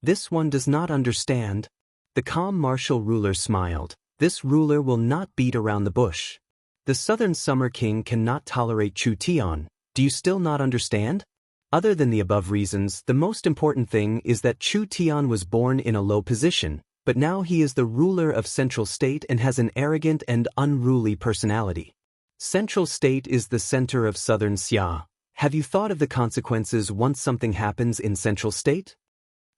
This one does not understand. The calm martial ruler smiled. This ruler will not beat around the bush. The Southern Summer King cannot tolerate Chu Tian. Do you still not understand? Other than the above reasons, the most important thing is that Chu Tian was born in a low position, but now he is the ruler of Central State and has an arrogant and unruly personality. Central State is the center of Southern Xia. Have you thought of the consequences once something happens in Central State?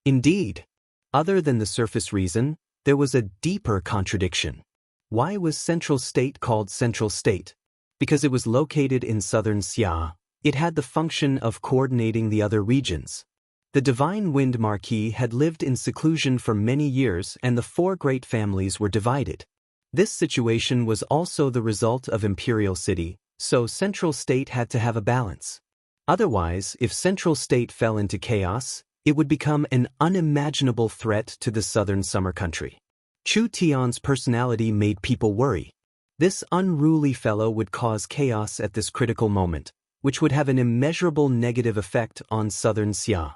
Indeed. Other than the surface reason, there was a deeper contradiction. Why was Central State called Central State? Because it was located in Southern Xia. It had the function of coordinating the other regions. The Divine Wind Marquis had lived in seclusion for many years and the four great families were divided. This situation was also the result of Imperial City, so Central State had to have a balance. Otherwise, if Central State fell into chaos, it would become an unimaginable threat to the southern summer country. Chu Tian's personality made people worry. This unruly fellow would cause chaos at this critical moment, which would have an immeasurable negative effect on southern Xia.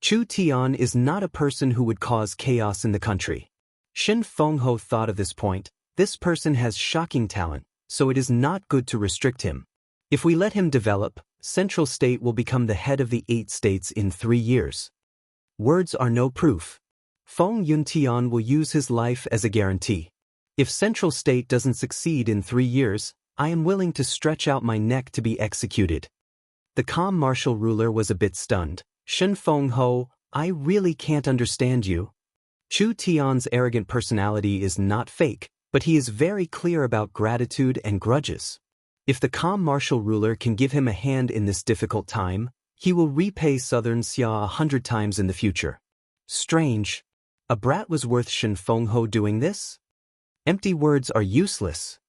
Chu Tian is not a person who would cause chaos in the country. Shen Fengho thought of this point. This person has shocking talent, so it is not good to restrict him. If we let him develop, Central State will become the head of the 8 states in 3 years. Words are no proof. Feng Yuntian will use his life as a guarantee. If Central State doesn't succeed in 3 years, I am willing to stretch out my neck to be executed. The calm martial ruler was a bit stunned. Shen Fengho, I really can't understand you. Chu Tian's arrogant personality is not fake, but he is very clear about gratitude and grudges. If the calm martial ruler can give him a hand in this difficult time, he will repay Southern Xia 100 times in the future. Strange. A brat was worth Shen Fengho doing this? Empty words are useless.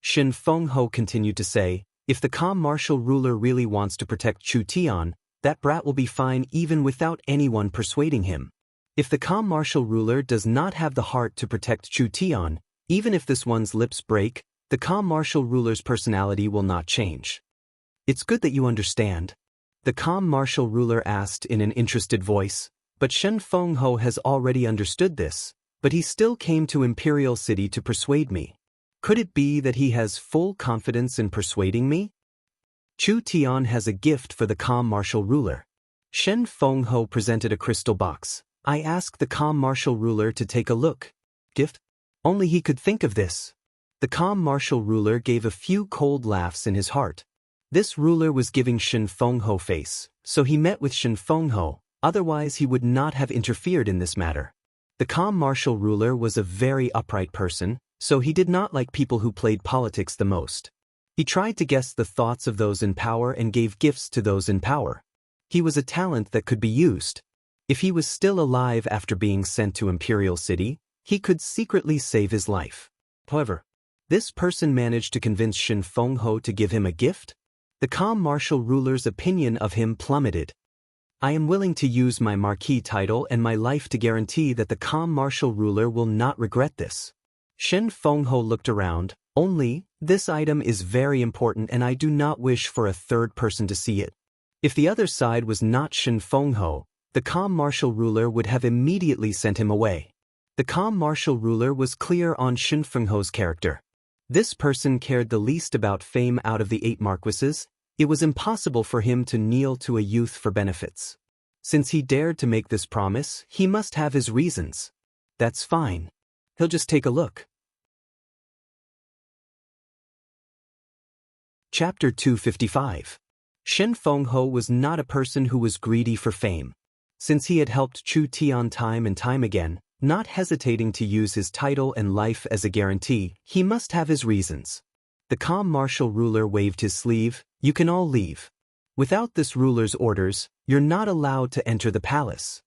Shen Fengho continued to say, if the calm martial ruler really wants to protect Chu Tian, that brat will be fine even without anyone persuading him. If the calm martial ruler does not have the heart to protect Chu Tian, even if this one's lips break, the calm martial ruler's personality will not change. It's good that you understand. The calm martial ruler asked in an interested voice, but Shen Fengho has already understood this, but he still came to Imperial City to persuade me. Could it be that he has full confidence in persuading me? Chu Tian has a gift for the calm martial ruler. Shen Fengho presented a crystal box. I asked the calm martial ruler to take a look. Gift? Only he could think of this. The calm martial ruler gave a few cold laughs in his heart. This ruler was giving Shen Fengho face, so he met with Shen Fengho, otherwise he would not have interfered in this matter. The calm martial ruler was a very upright person, so he did not like people who played politics the most. He tried to guess the thoughts of those in power and gave gifts to those in power. He was a talent that could be used. If he was still alive after being sent to Imperial City, he could secretly save his life. However, this person managed to convince Shen Fengho to give him a gift? The calm martial ruler's opinion of him plummeted. I am willing to use my marquis title and my life to guarantee that the calm martial ruler will not regret this. Shen Fengho looked around. Only, This item is very important and I do not wish for a third person to see it. If the other side was not Shen Fengho, the calm martial ruler would have immediately sent him away. The calm martial ruler was clear on Shen Fengho's character. This person cared the least about fame out of the 8 marquises. It was impossible for him to kneel to a youth for benefits. Since he dared to make this promise, he must have his reasons. That's fine. He'll just take a look. Chapter 255. Shen Fengho was not a person who was greedy for fame. Since he had helped Chu Tian time and time again, not hesitating to use his title and life as a guarantee, he must have his reasons. The calm martial ruler waved his sleeve. You can all leave. Without this ruler's orders, you're not allowed to enter the palace.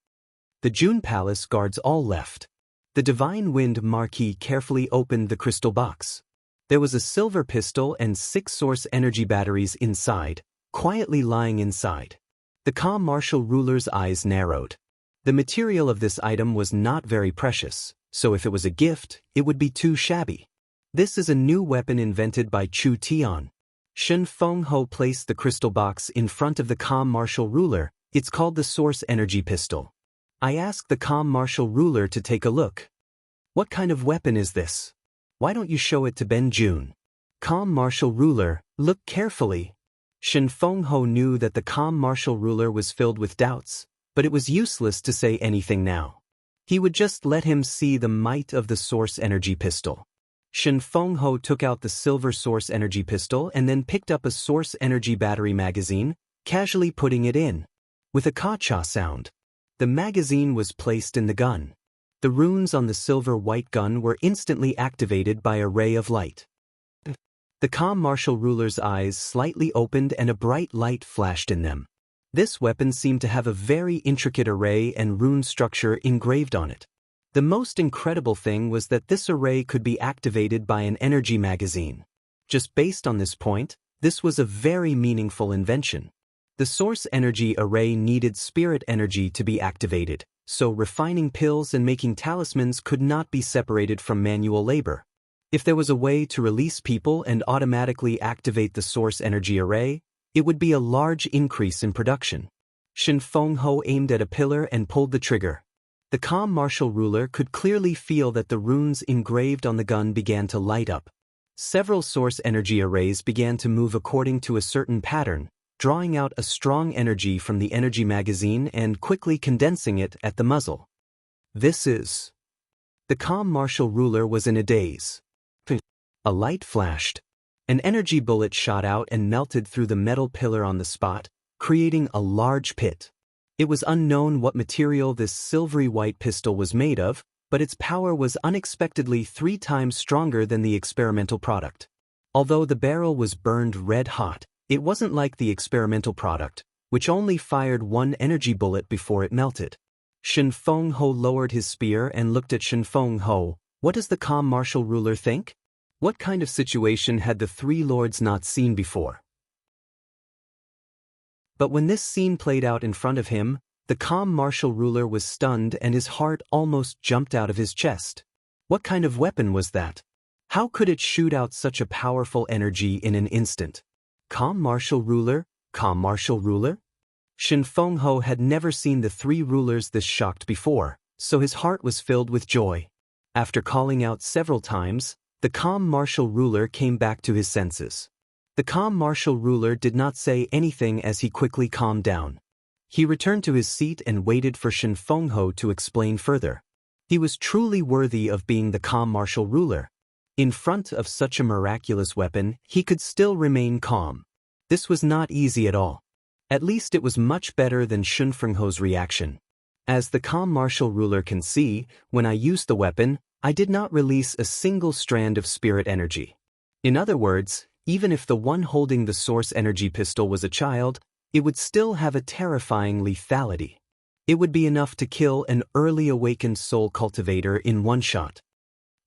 The June Palace guards all left. The Divine Wind Marquis carefully opened the crystal box. There was a silver pistol and 6 source energy batteries inside, quietly lying inside. The calm martial ruler's eyes narrowed. The material of this item was not very precious, so if it was a gift, it would be too shabby. This is a new weapon invented by Chu Tian. Shen Fengho placed the crystal box in front of the calm martial ruler. It's called the source energy pistol. I asked the calm martial ruler to take a look. What kind of weapon is this? Why don't you show it to Ben Jun? Calm martial ruler, look carefully. Shen Fengho knew that the calm martial ruler was filled with doubts, but it was useless to say anything now. He would just let him see the might of the source energy pistol. Shen Fengho took out the silver source energy pistol and then picked up a source energy battery magazine, casually putting it in. With a ka-cha sound, the magazine was placed in the gun. The runes on the silver-white gun were instantly activated by a ray of light. The calm martial ruler's eyes slightly opened and a bright light flashed in them. This weapon seemed to have a very intricate array and rune structure engraved on it. The most incredible thing was that this array could be activated by an energy magazine. Just based on this point, this was a very meaningful invention. The source energy array needed spirit energy to be activated, so refining pills and making talismans could not be separated from manual labor. If there was a way to release people and automatically activate the source energy array, it would be a large increase in production. Shen Fengho aimed at a pillar and pulled the trigger. The calm martial ruler could clearly feel that the runes engraved on the gun began to light up. Several source energy arrays began to move according to a certain pattern, drawing out a strong energy from the energy magazine and quickly condensing it at the muzzle. This is... The calm martial ruler was in a daze. A light flashed. An energy bullet shot out and melted through the metal pillar on the spot, creating a large pit. It was unknown what material this silvery white pistol was made of, but its power was unexpectedly 3 times stronger than the experimental product. Although the barrel was burned red hot, it wasn't like the experimental product, which only fired 1 energy bullet before it melted. Shen Fengho lowered his spear and looked at Shen Fengho. What does the calm martial ruler think? What kind of situation had the 3 lords not seen before? But when this scene played out in front of him, the calm martial ruler was stunned and his heart almost jumped out of his chest. What kind of weapon was that? How could it shoot out such a powerful energy in an instant? Calm martial ruler? Calm martial ruler? Shen Fengho had never seen the 3 rulers this shocked before, so his heart was filled with joy. After calling out several times, the calm martial ruler came back to his senses. The calm martial ruler did not say anything as he quickly calmed down. He returned to his seat and waited for Shen Fengho to explain further. He was truly worthy of being the calm martial ruler. In front of such a miraculous weapon, he could still remain calm. This was not easy at all. At least it was much better than Shen Fengho's reaction. As the calm martial ruler can see, when I used the weapon, I did not release a single strand of spirit energy. In other words, even if the one holding the source energy pistol was a child, it would still have a terrifying lethality. It would be enough to kill an early awakened soul cultivator in 1 shot.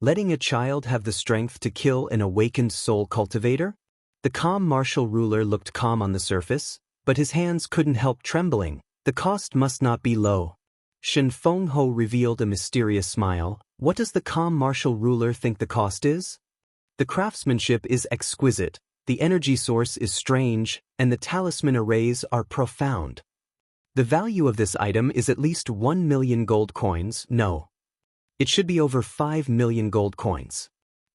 Letting a child have the strength to kill an awakened soul cultivator? The calm martial ruler looked calm on the surface, but his hands couldn't help trembling. The cost must not be low. Shen Fengho revealed a mysterious smile. What does the calm martial ruler think the cost is? The craftsmanship is exquisite, the energy source is strange, and the talisman arrays are profound. The value of this item is at least 1 million gold coins. No. It should be over 5 million gold coins.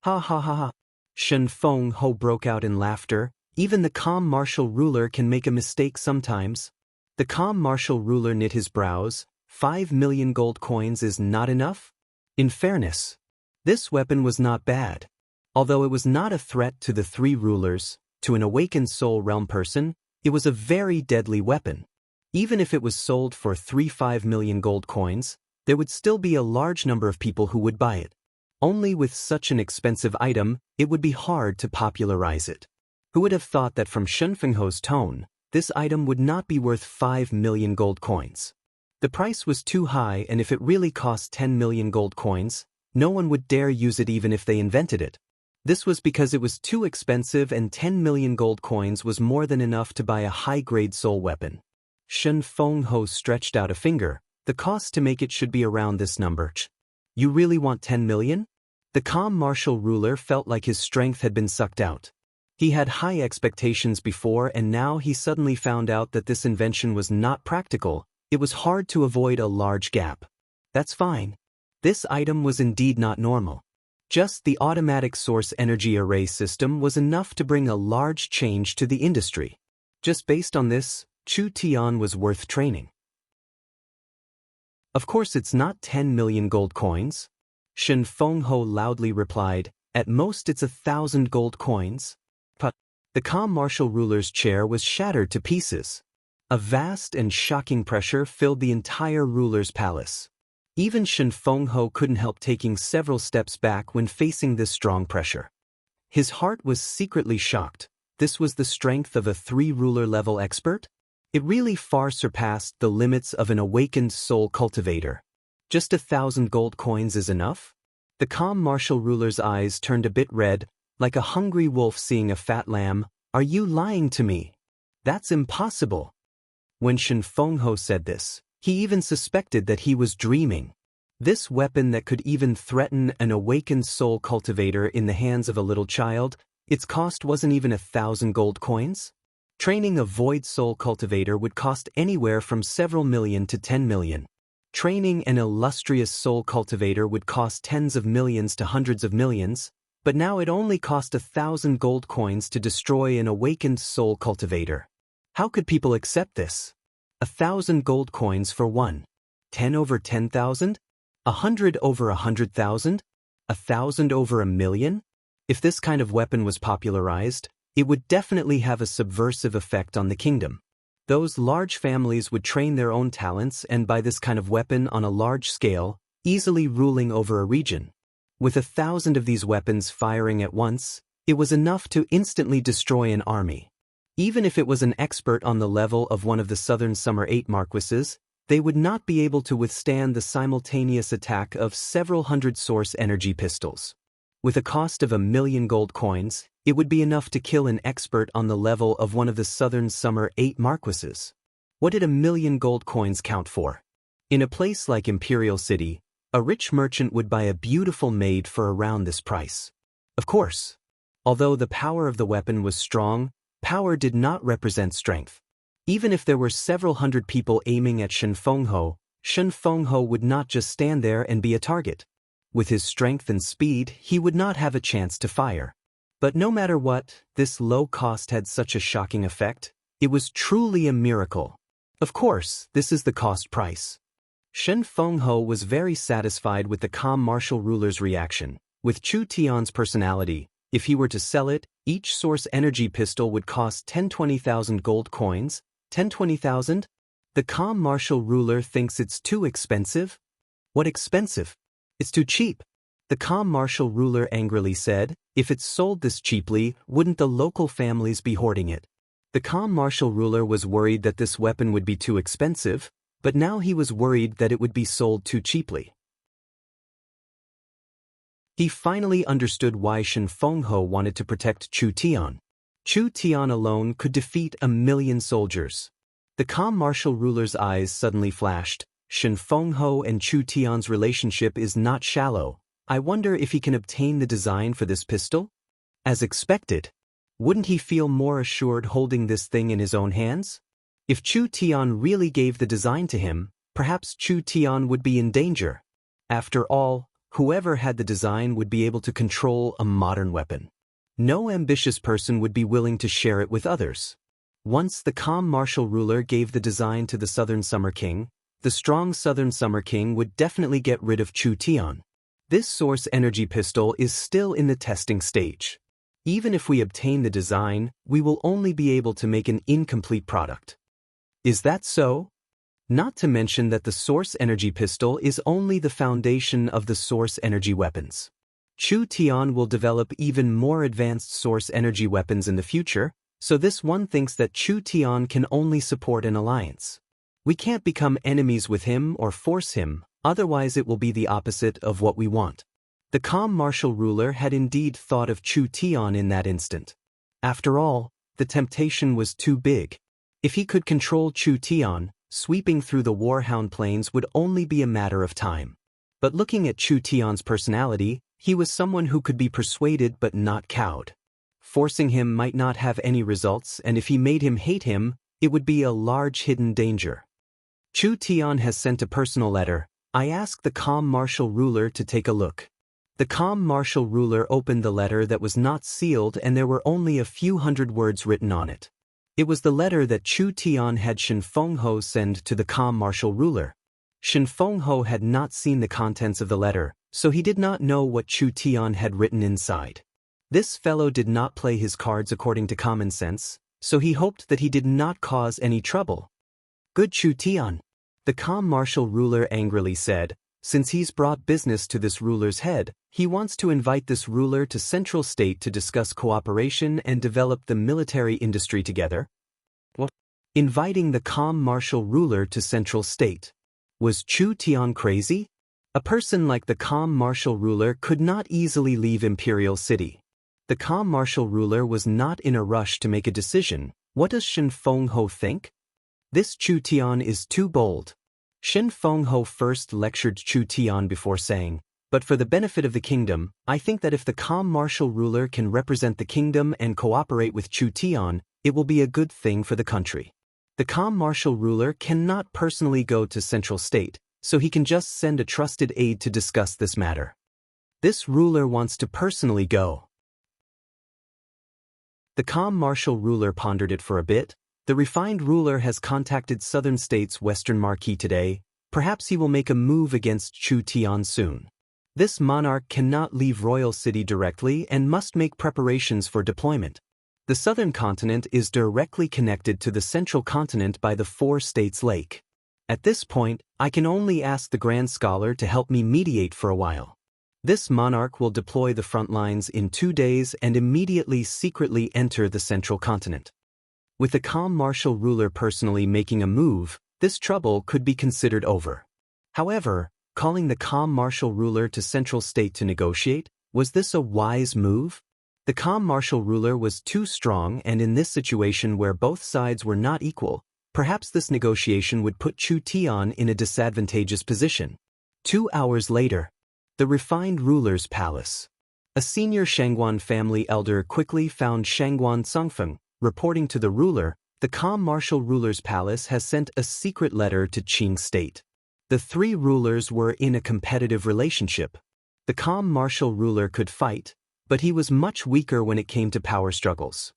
Ha ha ha ha. Shen Fengho broke out in laughter. Even the calm martial ruler can make a mistake sometimes. The calm martial ruler knit his brows. 5 million gold coins is not enough? In fairness, this weapon was not bad. Although it was not a threat to the three rulers, to an awakened soul realm person, it was a very deadly weapon. Even if it was sold for 5 million gold coins, there would still be a large number of people who would buy it. Only with such an expensive item, it would be hard to popularize it. Who would have thought that from Shen Fengho's tone, this item would not be worth 5 million gold coins? The price was too high, and if it really cost 10 million gold coins, no one would dare use it even if they invented it. This was because it was too expensive, and 10 million gold coins was more than enough to buy a high-grade soul weapon. Shen Fengho stretched out a finger. The cost to make it should be around this number. You really want 10 million? The calm martial ruler felt like his strength had been sucked out. He had high expectations before, and now he suddenly found out that this invention was not practical. It was hard to avoid a large gap. That's fine. This item was indeed not normal. Just the automatic source energy array system was enough to bring a large change to the industry. Just based on this, Chu Tian was worth training. Of course it's not 10 million gold coins. Shen Fengho loudly replied, at most it's 1,000 gold coins. But the calm martial ruler's chair was shattered to pieces. A vast and shocking pressure filled the entire ruler's palace. Even Shen Fengho couldn't help taking several steps back when facing this strong pressure. His heart was secretly shocked. This was the strength of a 3-ruler level expert? It really far surpassed the limits of an awakened soul cultivator. Just 1,000 gold coins is enough? The calm martial ruler's eyes turned a bit red, like a hungry wolf seeing a fat lamb. Are you lying to me? That's impossible. When Shen Fengho said this, he even suspected that he was dreaming. This weapon that could even threaten an awakened soul cultivator in the hands of a little child, its cost wasn't even 1,000 gold coins? Training a void soul cultivator would cost anywhere from several million to 10 million. Training an illustrious soul cultivator would cost tens of millions to hundreds of millions, but now it only cost 1,000 gold coins to destroy an awakened soul cultivator. How could people accept this? 1,000 gold coins for one. 10 over 10,000? 100 over 100,000? 1,000 over a million? If this kind of weapon was popularized, it would definitely have a subversive effect on the kingdom. Those large families would train their own talents and buy this kind of weapon on a large scale, easily ruling over a region. With 1,000 of these weapons firing at once, it was enough to instantly destroy an army. Even if it was an expert on the level of one of the Southern Summer 8 Marquises, they would not be able to withstand the simultaneous attack of several hundred source energy pistols. With a cost of 1 million gold coins, it would be enough to kill an expert on the level of one of the Southern Summer 8 Marquises. What did 1 million gold coins count for? In a place like Imperial City, a rich merchant would buy a beautiful maid for around this price. Of course, although the power of the weapon was strong, power did not represent strength. Even if there were several hundred people aiming at Shen Fengho would not just stand there and be a target. With his strength and speed, he would not have a chance to fire. But no matter what, this low cost had such a shocking effect. It was truly a miracle. Of course, this is the cost price. Shen Fengho was very satisfied with the calm martial ruler's reaction. With Chu Tian's personality, if he were to sell it, each source energy pistol would cost 10-20,000 gold coins. 10-20,000? The calm martial ruler thinks it's too expensive? What expensive? It's too cheap. The calm martial ruler angrily said, if it's sold this cheaply, wouldn't the local families be hoarding it? The calm martial ruler was worried that this weapon would be too expensive, but now he was worried that it would be sold too cheaply. He finally understood why Shen Fengho wanted to protect Chu Tian. Chu Tian alone could defeat 1 million soldiers. The calm martial ruler's eyes suddenly flashed. Shen Fengho and Chu Tian's relationship is not shallow. I wonder if he can obtain the design for this pistol? As expected. Wouldn't he feel more assured holding this thing in his own hands? If Chu Tian really gave the design to him, perhaps Chu Tian would be in danger. After all, whoever had the design would be able to control a modern weapon. No ambitious person would be willing to share it with others. Once the calm martial ruler gave the design to the Southern Summer King, the strong Southern Summer King would definitely get rid of Chu Tian. This source energy pistol is still in the testing stage. Even if we obtain the design, we will only be able to make an incomplete product. Is that so? Not to mention that the source energy pistol is only the foundation of the source energy weapons. Chu Tian will develop even more advanced source energy weapons in the future, so this one thinks that Chu Tian can only support an alliance. We can't become enemies with him or force him, otherwise it will be the opposite of what we want. The calm martial ruler had indeed thought of Chu Tian in that instant. After all, the temptation was too big. If he could control Chu Tian, sweeping through the Warhound Plains would only be a matter of time. But looking at Chu Tian's personality, he was someone who could be persuaded but not cowed. Forcing him might not have any results, and if he made him hate him, it would be a large hidden danger. Chu Tian has sent a personal letter. I asked the calm martial ruler to take a look. The calm martial ruler opened the letter that was not sealed and there were only a few hundred words written on it. It was the letter that Chu Tian had Shen Fengho send to the calm martial ruler. Shen Fengho had not seen the contents of the letter, so he did not know what Chu Tian had written inside. This fellow did not play his cards according to common sense, so he hoped that he did not cause any trouble. Good Chu Tian, the calm martial ruler angrily said, since he's brought business to this ruler's head, he wants to invite this ruler to Central State to discuss cooperation and develop the military industry together. What? Inviting the calm martial ruler to Central State. Was Chu Tian crazy? A person like the calm martial ruler could not easily leave Imperial City. The calm martial ruler was not in a rush to make a decision. What does Shen Fengho think? This Chu Tian is too bold. Shen Fengho first lectured Chu Tian before saying, but for the benefit of the kingdom, I think that if the calm martial ruler can represent the kingdom and cooperate with Chu Tian, it will be a good thing for the country. The calm martial ruler cannot personally go to Central State, so he can just send a trusted aide to discuss this matter. This ruler wants to personally go. The calm martial ruler pondered it for a bit. The refined ruler has contacted Southern State's Western Marquis today. Perhaps he will make a move against Chu Tian soon. This monarch cannot leave Royal City directly and must make preparations for deployment. The southern continent is directly connected to the central continent by the Four States Lake. At this point, I can only ask the Grand Scholar to help me mediate for a while. This monarch will deploy the front lines in 2 days and immediately secretly enter the central continent. With the calm martial ruler personally making a move, this trouble could be considered over. However, calling the calm martial ruler to Central State to negotiate, was this a wise move? The calm martial ruler was too strong, and in this situation where both sides were not equal, perhaps this negotiation would put Chu Tian in a disadvantageous position. 2 hours later, the refined ruler's palace. A senior Shangguan family elder quickly found Shangguan Songfeng, reporting to the ruler, the calm martial ruler's palace has sent a secret letter to Qing State. The 3 rulers were in a competitive relationship. The calm martial ruler could fight, but he was much weaker when it came to power struggles.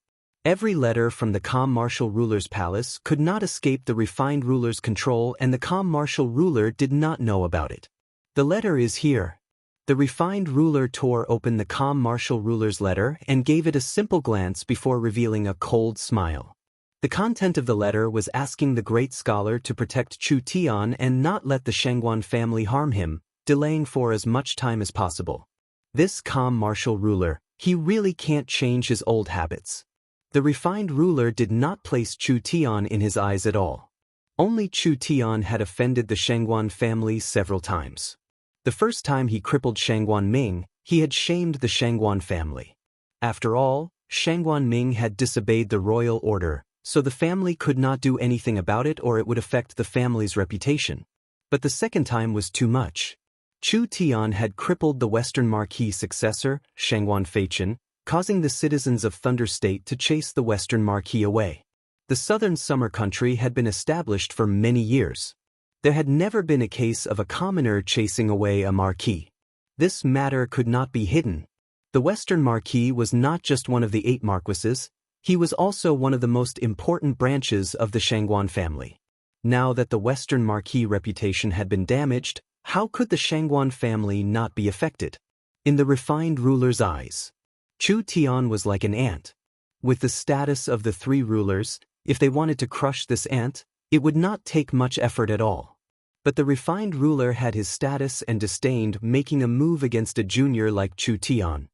Every letter from the calm martial ruler's palace could not escape the refined ruler's control, and the calm martial ruler did not know about it. The letter is here. The refined ruler tore open the calm martial ruler's letter and gave it a simple glance before revealing a cold smile. The content of the letter was asking the great scholar to protect Chu Tian and not let the Shangguan family harm him, delaying for as much time as possible. This calm martial ruler, he really can't change his old habits. The refined ruler did not place Chu Tian in his eyes at all. Only Chu Tian had offended the Shangguan family several times. The first time he crippled Shangguan Ming, he had shamed the Shangguan family. After all, Shangguan Ming had disobeyed the royal order, so the family could not do anything about it or it would affect the family's reputation. But the second time was too much. Chu Tian had crippled the Western Marquis successor, Shangguan Feichen, causing the citizens of Thunder State to chase the Western Marquis away. The Southern Summer Country had been established for many years. There had never been a case of a commoner chasing away a Marquis. This matter could not be hidden. The Western Marquis was not just one of the 8 marquises, he was also one of the most important branches of the Shangguan family. Now that the Western Marquis reputation had been damaged, how could the Shangguan family not be affected? In the refined ruler's eyes, Chu Tian was like an ant. With the status of the 3 rulers, if they wanted to crush this ant, it would not take much effort at all. But the refined ruler had his status and disdained making a move against a junior like Chu Tian.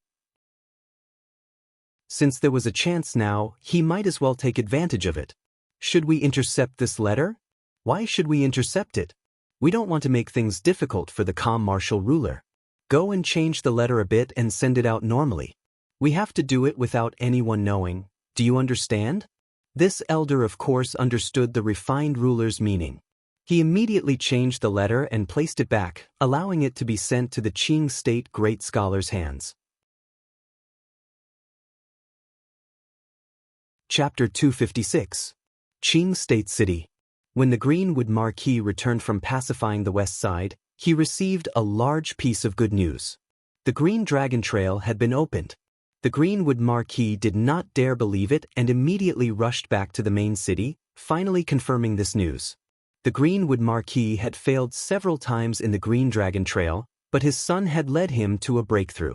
Since there was a chance now, he might as well take advantage of it. Should we intercept this letter? Why should we intercept it? We don't want to make things difficult for the calm martial ruler. Go and change the letter a bit and send it out normally. We have to do it without anyone knowing. Do you understand? This elder of course understood the refined ruler's meaning. He immediately changed the letter and placed it back, allowing it to be sent to the Qing State great scholar's hands. Chapter 256. Qing State City. When the Greenwood Marquis returned from pacifying the west side, he received a large piece of good news. The Green Dragon Trail had been opened. The Greenwood Marquis did not dare believe it and immediately rushed back to the main city, finally confirming this news. The Greenwood Marquis had failed several times in the Green Dragon Trail, but his son had led him to a breakthrough.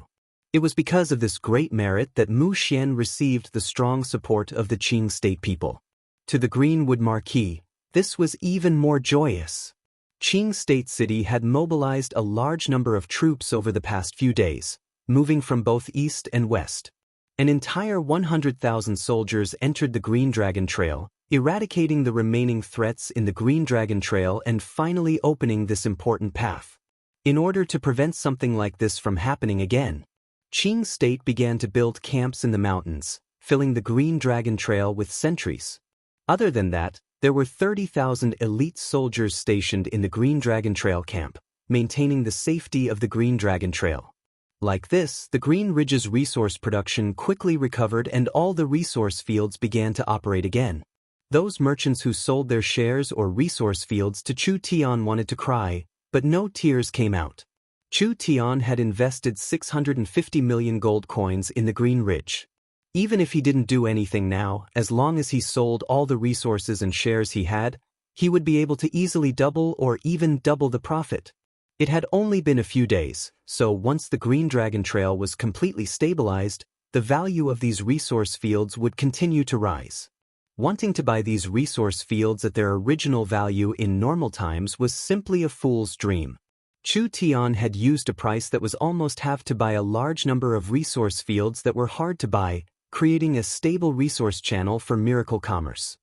It was because of this great merit that Mu Xian received the strong support of the Qing State people. To the Greenwood Marquis, this was even more joyous. Qing State City had mobilized a large number of troops over the past few days, moving from both east and west. An entire 100,000 soldiers entered the Green Dragon Trail, eradicating the remaining threats in the Green Dragon Trail and finally opening this important path. In order to prevent something like this from happening again, Qing State began to build camps in the mountains, filling the Green Dragon Trail with sentries. Other than that, there were 30,000 elite soldiers stationed in the Green Dragon Trail camp, maintaining the safety of the Green Dragon Trail. Like this, the Green Ridge's resource production quickly recovered and all the resource fields began to operate again. Those merchants who sold their shares or resource fields to Chu Tian wanted to cry, but no tears came out. Chu Tian had invested 650 million gold coins in the Green Ridge. Even if he didn't do anything now, as long as he sold all the resources and shares he had, he would be able to easily double or even double the profit. It had only been a few days, so once the Green Dragon Trail was completely stabilized, the value of these resource fields would continue to rise. Wanting to buy these resource fields at their original value in normal times was simply a fool's dream. Chu Tian had used a price that was almost half to buy a large number of resource fields that were hard to buy, creating a stable resource channel for miracle commerce.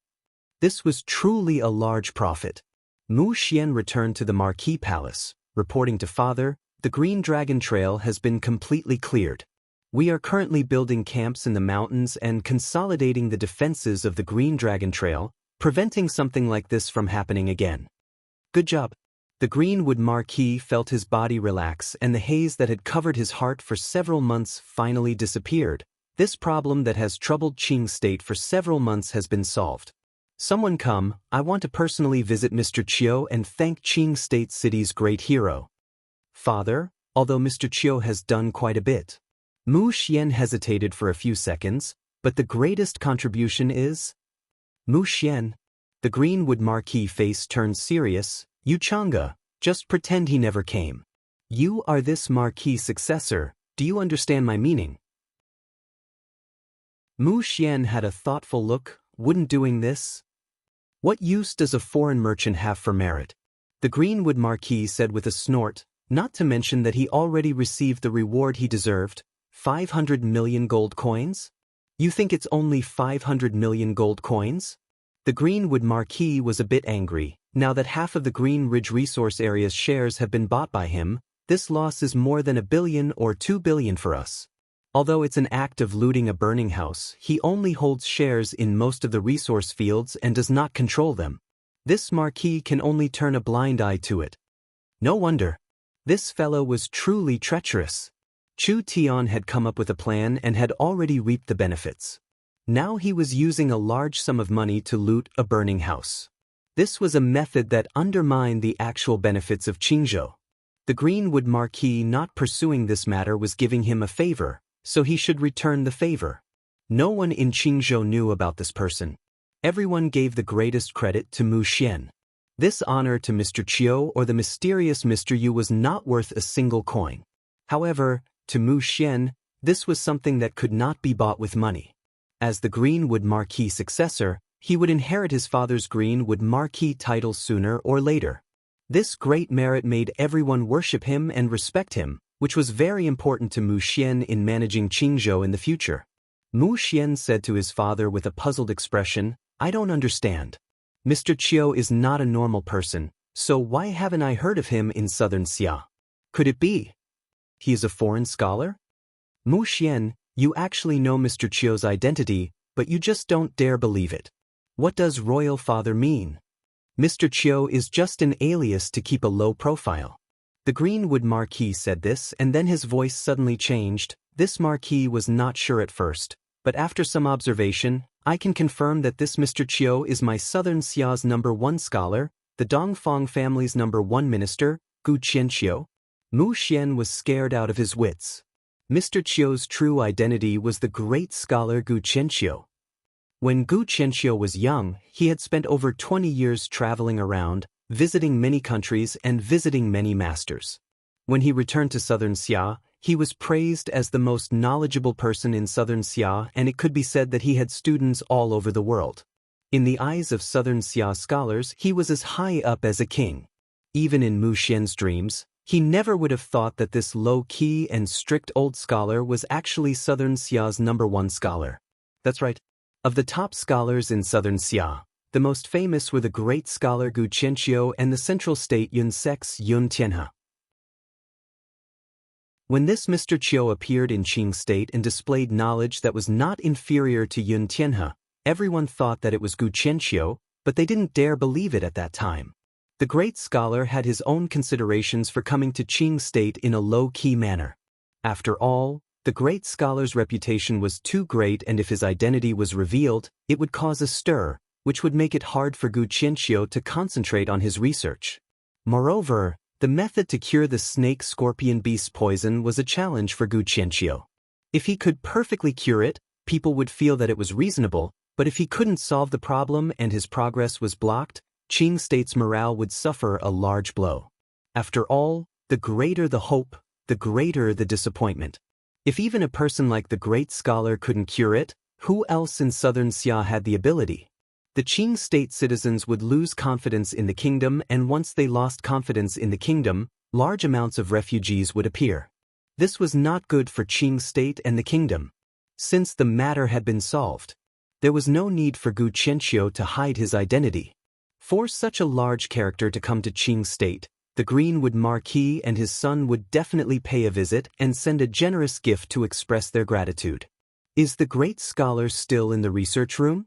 This was truly a large profit. Mu Xian returned to the Marquis Palace, reporting to father, "The Green Dragon Trail has been completely cleared. We are currently building camps in the mountains and consolidating the defenses of the Green Dragon Trail, preventing something like this from happening again." Good job. The Greenwood Marquis felt his body relax and the haze that had covered his heart for several months finally disappeared. This problem that has troubled Qing State for several months has been solved. Someone come, I want to personally visit Mr. Chiu and thank Qing State City's great hero. Father, although Mr. Chiu has done quite a bit. Mu Xian hesitated for a few seconds, but the greatest contribution is? Mu Xian. The Greenwood Marquis face turned serious. You Chang'e, just pretend he never came. You are this Marquis' successor, do you understand my meaning? Mu Xian had a thoughtful look, wouldn't doing this? What use does a foreign merchant have for merit? The Greenwood Marquis said with a snort, not to mention that he already received the reward he deserved, 500 million gold coins? You think it's only 500 million gold coins? The Greenwood Marquis was a bit angry. Now that half of the Green Ridge Resource Area's shares have been bought by him, this loss is more than 1 billion or 2 billion for us. Although it's an act of looting a burning house, he only holds shares in most of the resource fields and does not control them. This Marquis can only turn a blind eye to it. No wonder. This fellow was truly treacherous. Chu Tian had come up with a plan and had already reaped the benefits. Now he was using a large sum of money to loot a burning house. This was a method that undermined the actual benefits of Qingzhou. The Greenwood Marquis not pursuing this matter was giving him a favor, so he should return the favor. No one in Qingzhou knew about this person. Everyone gave the greatest credit to Mu Xian. This honor to Mr. Chiu or the mysterious Mr. Yu was not worth a single coin. However, to Mu Xian, this was something that could not be bought with money. As the Greenwood Marquis successor, he would inherit his father's Greenwood Marquis title sooner or later. This great merit made everyone worship him and respect him, which was very important to Mu Xian in managing Qingzhou in the future. Mu Xian said to his father with a puzzled expression, "I don't understand. Mr. Chiu is not a normal person, so why haven't I heard of him in southern Xia? Could it be he is a foreign scholar?" "Mu Xian, you actually know Mr. Chiu's identity, but you just don't dare believe it. What does royal father mean? Mr. Chiu is just an alias to keep a low profile." The Greenwood Marquis said this, and then his voice suddenly changed. This Marquis was not sure at first, but after some observation, "I can confirm that this Mr. Chiu is my southern Xia's #1 scholar, the Dongfang family's #1 minister, Gu Qianqiu." Mu Xian was scared out of his wits. Mr. Chiu's true identity was the great scholar Gu Qianqiu. When Gu Qianqiu was young, he had spent over 20 years traveling around, visiting many countries and visiting many masters. When he returned to southern Xia, he was praised as the most knowledgeable person in southern Xia, and it could be said that he had students all over the world. In the eyes of southern Xia scholars, he was as high up as a king. Even in Mu Xian's dreams, he never would have thought that this low-key and strict old scholar was actually southern Xia's #1 scholar. That's right. Of the top scholars in southern Xia, the most famous were the great scholar Gu Qianqiu and the central state Yun Sek's Yun Tianhe. When this Mr. Chiu appeared in Qing state and displayed knowledge that was not inferior to Yun Tianhe, everyone thought that it was Gu Qianqiu, but they didn't dare believe it at that time. The great scholar had his own considerations for coming to Qing state in a low-key manner. After all, the great scholar's reputation was too great, and if his identity was revealed, it would cause a stir, which would make it hard for Gu Qianqiu to concentrate on his research. Moreover, the method to cure the snake-scorpion beast poison was a challenge for Gu Qianqiu. If he could perfectly cure it, people would feel that it was reasonable, but if he couldn't solve the problem and his progress was blocked, Qing state's morale would suffer a large blow. After all, the greater the hope, the greater the disappointment. If even a person like the great scholar couldn't cure it, who else in southern Xia had the ability? The Qing state citizens would lose confidence in the kingdom, and once they lost confidence in the kingdom, large amounts of refugees would appear. This was not good for Qing state and the kingdom. Since the matter had been solved, there was no need for Gu Qianqiu to hide his identity. For such a large character to come to Qing state, the Greenwood Marquis and his son would definitely pay a visit and send a generous gift to express their gratitude. Is the great scholar still in the research room?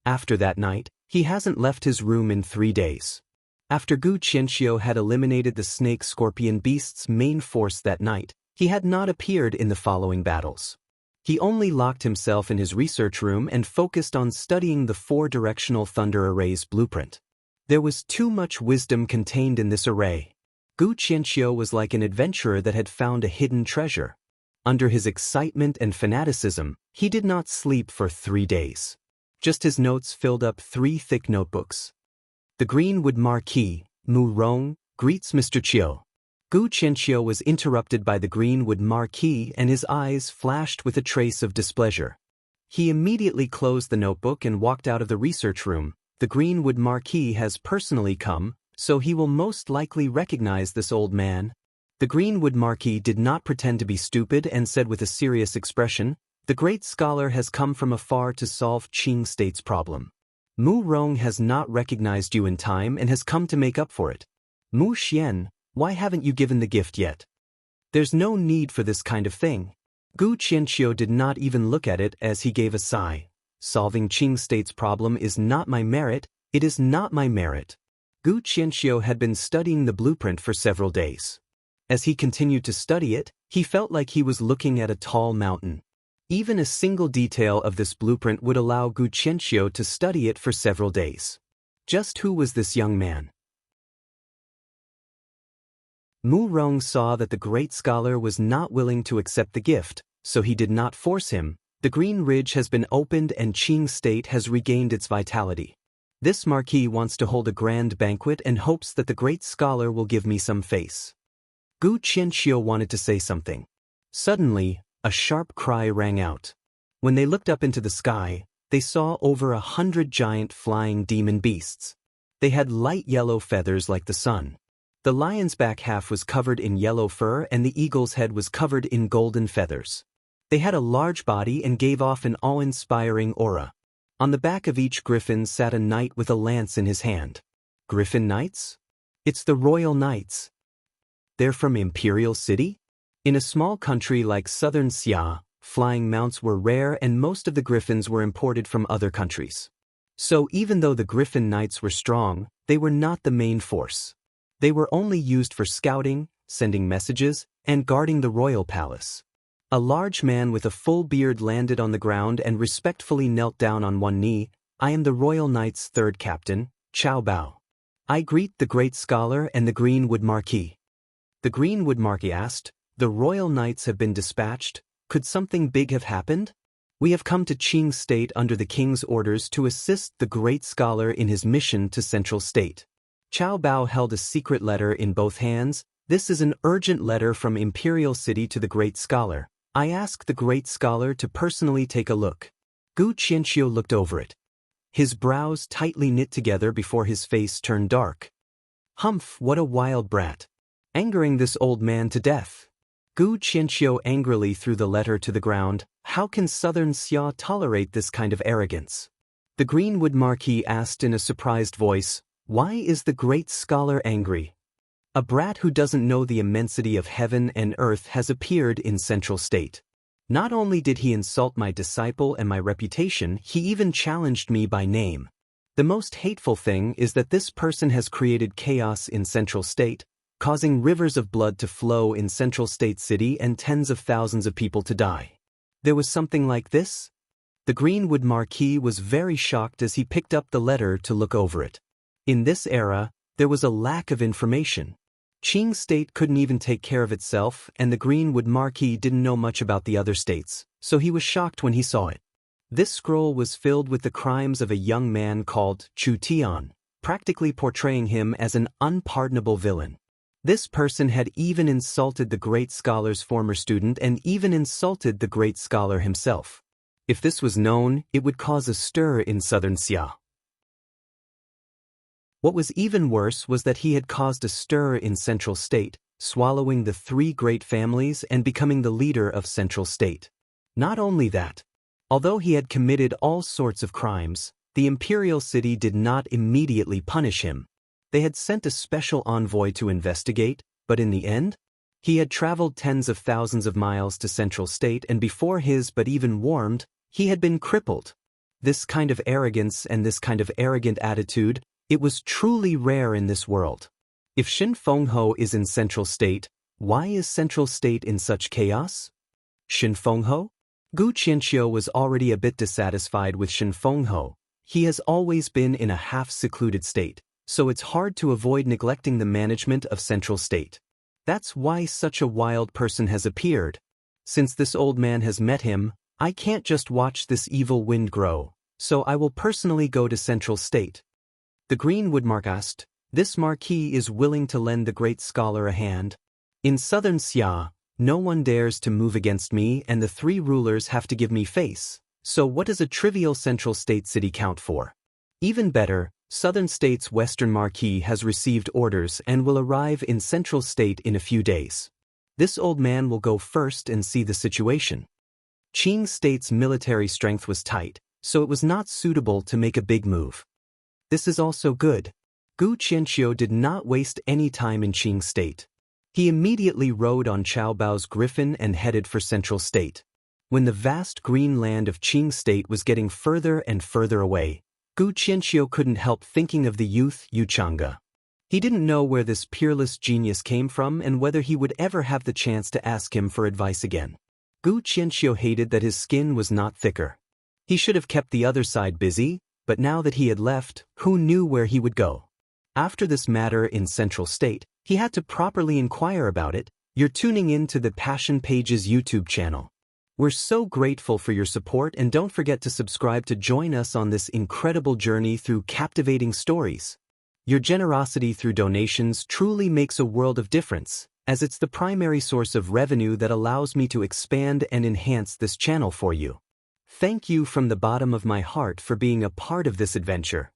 After that night, he hasn't left his room in 3 days. After Gu Qianqiu had eliminated the snake-scorpion beast's main force that night, he had not appeared in the following battles. He only locked himself in his research room and focused on studying the 4-directional thunder array's blueprint. There was too much wisdom contained in this array. Gu Qianqiu was like an adventurer that had found a hidden treasure. Under his excitement and fanaticism, he did not sleep for 3 days. Just his notes filled up 3 thick notebooks. The Greenwood Marquis, Mu Rong, greets Mr. Chiu. Gu Qianqiu was interrupted by the Greenwood Marquis, and his eyes flashed with a trace of displeasure. He immediately closed the notebook and walked out of the research room. The Greenwood Marquis has personally come, so he will most likely recognize this old man. The Greenwood Marquis did not pretend to be stupid and said with a serious expression, "The great scholar has come from afar to solve Qing state's problem. Mu Rong has not recognized you in time and has come to make up for it. Mu Xian, why haven't you given the gift yet? There's no need for this kind of thing." Gu Qianqiu did not even look at it as he gave a sigh. "Solving Qing state's problem is not my merit, it is not my merit." Gu Qianqiu had been studying the blueprint for several days. As he continued to study it, he felt like he was looking at a tall mountain. Even a single detail of this blueprint would allow Gu Qianxiu to study it for several days. Just who was this young man? Mu Rong saw that the great scholar was not willing to accept the gift, so he did not force him. The Green Ridge has been opened and Qing State has regained its vitality. This marquis wants to hold a grand banquet and hopes that the great scholar will give me some face. Gu Qianxiu wanted to say something. Suddenly, a sharp cry rang out. When they looked up into the sky, they saw over 100 giant flying demon beasts. They had light yellow feathers like the sun. The lion's back half was covered in yellow fur and the eagle's head was covered in golden feathers. They had a large body and gave off an awe-inspiring aura. On the back of each griffin sat a knight with a lance in his hand. Griffin Knights? It's the Royal Knights. They're from Imperial City? In a small country like southern Xia, flying mounts were rare and most of the griffins were imported from other countries. So even though the Griffin Knights were strong, they were not the main force. They were only used for scouting, sending messages, and guarding the royal palace. A large man with a full beard landed on the ground and respectfully knelt down on one knee. I am the Royal Knight's third captain, Chao Bao. I greet the great scholar and the Greenwood Marquis. The Greenwood Marquis asked, the Royal Knights have been dispatched. Could something big have happened? We have come to Qing State under the king's orders to assist the great scholar in his mission to Central State. Chao Bao held a secret letter in both hands. This is an urgent letter from Imperial City to the great scholar. I ask the great scholar to personally take a look. Gu Qianxiu looked over it. His brows tightly knit together before his face turned dark. Humph, what a wild brat. Angering this old man to death. Gu Qianxiu angrily threw the letter to the ground. How can southern Xia tolerate this kind of arrogance? The Greenwood Marquis asked in a surprised voice, why is the great scholar angry? A brat who doesn't know the immensity of heaven and earth has appeared in Central State. Not only did he insult my disciple and my reputation, he even challenged me by name. The most hateful thing is that this person has created chaos in Central State, causing rivers of blood to flow in Central State City and tens of thousands of people to die. There was something like this? The Greenwood Marquis was very shocked as he picked up the letter to look over it. In this era, there was a lack of information. Qing State couldn't even take care of itself, and the Greenwood Marquis didn't know much about the other states, so he was shocked when he saw it. This scroll was filled with the crimes of a young man called Chu Tian, practically portraying him as an unpardonable villain. This person had even insulted the great scholar's former student and even insulted the great scholar himself. If this was known, it would cause a stir in southern Xia. What was even worse was that he had caused a stir in Central State, swallowing the three great families and becoming the leader of Central State. Not only that, although he had committed all sorts of crimes, the imperial city did not immediately punish him. They had sent a special envoy to investigate, but in the end, he had traveled tens of thousands of miles to Central State and before his but even warmed, he had been crippled. This kind of arrogance and this kind of arrogant attitude, it was truly rare in this world. If Shin Fengho is in Central State, why is Central State in such chaos? Shin Fengho? Gu Qianxiu was already a bit dissatisfied with Shin Fengho. He has always been in a half-secluded state, so it's hard to avoid neglecting the management of Central State. That's why such a wild person has appeared. Since this old man has met him, I can't just watch this evil wind grow, so I will personally go to Central State. The Greenwood Marquis asked, this marquis is willing to lend the great scholar a hand. In southern Xia, no one dares to move against me and the three rulers have to give me face, so what does a trivial Central State city count for? Even better, Southern State's Western Marquis has received orders and will arrive in Central State in a few days. This old man will go first and see the situation. Qing State's military strength was tight, so it was not suitable to make a big move. This is also good. Gu Qianxiu did not waste any time in Qing State. He immediately rode on Chao Bao's griffin and headed for Central State. When the vast green land of Qing State was getting further and further away, Gu Qianxiu couldn't help thinking of the youth Yu Chang'e. He didn't know where this peerless genius came from and whether he would ever have the chance to ask him for advice again. Gu Qianxiu hated that his skin was not thicker. He should have kept the other side busy, but now that he had left, who knew where he would go? After this matter in Central State, he had to properly inquire about it. You're tuning in to the Passion Pages YouTube channel. We're so grateful for your support, and don't forget to subscribe to join us on this incredible journey through captivating stories. Your generosity through donations truly makes a world of difference, as it's the primary source of revenue that allows me to expand and enhance this channel for you. Thank you from the bottom of my heart for being a part of this adventure.